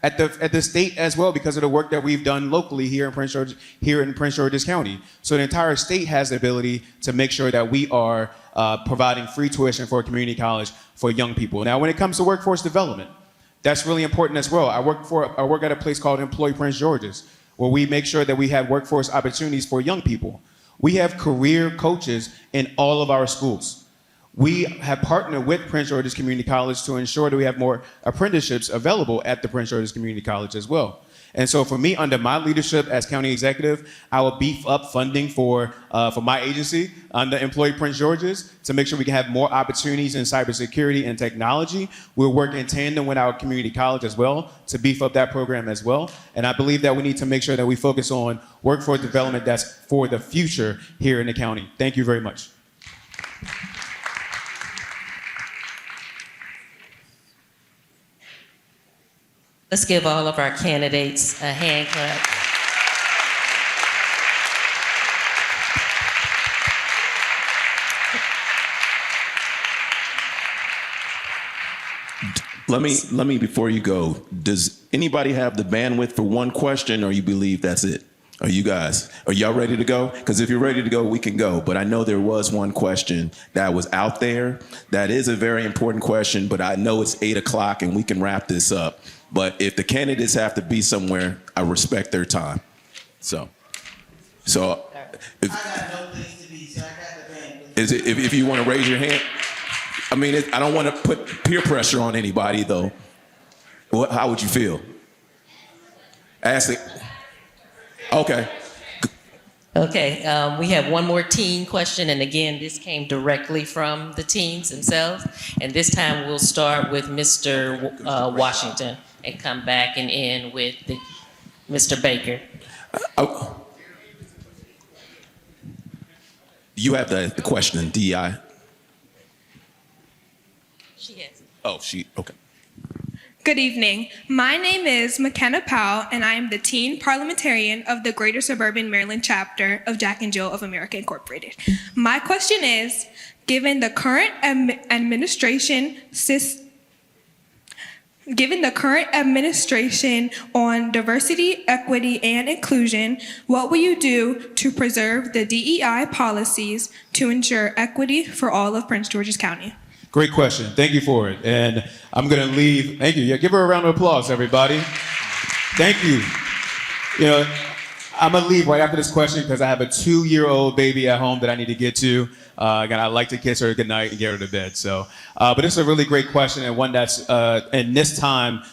Speaker 11: at the state as well because of the work that we've done locally here in Prince George's County. So the entire state has the ability to make sure that we are providing free tuition for a community college for young people. Now, when it comes to workforce development, that's really important as well. I work at a place called Employ Prince George's, where we make sure that we have workforce opportunities for young people. We have career coaches in all of our schools. We have partnered with Prince George's Community College to ensure that we have more apprenticeships available at the Prince George's Community College as well. And so for me, under my leadership as county executive, I will beef up funding for my agency under Employ Prince George's to make sure we can have more opportunities in cybersecurity and technology. We'll work in tandem with our community college as well to beef up that program as well. And I believe that we need to make sure that we focus on workforce development that's for the future here in the county. Thank you very much.
Speaker 7: Let's give all of our candidates a hand clap.
Speaker 5: Let me, before you go, does anybody have the bandwidth for one question, or you believe that's it? Are y'all ready to go? Because if you're ready to go, we can go. But I know there was one question that was out there. That is a very important question, but I know it's 8 o'clock and we can wrap this up. But if the candidates have to be somewhere, I respect their time. So if,
Speaker 13: I got no place to be, so I got the band.
Speaker 5: if you want to raise your hand. I mean, I don't want to put peer pressure on anybody, though. How would you feel? Ask it. Okay.
Speaker 7: Okay, we have one more teen question, and again, this came directly from the teens themselves. And this time we'll start with Mr. Washington and come back and end with Mr. Baker.
Speaker 5: You have the question, DI.
Speaker 7: She has.
Speaker 5: Oh, okay.
Speaker 12: Good evening. My name is McKenna Powell, and I am the Teen Parliamentarian of the Greater Suburban Maryland Chapter of Jack and Jill of America Incorporated. My question is, given the current administration on diversity, equity, and inclusion, what will you do to preserve the DEI policies to ensure equity for all of Prince George's County?
Speaker 11: Great question. Thank you for it. And I'm going to leave. Thank you. Yeah, give her a round of applause, everybody. Thank you. You know, I'm going to leave right after this question because I have a 2-year-old baby at home that I need to get to. Again, I'd like to kiss her goodnight and get her to bed. So, but it's a really great question and one that's in this time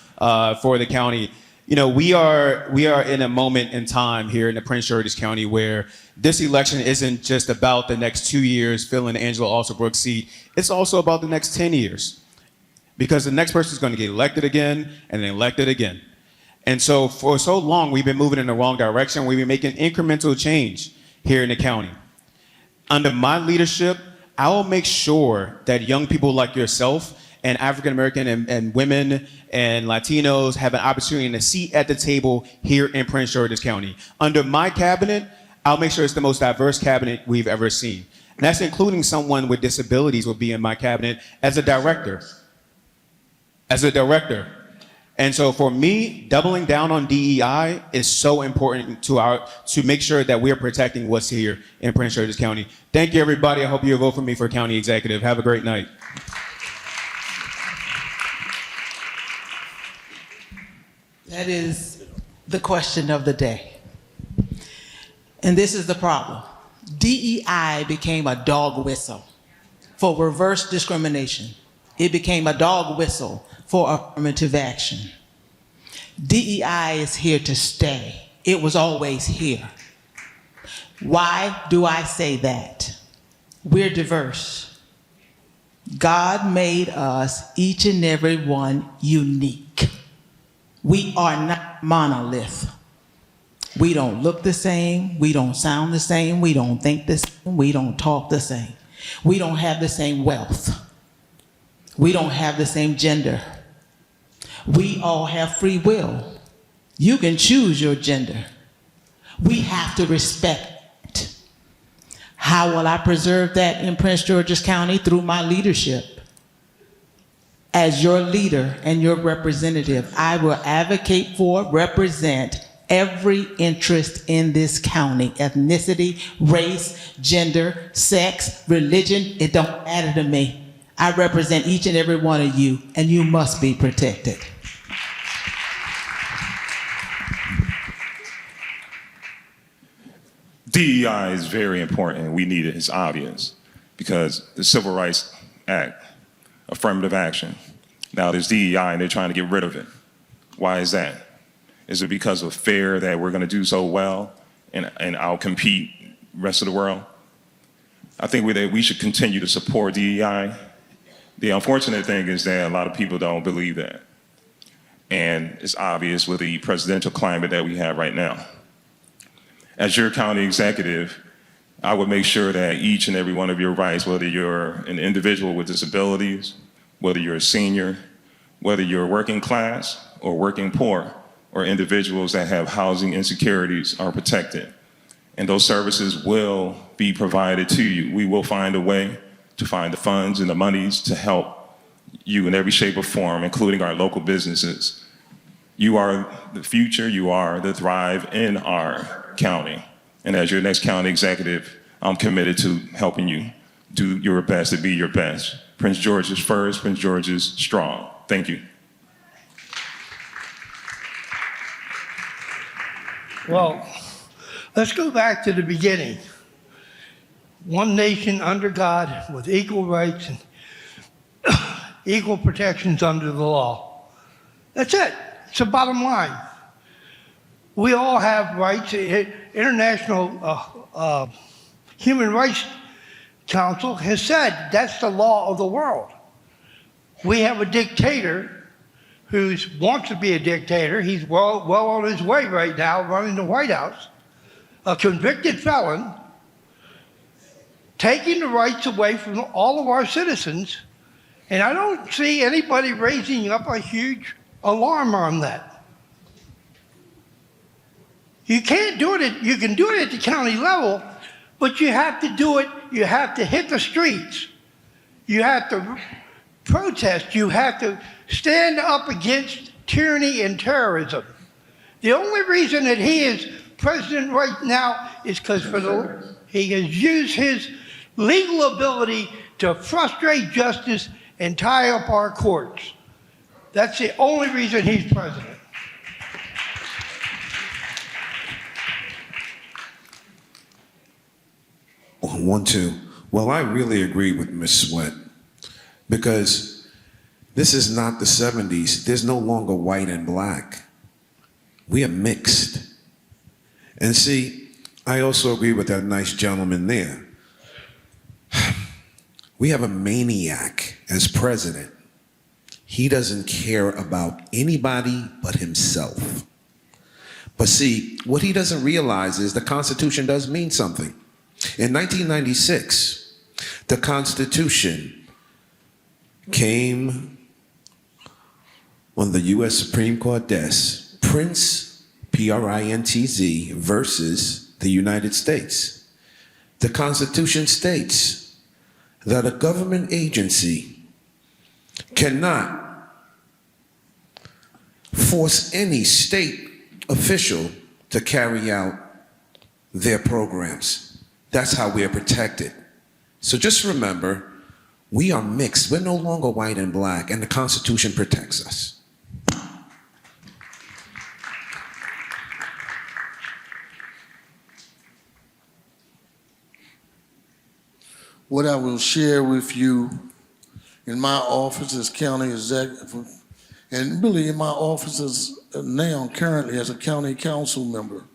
Speaker 11: for the county. You know, we are in a moment in time here in the Prince George's County where this election isn't just about the next 2 years filling Angela Alsabrook's seat. It's also about the next 10 years because the next person is going to get elected again and then elected again. And so for so long, we've been moving in the wrong direction. We've been making incremental change here in the county. Under my leadership, I will make sure that young people like yourself and African American and women and Latinos have an opportunity and a seat at the table here in Prince George's County. Under my cabinet, I'll make sure it's the most diverse cabinet we've ever seen. And that's including someone with disabilities will be in my cabinet as a director. And so for me, doubling down on DEI is so important to make sure that we're protecting what's here in Prince George's County. Thank you, everybody. I hope you'll vote for me for county executive. Have a great night.
Speaker 13: That is the question of the day. And this is the problem. DEI became a dog whistle for reverse discrimination. It became a dog whistle for affirmative action. DEI is here to stay. It was always here. Why do I say that? We're diverse. God made us, each and every one, unique. We are not monolith. We don't look the same. We don't sound the same. We don't think the same. We don't talk the same. We don't have the same wealth. We don't have the same gender. We all have free will. You can choose your gender. We have to respect it. How will I preserve that in Prince George's County? Through my leadership. As your leader and your representative, I will advocate for, represent every interest in this county. Ethnicity, race, gender, sex, religion, it don't matter to me. I represent each and every one of you, and you must be protected.
Speaker 6: DEI is very important. We need it. It's obvious because the Civil Rights Act, affirmative action. Now there's DEI and they're trying to get rid of it. Why is that? Is it because of fear that we're going to do so well and outcompete the rest of the world? I think we should continue to support DEI. The unfortunate thing is that a lot of people don't believe that. And it's obvious with the presidential climate that we have right now. As your county executive, I would make sure that each and every one of your rights, whether you're an individual with disabilities, whether you're a senior, whether you're working class or working poor, or individuals that have housing insecurities are protected. And those services will be provided to you. We will find a way to find the funds and the monies to help you in every shape or form, including our local businesses. You are the future, you are the thrive in our county. And as your next county executive, I'm committed to helping you do your best to be your best. Prince George is first, Prince George is strong. Thank you.
Speaker 8: Well, let's go back to the beginning. One nation under God with equal rights and equal protections under the law. That's it. It's the bottom line. We all have rights. International Human Rights Council has said that's the law of the world. We have a dictator who wants to be a dictator. He's well on his way right now, running the White House, a convicted felon, taking the rights away from all of our citizens, and I don't see anybody raising up a huge alarm on that. You can't do it, you can do it at the county level, but you have to do it, you have to hit the streets. You have to protest, you have to stand up against tyranny and terrorism. The only reason that he is president right now is because he has used his legal ability to frustrate justice and tie up our courts. That's the only reason he's president.
Speaker 19: One, two. Well, I really agree with Ms. Sweat because this is not the 70s. There's no longer white and black. We are mixed. And see, I also agree with that nice gentleman there. We have a maniac as president. He doesn't care about anybody but himself. But see, what he doesn't realize is the Constitution does mean something. In 1996, the Constitution came on the U.S. Supreme Court desk, Prince, P-R-I-N-T-Z, versus the United States. The Constitution states that a government agency cannot force any state official to carry out their programs. That's how we are protected. So just remember, we are mixed. We're no longer white and black, and the Constitution protects us.
Speaker 10: What I will share with you in my office as county executive, and really in my office as now currently as a county council member,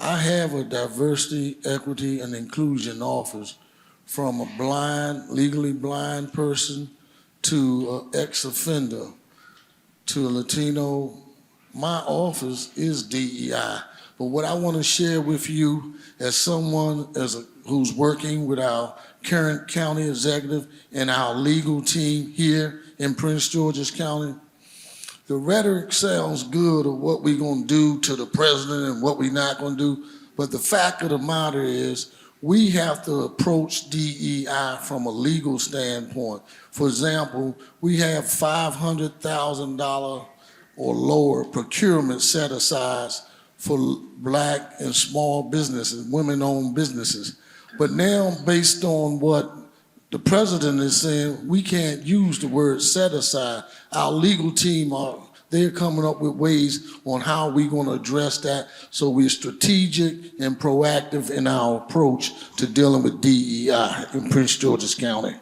Speaker 10: I have a diversity, equity, and inclusion office from a blind, legally blind person to an ex-offender to a Latino. My office is DEI. But what I want to share with you as someone who's working with our current county executive and our legal team here in Prince George's County, the rhetoric sounds good of what we're going to do to the president and what we're not going to do, but the fact of the matter is we have to approach DEI from a legal standpoint. For example, we have $500,000 or lower procurement set aside for black and small businesses, women-owned businesses. But now, based on what the president is saying, we can't use the word set aside. Our legal team, they're coming up with ways on how we're going to address that, so we're strategic and proactive in our approach to dealing with DEI in Prince George's County.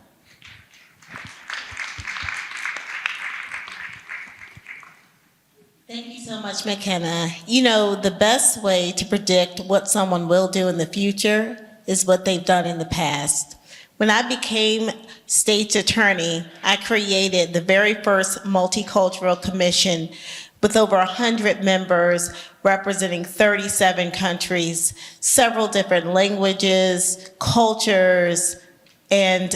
Speaker 9: Thank you so much, McKenna. You know, the best way to predict what someone will do in the future is what they've done in the past. When I became state's attorney, I created the very first multicultural commission with over 100 members representing 37 countries, several different languages, cultures, and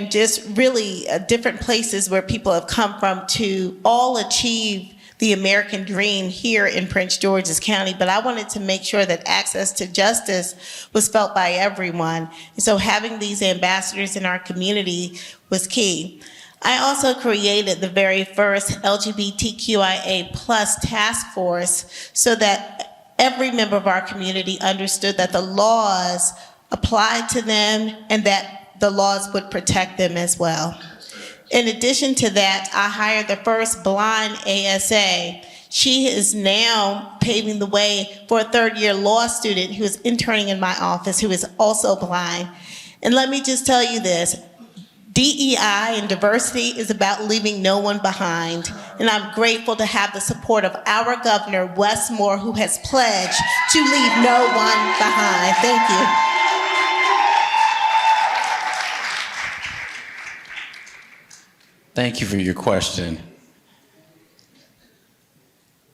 Speaker 9: just really different places where people have come from to all achieve the American dream here in Prince George's County, but I wanted to make sure that access to justice was felt by everyone. And so having these ambassadors in our community was key. I also created the very first LGBTQIA+ task force so that every member of our community understood that the laws applied to them and that the laws would protect them as well. In addition to that, I hired the first blind ASA. She is now paving the way for a third-year law student who is interning in my office who is also blind. And let me just tell you this, DEI and diversity is about leaving no one behind. And I'm grateful to have the support of our governor, Wes Moore, who has pledged to leave no one behind. Thank you.
Speaker 14: Thank you for your question.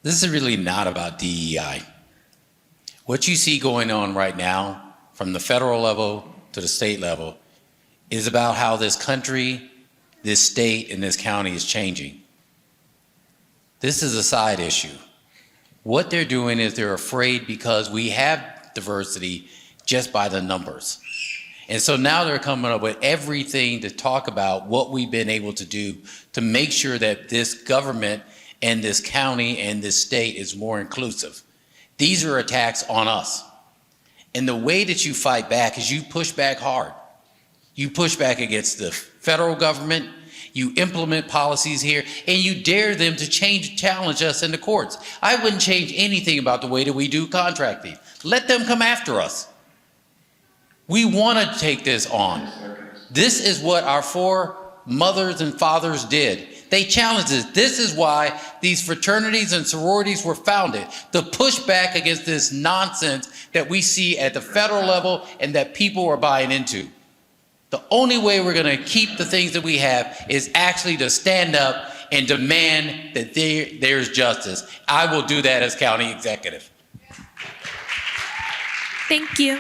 Speaker 14: This is really not about DEI. What you see going on right now, from the federal level to the state level, is about how this country, this state, and this county is changing. This is a side issue. What they're doing is they're afraid because we have diversity just by the numbers. And so now they're coming up with everything to talk about what we've been able to do to make sure that this government and this county and this state is more inclusive. These are attacks on us. And the way that you fight back is you push back hard. You push back against the federal government, you implement policies here, and you dare them to challenge us in the courts. I wouldn't change anything about the way that we do contracting. Let them come after us. We want to take this on. This is what our foremothers and fathers did. They challenged it. This is why these fraternities and sororities were founded, to push back against this nonsense that we see at the federal level and that people are buying into. The only way we're going to keep the things that we have is actually to stand up and demand that there's justice. I will do that as county executive.
Speaker 12: Thank you.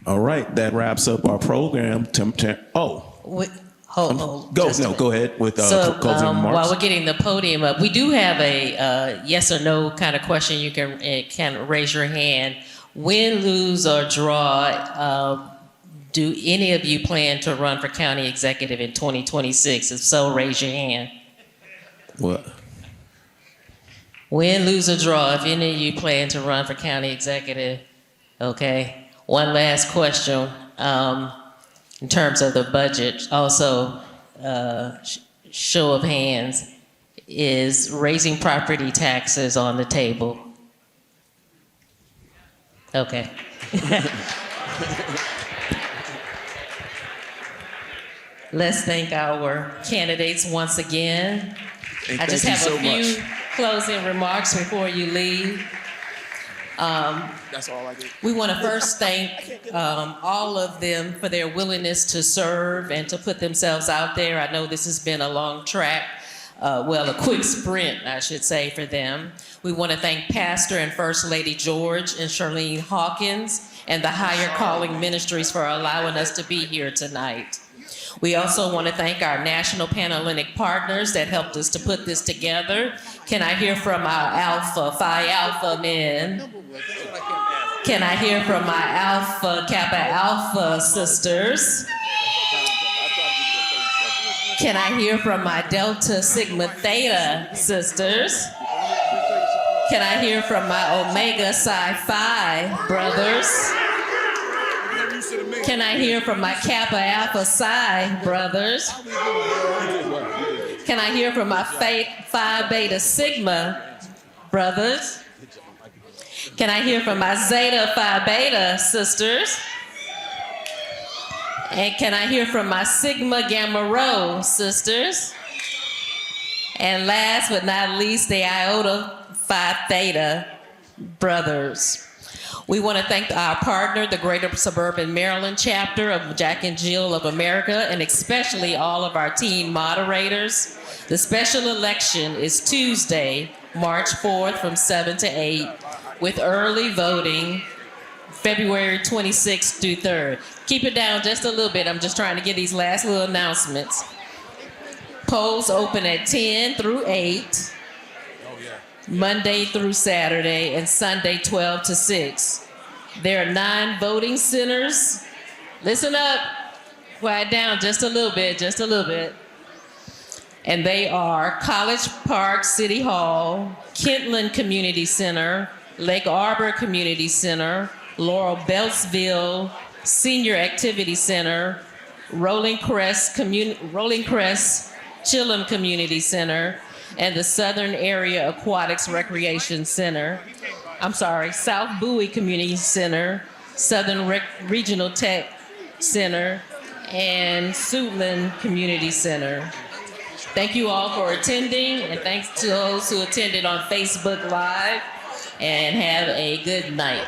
Speaker 5: All right, that wraps up our program. Go ahead with closing remarks.
Speaker 7: While we're getting the podium up, we do have a yes or no kind of question. You can raise your hand. Win, lose, or draw, do any of you plan to run for county executive in 2026? If so, raise your hand.
Speaker 5: What?
Speaker 7: Win, lose, or draw, if any of you plan to run for county executive. Okay. One last question. In terms of the budget, also, show of hands, is raising property taxes on the table? Okay. Let's thank our candidates once again. I just have a few closing remarks before you leave.
Speaker 2: That's all I did.
Speaker 7: We want to first thank all of them for their willingness to serve and to put themselves out there. I know this has been a long track, a quick sprint, I should say, for them. We want to thank Pastor and First Lady George and Charlene Hawkins and the Higher Calling Ministries for allowing us to be here tonight. We also want to thank our national Panhellenic partners that helped us to put this together. Can I hear from our Phi Alpha men? Can I hear from my Alpha Kappa Alpha sisters? Can I hear from my Delta Sigma Theta sisters? Can I hear from my Omega Psi Phi brothers? Can I hear from my Kappa Alpha Psi brothers? Can I hear from my Phi Beta Sigma brothers? Can I hear from my Zeta Phi Beta sisters? And can I hear from my Sigma Gamma Rho sisters? And last but not least, the Iota Phi Theta brothers. We want to thank our partner, the Greater Suburban Maryland chapter of Jack and Jill of America, and especially all of our teen moderators. The special election is Tuesday, March 4th from 7 to 8, with early voting February 26th through 3rd. Keep it down just a little bit. I'm just trying to get these last little announcements. Polls open at 10 through 8. Monday through Saturday, and Sunday 12 to 6. There are 9 voting centers. Listen up, quiet down just a little bit, just a little bit. And they are College Park City Hall, Kentland Community Center, Lake Arbor Community Center, Laurel Beltsville Senior Activity Center, Rolling Crest Chillum Community Center, and the Southern Area Aquatics Recreation Center. South Bowie Community Center, Southern Regional Tech Center, and Suitland Community Center. Thank you all for attending, and thanks to those who attended on Facebook Live, and have a good night.